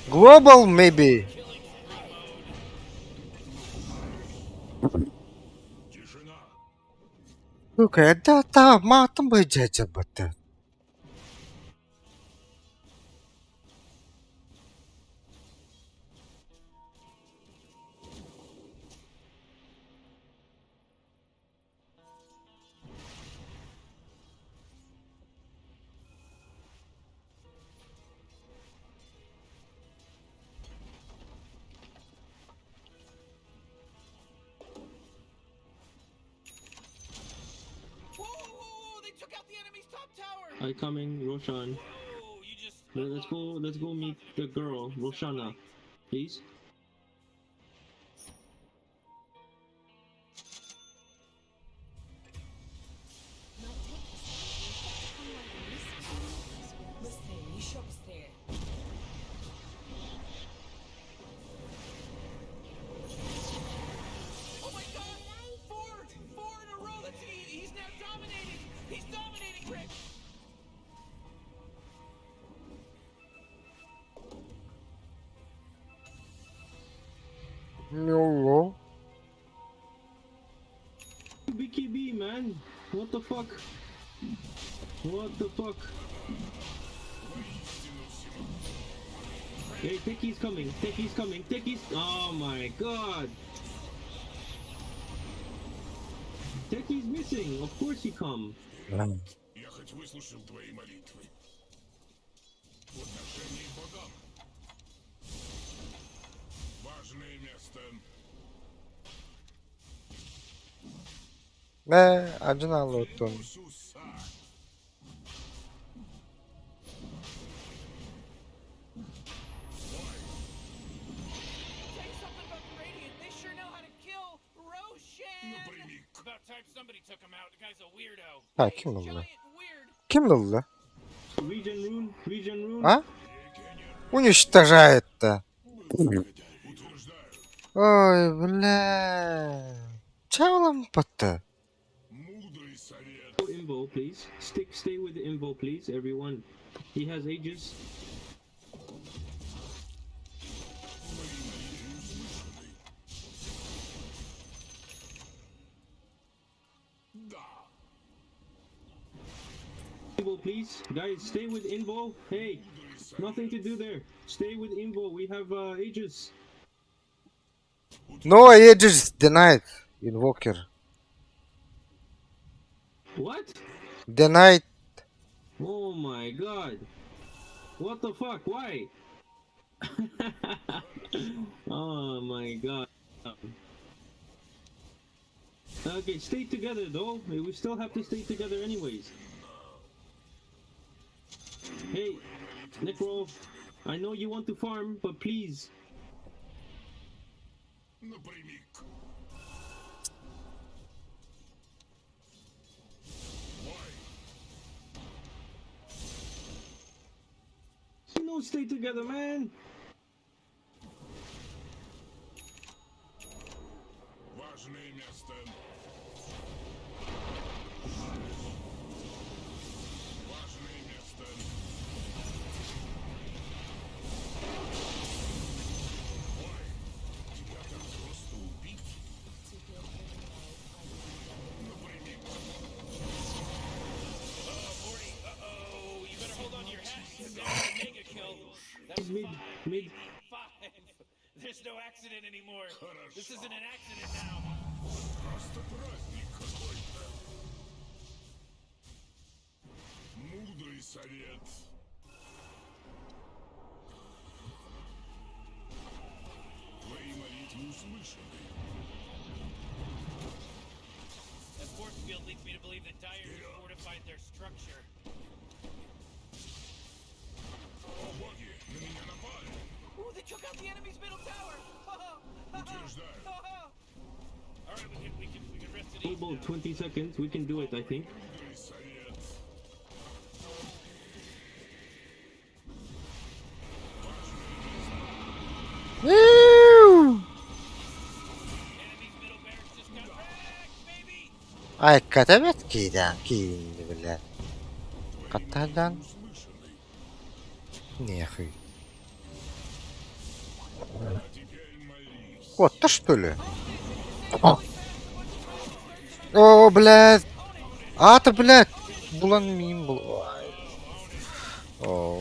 Global, maybe. Тишина. Сука, это там, матом бы дядя бата. Whoa, whoa, whoa, they took out the enemy's top tower. I coming, Roshan. Oh, you just. Let's go meet the girl, Roshana. Please. Быстрее, еще быстрее. Oh my god! Four in a row. He's now dominating. He's dominating, Rick. No. BKB, man. What the fuck? What the fuck? Hey, Techie's coming. Techie's coming. Techie's. Oh my god. Techie's missing. Of course he come. Я хоть выслушал твои молитвы. В отношении к богам. Важное место. Ne, acın anlattım. Иисуса. Tell you something about the Radiant. They sure know how to kill Roshan. Напрямик. About time somebody took him out. The guy's a weirdo. Ha, kim lan bu? Giant weird. Kim lan bu? Regen rune. Regen rune. А? Уничтожает-то. Утверждаю. Ой, бля. Чего лампа-то? Мудрый совет. Invo, please. Stay with the invo, please, everyone. He has ages. Да. Invo, please. Guys, stay with invo. Hey, nothing to do there. Stay with invo. We have ages. No, Aegis denied. Invoker. What? Denied. Oh my god. What the fuck? Why? oh my god. Okay, stay together though. We still have to stay together anyways. Hey, Necro, I know you want to farm, but please. Напрямик. You know, stay together, man. Важное место. Важное место. Ой, тебя так просто убить? Напрямик. Morty, uh-oh. You better hold on to your hat because there's a mega kill. That's Mid, mid. 5. There's no accident anymore. This isn't an accident now. Просто праздник какой-то. Мудрый совет. Твои молитвы услышаны. That force field leads me to believe that Dire has fortified their structure. О боги, на меня напали. Ooh, they took out the enemy's middle tower. Утверждаю. All right, we can rest it For easy about now. 20 seconds, we can do it, I think. Мудрый совет. Enemy's middle barracks just got wrecked, baby. Ay, katamet kiyden kiyindi bile. Katadan нехуй. А теперь молись. Вот-то что ли? О, блядь. А-то, блядь. Булан мим был. Ой. О.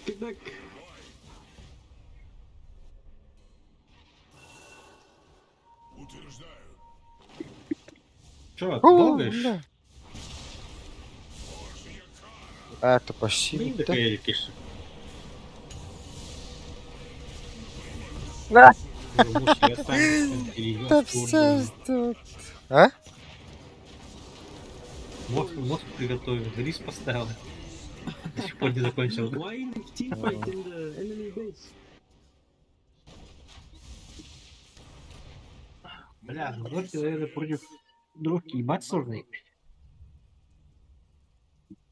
Get back. Утверждаю. Чё, О, долгаешь? бля. Это почти Блин, да. такая летишь. Да. Мушки останется, перейдём Да в все сторону. тут. А? Мозг приготовил, рис поставил. До сих пор не закончил. Why team fight in the enemy base? Бля, два человека против друг ебать сложный.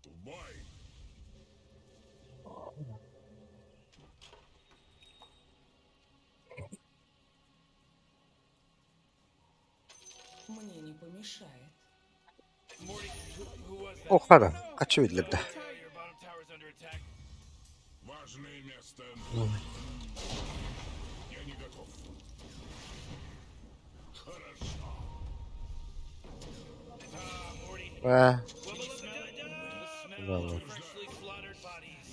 В бой. Мне не помешает. Morty, who was that? О, ладно. Очевидно, да. Your bottom tower's under attack. Важное место. Ну, Я не готов. Хорошо. Morty, А, what will the smell да, of вот. freshly slaughtered bodies?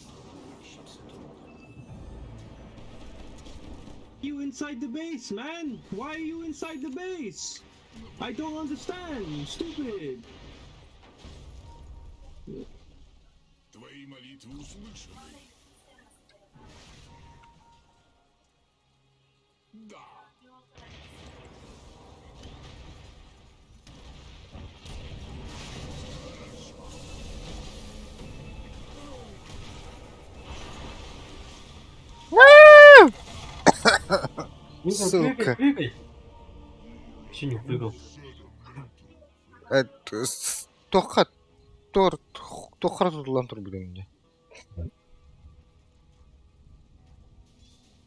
You inside the base, man? Why are you inside the base? I don't understand. Stupid. Твои молитвы услышаны. Да. Сука. Прыгай. Че не прыгал? Это тоққа тұтылан тұр бүгінде.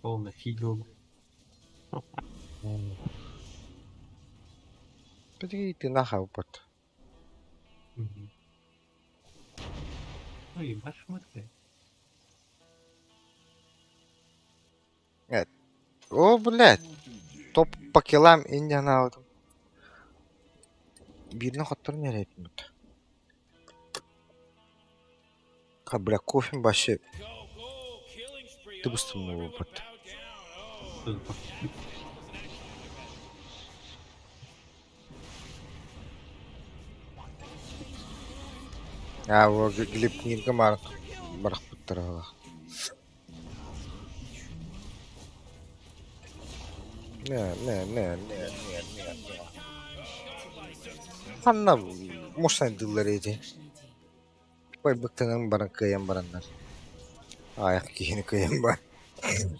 Полная фигня. Подожди, ты нахуй упад. Ну ебать шмотка. О, блядь. Топ по килам индиян алдым. Биріне қаттар не әрейпін бұд. Қа, бля, кофем башы Go, killing spree. дыбыстым Oh, бұл everyone бұд. bow down. Oh. А, о, глип нирге барық бұттыр ала. Не. Ханна мошсан дыллар эти. Бай быктанын баран кыян барандар. Аяк кийини кыян бар.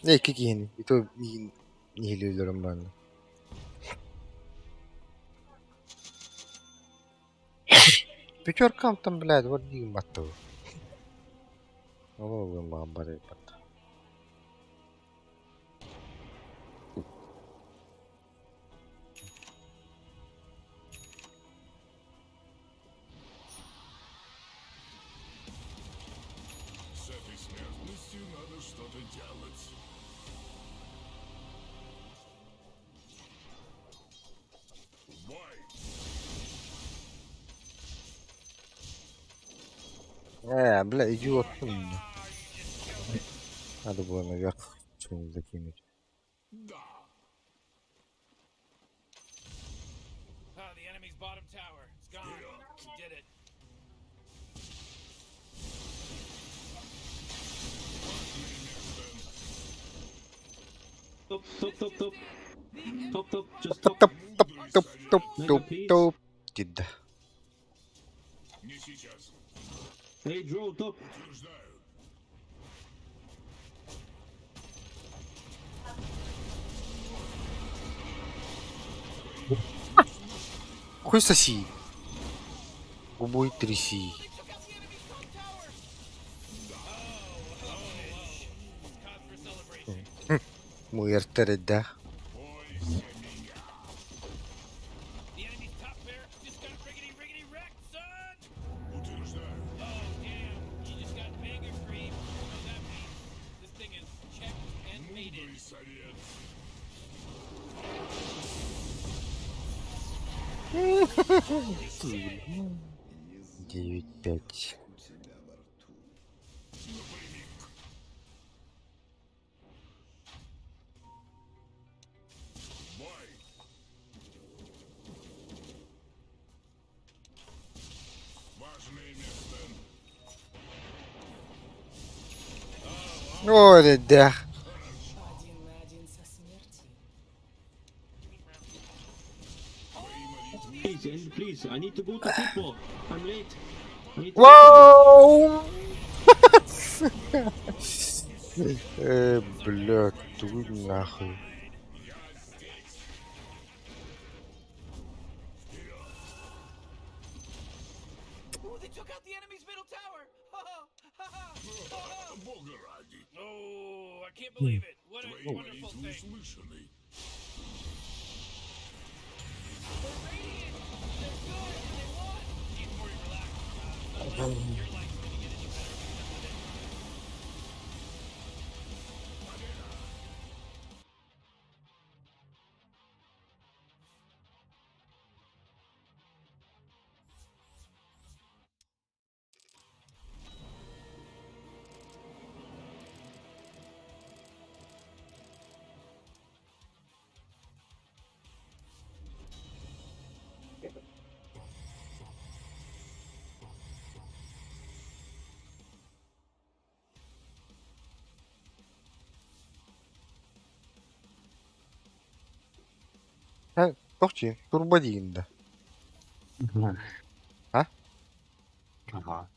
Эки кийини. Ито миин нихилүүлөрүм барандар. Пятеркам там, блядь, вот дигим баттı. Oğlum bana bari battı. С этой смертностью надо что-то делать. Бой! Бля, идиот. Надо было наверх что-нибудь закинуть. Да! Oh, the enemy's bottom tower. It's gone. We did it. Top. Just Топ, top. топ, топ, топ, топ. Дидда. Не сейчас. Hey, draw top. Утверждаю. Хуй соси. Губой тряси. Муэртере, да. The enemy's top pair just got riggedy wrecked, son! Утверждаю. Oh, damn. You just got mega cream. What does that mean? This thing is checked and mated. Мудрый совет. Девять пять. Бой! Важное место. Ой, да. Один на один со смертью. Please, I need to go to football. I'm late. I need to Вау! Бля, туй нахуй. Ooh, they took out the enemy's middle tower! Бога ради. Oh, I can't believe it. What a Твои wonderful молитвы thing. услышаны. They're radiant. They're good. They won. Keep Mori relaxed. Your life's gonna get any better. Тоқчи, турбо дейінді. А? Ага.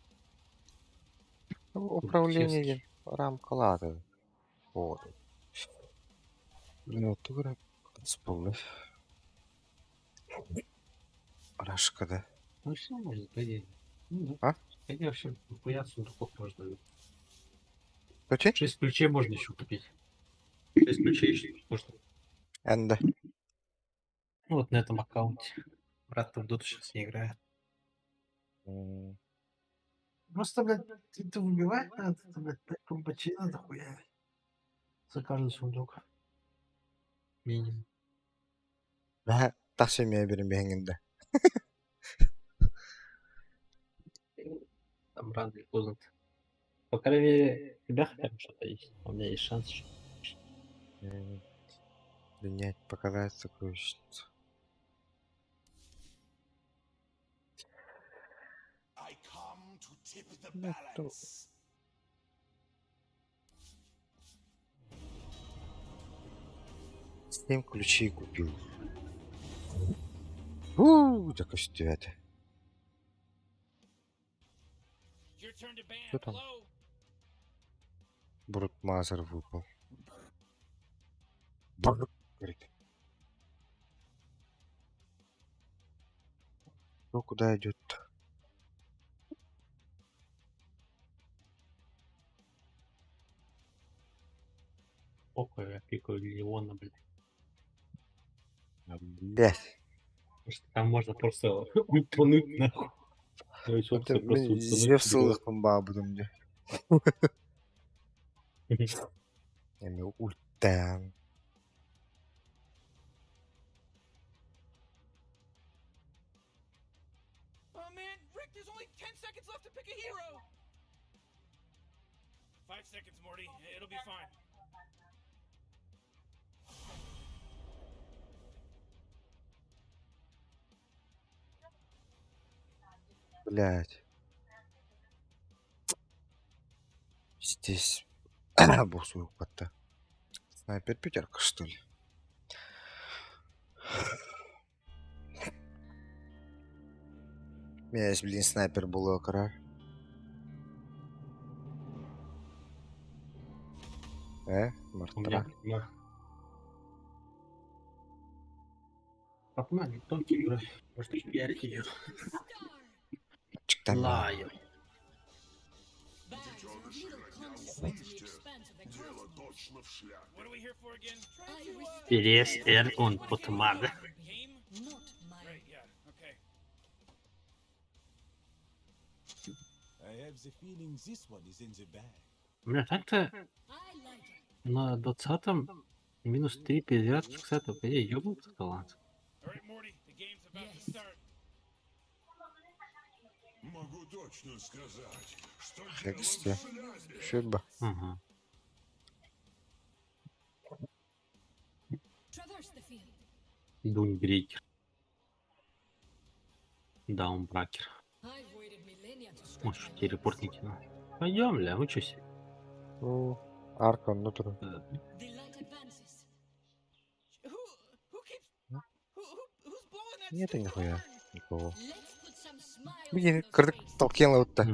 Управление рамкалады. Вот. Ну, тура вспомнив. Рашкада. Ну все можно, по идее. Ну, А? По идее, вообще, хуя сундуков можно. Точи? 6 ключей можно еще купить. 6 ключей еще можно. Энда. Ну, вот на этом аккаунте. Брат в доту сейчас не играет. Просто, блядь, ты выбивать надо, ты, блядь, 5 комбачей надо хуя. За каждый сундук. Минимум. Бә, тақсы мен берін бәңінді. Там рано или поздно. По крайней мере, у тебя хотя бы что-то есть. У меня есть шанс. Принять, показать сокровищницу. I come to tip the Ну, то- balance. 7 ключей купил. Якось 9. Your turn to ban. Что там? Hello? Брутмазер выпал. Бррр, говорит. Ну, куда идет? Похуй, я пикаю Леона, блядь. Блять. Потому что там можно просто ультануть нахуй. То есть Это опция просто ультануть. Зевсовых комба будем где. Я имел ультан. Oh man, Rick, there's only 10 seconds left to pick a hero. 5 seconds, Morty. It'll be fine. Блять. Здесь босс упадта. Снайпер пятерка, что ли? У меня есть, блин, снайпер блокера. У меня Мартра. Погнали, только играй. Может, я ее Чик-там. лаю. Дело точно в шляпе. What are we here for again? Перес, эр, он потмада. Game? Right, yeah, okay. I have the feeling this one is in the bag. У меня так-то на 20-м минус 3 перезарядки, кстати, я ёбнутый талант. Alright, Morty, the game's about to start. Могу точно сказать, что Хексте. Шиба. Ага. Дунбрейкер. Даунбракер. Может, телепорт не кинул. Пойдем, ля, учусь. Ну, арка внутрь. Who keeps... Who's blowing that Нет, stupid нихуя. horn? Никого. Блин, кырдык толкенла вот-то.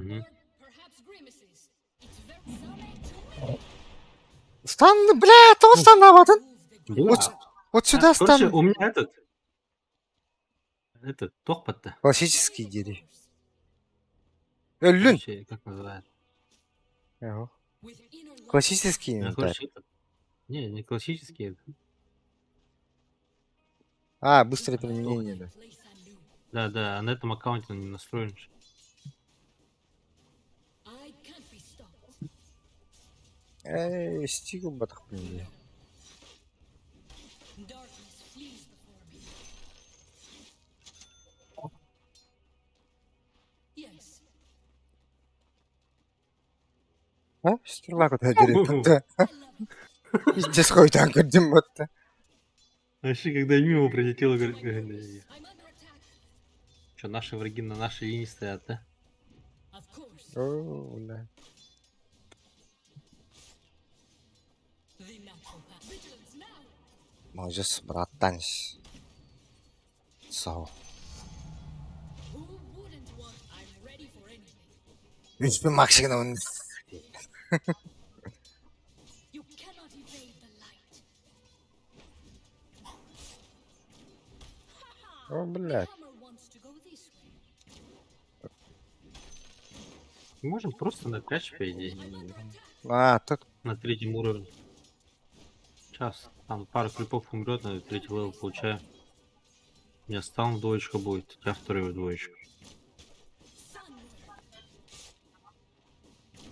Стан, бля, то станаватын. Вот сюда Короче, стан. у меня этот, тохпат-то. Классический дери. Люн. Короче, как называется? Ага. Классический инвентарь. Короче, этот. Не классический. Это. А, быстрое применение, да. Да, на этом аккаунте он не настроен. Стигл батах применение. А? Стрела куда дерет? Здесь хуй там кардим вот-то. Вообще, когда мимо пролетело, говорит, что наши враги на нашей линии стоят, да? О, да. Молодец, братан. Сау. Üç bin maksimum. О, блядь. Можем просто напрячь, по идее. А, так. На 3-м уровне. Сейчас. Там пара крипов умрет, на 3-й левел получаю. У меня стан в двоечку будет, у тебя второй в двоечку.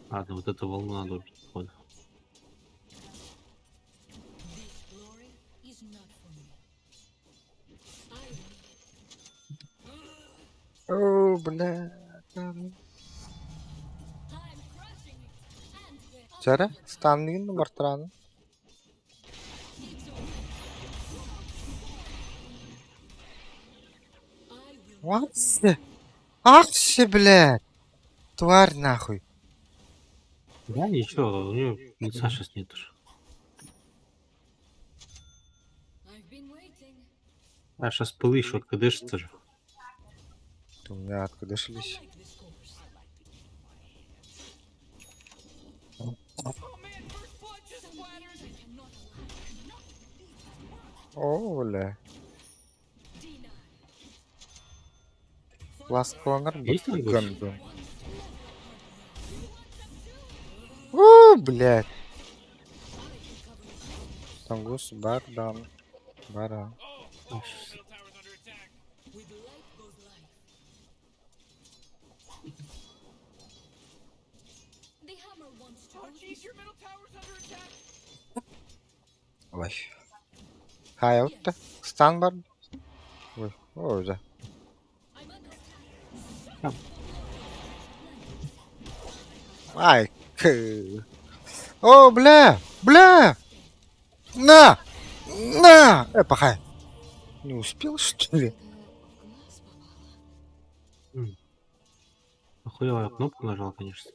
Ладно, вот эту волну надо убить, походу. О, блядь. Чара? Станлин, Мартран. Акси! Акси, блядь! Тварь нахуй. Да, ничего, у нее лица сейчас нет уж. А сейчас пылы еще откадышится же. У меня откудышились. Oh man, first blood just splattered. О, бля. Ласкованар Есть там гусь? гандон. О, блядь. Тангус бардан. Бара. Oh, middle tower's under attack. The hammer wants to. Oh jeez, your middle tower's under attack. Ой. Хай отта. Стан бар. Ой. Ой, да. I'm under attack. Ай. О, бля. Бля. На. На. Пахай. Не успел, что ли? Охуевая кнопку нажал, конечно.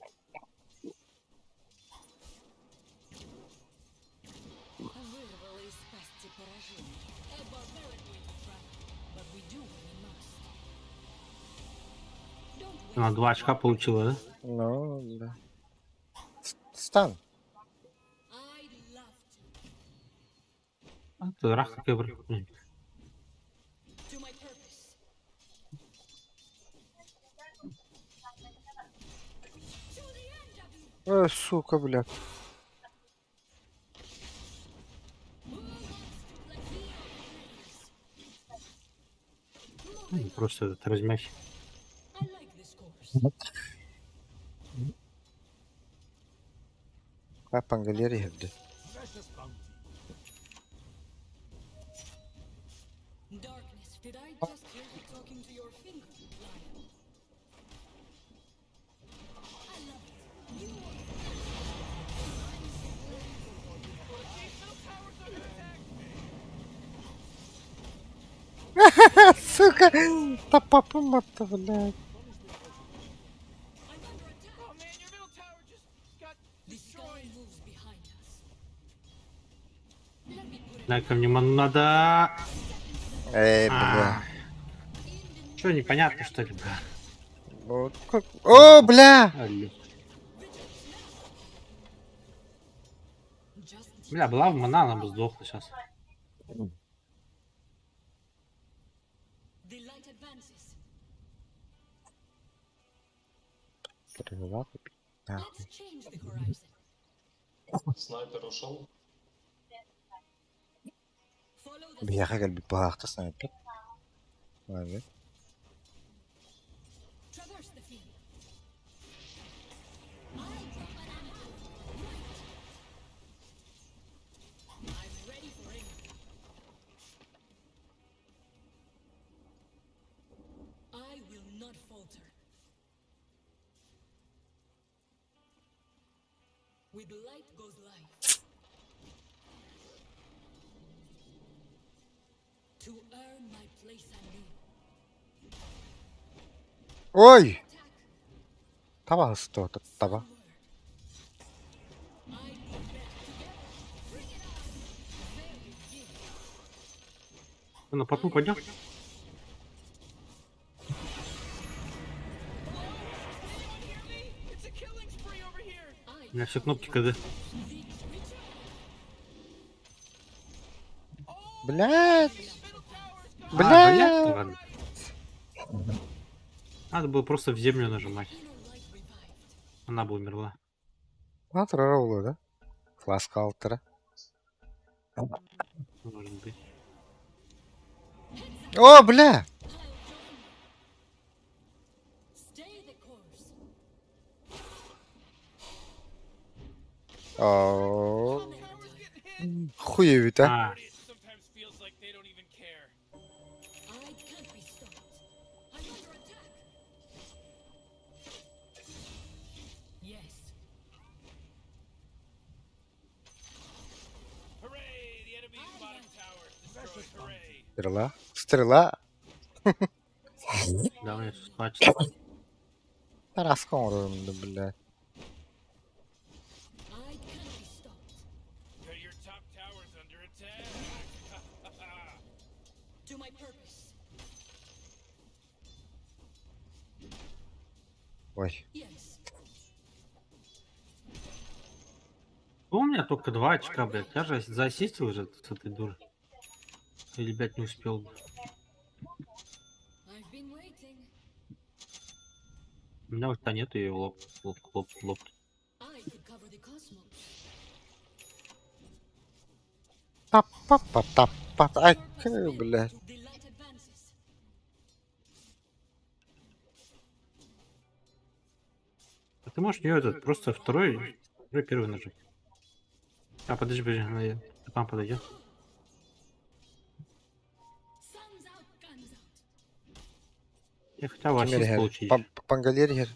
Вырвала из пасти поражение. A barbaric trap, but we do what we must. Don't Она 2 очка получила, да? Ну, да. Стан. I'd love to. А, ты рах такой брат. To my purpose. To the end of you. Сука, бля. Просто этот размяч. I like this course. Kapan галерея hevdi. Darkness, did I just hear you talking to your finger, lion? I love it. You Сука. Та папа мата, блядь. Oh man, your middle tower just got The sky destroyed. moves behind us. Let me put it. Дай ко мне надо. Бля. Что, непонятно, что ли, бля? Вот как... О, бля. Алло. Just Бля, была в мана, она бы сдохла сейчас. the light advances. Перевела купить. Let's change the horizon. Снайпер ушел. Follow the بياخد قلبي بهاخت سنايبر. Ладно. traverse the field. I'm ready for it. I will not falter. With light goes life. To earn my place anew. Ой. Attack. Таба сто, таба. I be better together. Bring it on. There you give. Ты на потом пойдем? Anyone hear me? It's a killing spree over here. У меня все кнопки КД. Блядь. Middle tower's gone. Блядь. Ладно. Надо было просто в землю нажимать. Она бы умерла. Натурал, да? Фласка алтера. Может быть. О, бля. Stay the course. О. Tower's getting hit. Хуевито. А, It sometimes feels like they don't even care. I can't be stopped. I'm under attack. Yes. Hooray! The enemy's bottom tower destroyed. Hooray! Стрела. Стрела. да, у меня сейчас хватит. Тараском уровня, блядь. I can't be stopped. Your top tower's under attack. To my purpose. Ой. Yes. У меня только 2 очка, блядь. Я же заассистил уже с этой дурой. Или, блядь, не успел бы. I've been waiting. У меня вот нету ее лоб. I could cover the cosmos. Таппа-таппа. Ай, блядь. The light advances. А ты можешь ее этот просто второй первый нажать. А, подожди, там подойдет. Sun's out, guns out. Я хотя бы ассист Кимерхер. получить. Пангалерхер.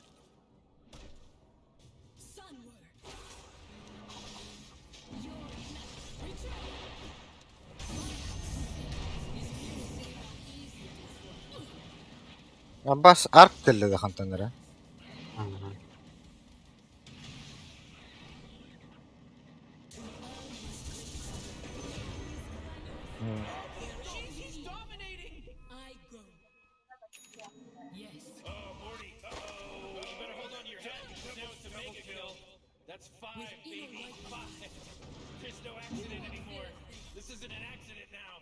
Sunward. Аббас арк телледе хантанера. Ага. He's dominating. I go. Yes. Oh, Morty. Uh-oh. You better hold on to your hat because now it's a mega kill. That's 5, baby. 5. There's no accident anymore. This isn't an accident now.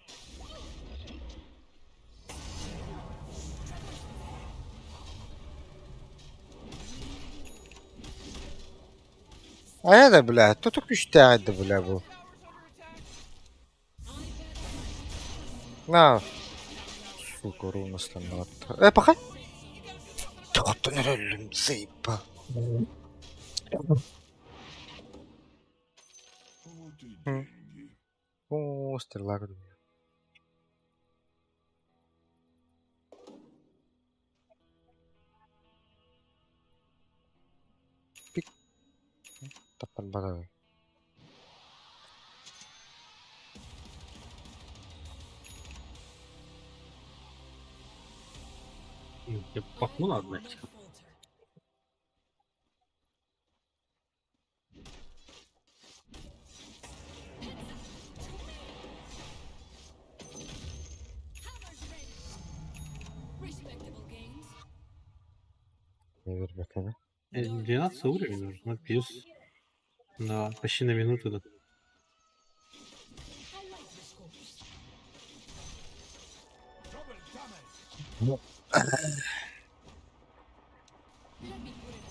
Aya da bile. Tutuk işte aydı bile bu. Na. Сука, ровно стандарт. Пахай. Тот не релим зейпа. Вот и деньги. О, стрела. Пик. Тапан бара. Тебе пахну надо, блядь. Respectable gains. Не верь бакана. 12 уровень нужно, ну, плюс. Да, почти на минуту. Да. I like the scopes. Let me put it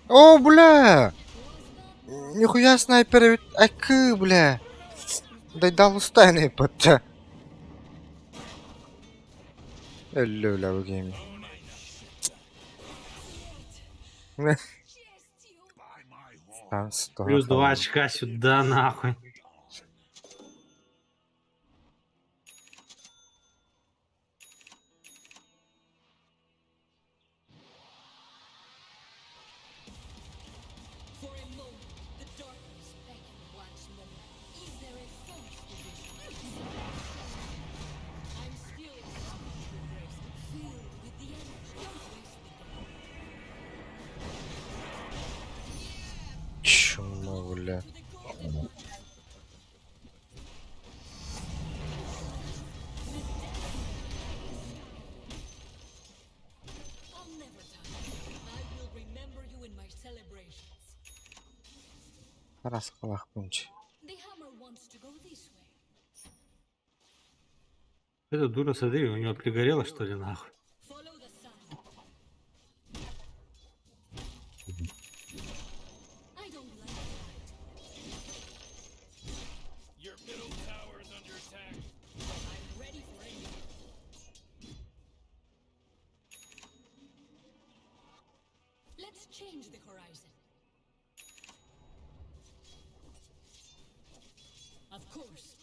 О, бля! Нихуя снайпер, акы, бля! Дай дал устайный патта. Элло, бля, в гейме. Там 100. Плюс 2 очка сюда, нахуй. For a moment, the darkness beckoned once more. Is there a fourth division? I'm still excited to embrace it, filled with the energy. Don't waste the day. Чмо, бля. To the core. I'll never tire. I will remember you in my celebrations. Раз калах пунчи. The hammer wants to go this way. Эта дура, смотри, у него пригорело, что ли, нахуй. Follow the sun. I don't like the light. Your middle tower is under attack. I'm ready for anything. Let's change the horizon. Of course.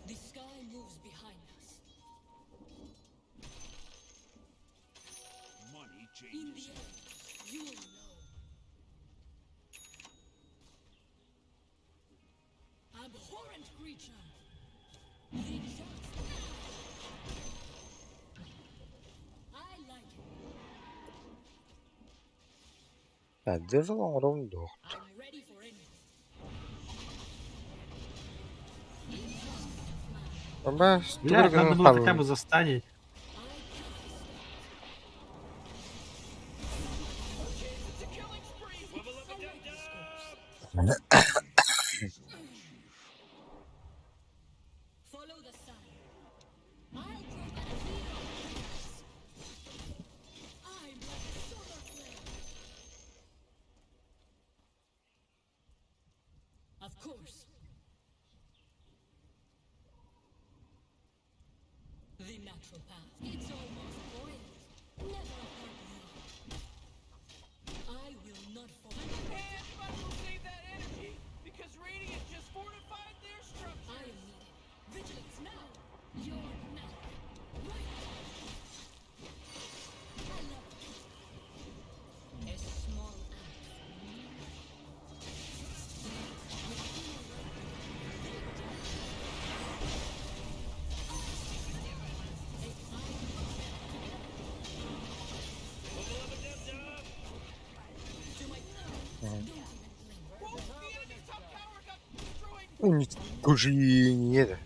The sky moves behind us. Money In changes. the end, you'll know. Abhorrent creature. The just. I like it. Ya, devil on round door. I'm ready for anything. Бачиш, Блядь, надо было хотя бы застанить. Follow the sun. I'll drop an appeal. I'm like a solar flare. Of course. The natural path. It's almost spoiled. Never a part I will not fall. Everybody will save that energy because Radiant just fortified their I structure. am needed. Vigilance now. You're not. Right. I love it. A small act. Уничтожение.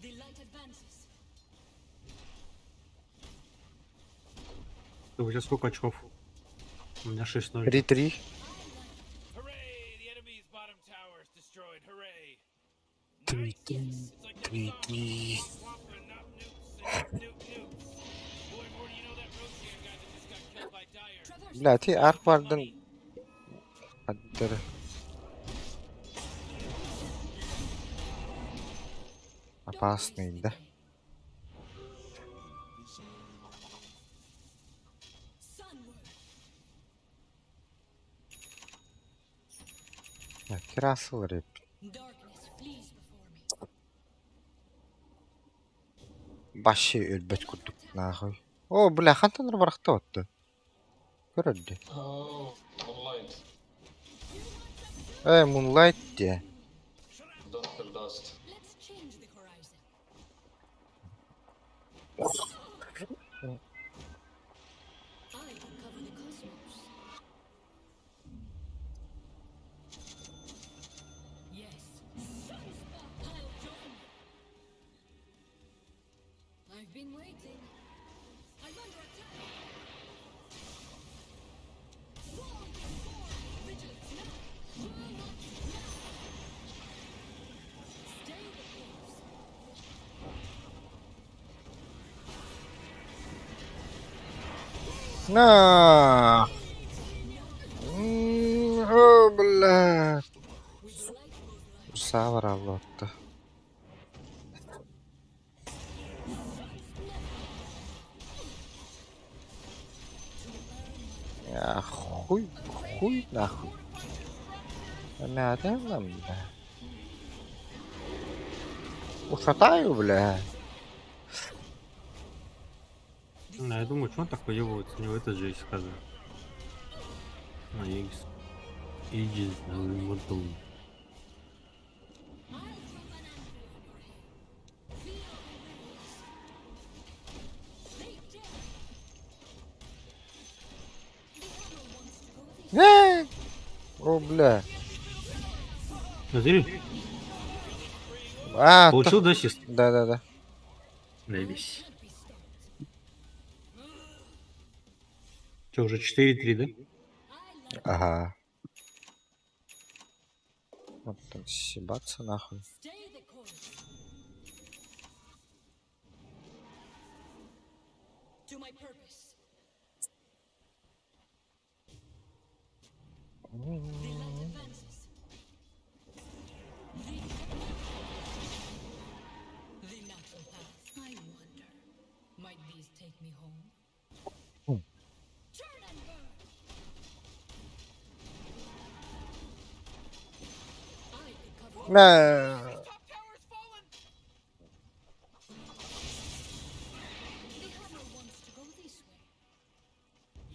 The light advances. У тебя сколько очков? У меня 6-0. 3-3. Hooray! The enemy's bottom tower is destroyed. Hooray! Три-три. It's like that Три-три. song, swapping up nukes and nukes. Boy, Morty, you know that Rotier guy that just got killed by Dyer? Бля, ти арк вардın. Аддыры. Опасный, да? Sunward. Керасы реп. Darkness flees before me. Баши өлбөт курдук нахуй. О, бля, хантан баракта отты. Көрөдү. Oh, Moonlight. Moonlight де. Dust Dust. Let's change the horizon. I can cover the cosmos. Yes. Sunspot. I'll join you. I've been waiting. I'm under attack. Sword before. Vigilance now. Why not now? Stay the course. На. О, бля. Савар аллотты. Я хуй нахуй. Надо нам, бля. Ушатаю, бля. Ну, я думаю, что он так выебывается? У него это же есть сказано. На Егис. Aegis Immortal. О, бля. Смотри, А, получил, да, чисто? да. Заебись. Че, уже 4-3, да? Ага. Вот там съебаться нахуй. Stay the course. To my purpose. The light advances. The natural path. I wonder. Might these take me home? Turn and burn. I could cover. На. Top tower's fallen! The hammer wants to go this way.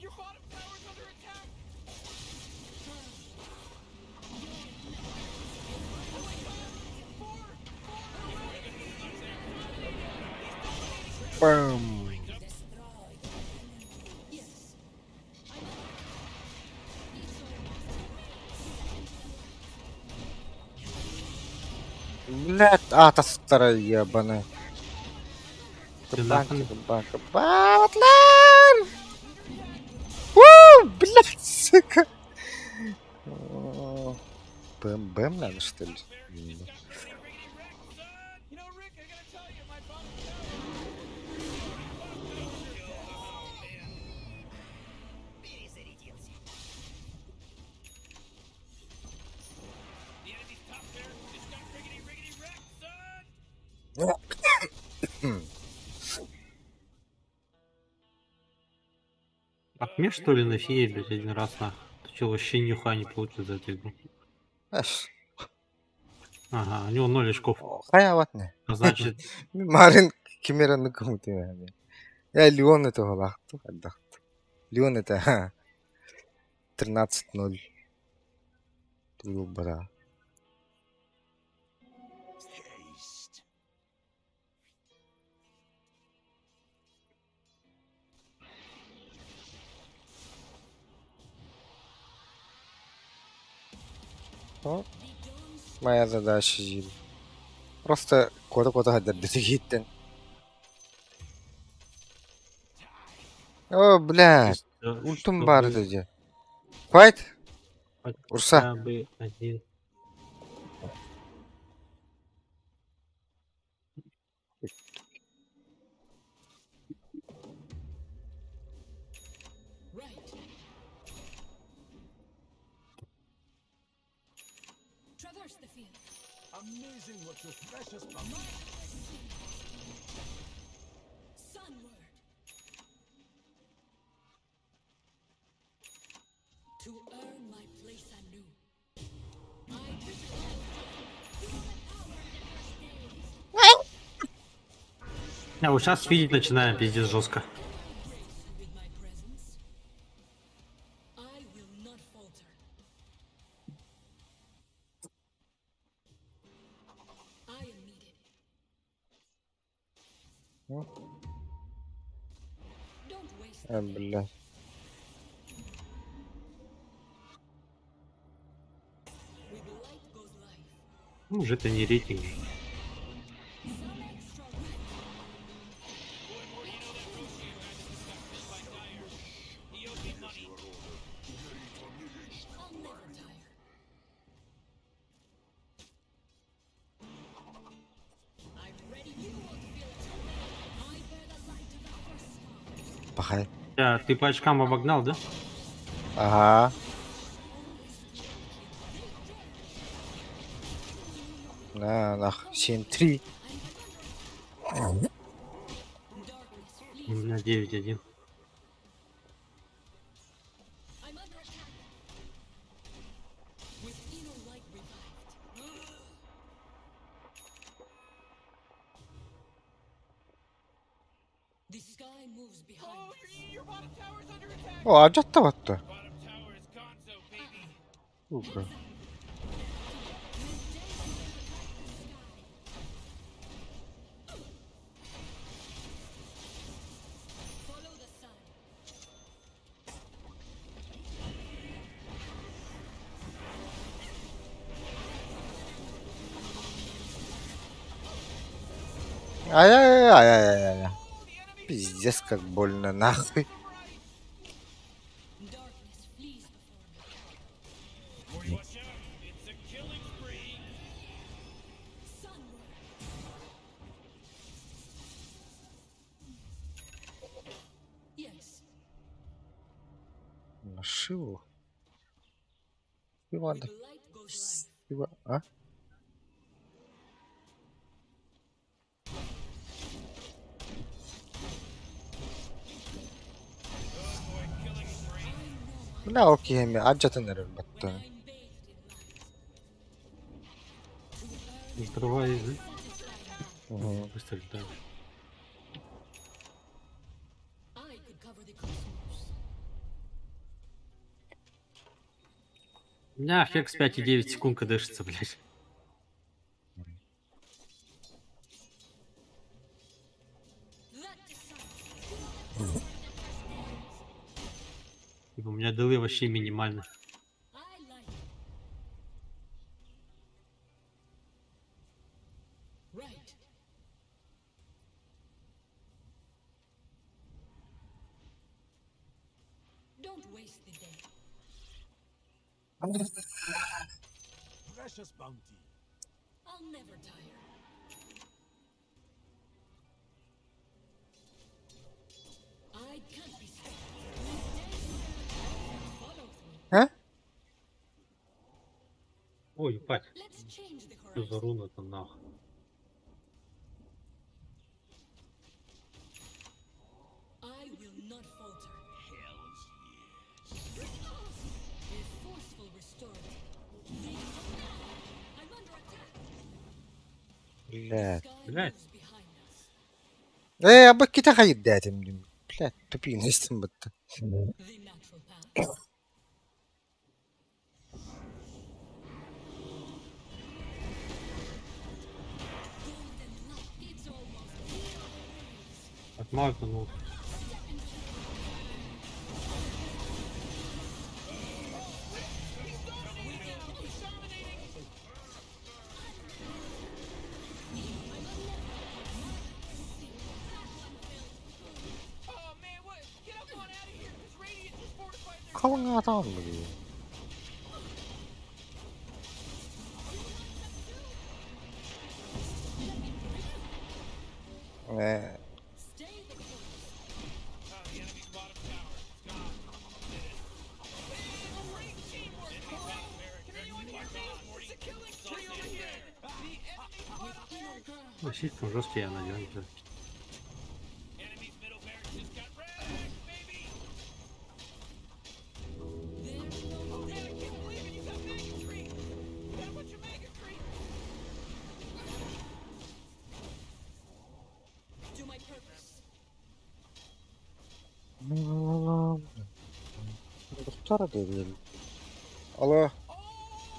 Your bottom tower's under attack! Бам. Yes. блядь. А, та старая ебаная. Ты Кабан, нахуй. кабан, кабан, атлан! У, блядь, сука. О, БМ надо, что ли? М. You know, Rick, I gotta tell you, my bottom The enemy's top there just got riggedy wrecked, son! А мне что ли на фее, блядь, один раз нахуй? Ты чё, вообще нихуя не получит за эту игру? Аш, Ага, у него 0 очков. хаяват не. А значит, Марин Кимераны кому-то yani. Я Леон этого лахту, отдохту. Леон это ха, 13-0. Твою бра. Ну, моя задача Жил. Просто кода хаддарды гиттен. О, блядь, ультум бар чтобы dedi. Fight, Урса. хотя бы один. Right. Traverse the field. Amazing what your precious Sunward. To earn my place anew. I А вот сейчас видеть начинаем, пиздец, жестко. with my presence. I will not falter. I am needed. Don't waste Блядь. with light goes life. Ну, уже это не рейтинг. Some extra right. I'll never tire. I'm ready. You won't feel it. I bear the light of the first star. Пахай. Ты по очкам обогнал, да? Ага. Нах, 7-3. У меня 9-1. I'm under attack. With inner light revived. The sky moves behind us. Your bottom tower's under attack! О, аджатта батта. Bottom tower is gonzo, baby! Сука. Follow the sun. Ай-яй-яй-яй-яй-яй. Пиздец, как больно, нахуй. Darkness flees before me. Watch out! It's a killing spree! Sunward. Yes. Нашиву. Иван, With light goes life. Ива, а? لا اوكي هم عجت النرد بطل. I'm bathed in light. Открывай, да? Мгм. Быстро летаешь. I could cover the cosmos. У меня Хекс 5,9 секунд дышится, блядь. That decides. У меня дылы вообще минимально. I like it. Don't waste the day. Precious bounty. I'll never tire. I can't be stopped. Follow through. He? Ой, ебать, Let's change the что за horizon. руна-то нахуй. I will not falter. Hell's A forceful restorative. I'm under attack. Блядь. Sky Блядь. moves behind us. Я бы какие-то хаиды этим, блин. Блядь, тупинность там будто. The natural path. Golden light. It's almost here. Отмахнул. Oh man, what? Get up on out of here. This radiant just fortified their Kalın adam mı diyor? Stay the course. Oh, the enemy's bottom tower. It's gone. Did it. Great teamwork, Carl. Can anyone hear me? It's a killing spree over here. The enemy's bottom barracks. Вообще, там жесткий я надеюсь. Enemy's middle barracks just got wrecked, baby. Oh man, I can't believe it. You got mega creep. You got a bunch of mega creep. To my purpose. Doktora da değil. Alo. Oh,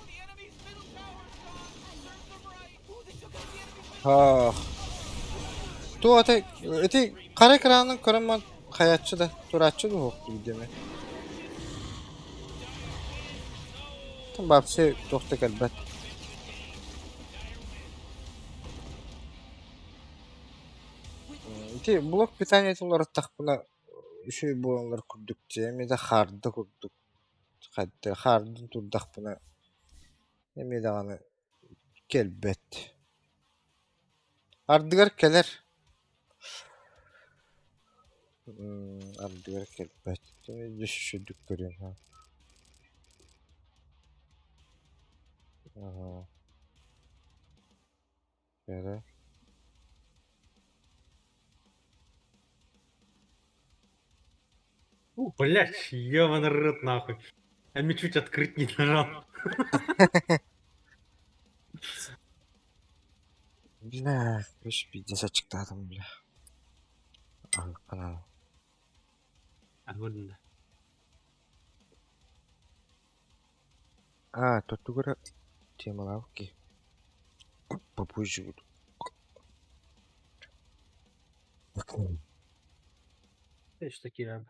the enemy's middle tower's gone. Serves them right. Ooh, they took out the enemy's middle Ha. Tu eti kara ekranın kırılma hayatçı da turatçı da hoktu gidemi. Tam babsı doktor elbet. Ити блок питания olarak tak buna şu bu onlar kurduk diye de hardı kurduk. Hatta hardın turduk buna. Emi de ana kelbet. Ardıgar keler. Ardıgar kelbet. Düşüşürdük görüyorum ha. Aha. Böyle. Блять, ёбаный рот нахуй. Я мне чуть открыть не нажал. Бля, üç videosa çıktı adam bile. Al kanal. А вот да. Тут juga temalar ki. Попозже буду. Эти такие.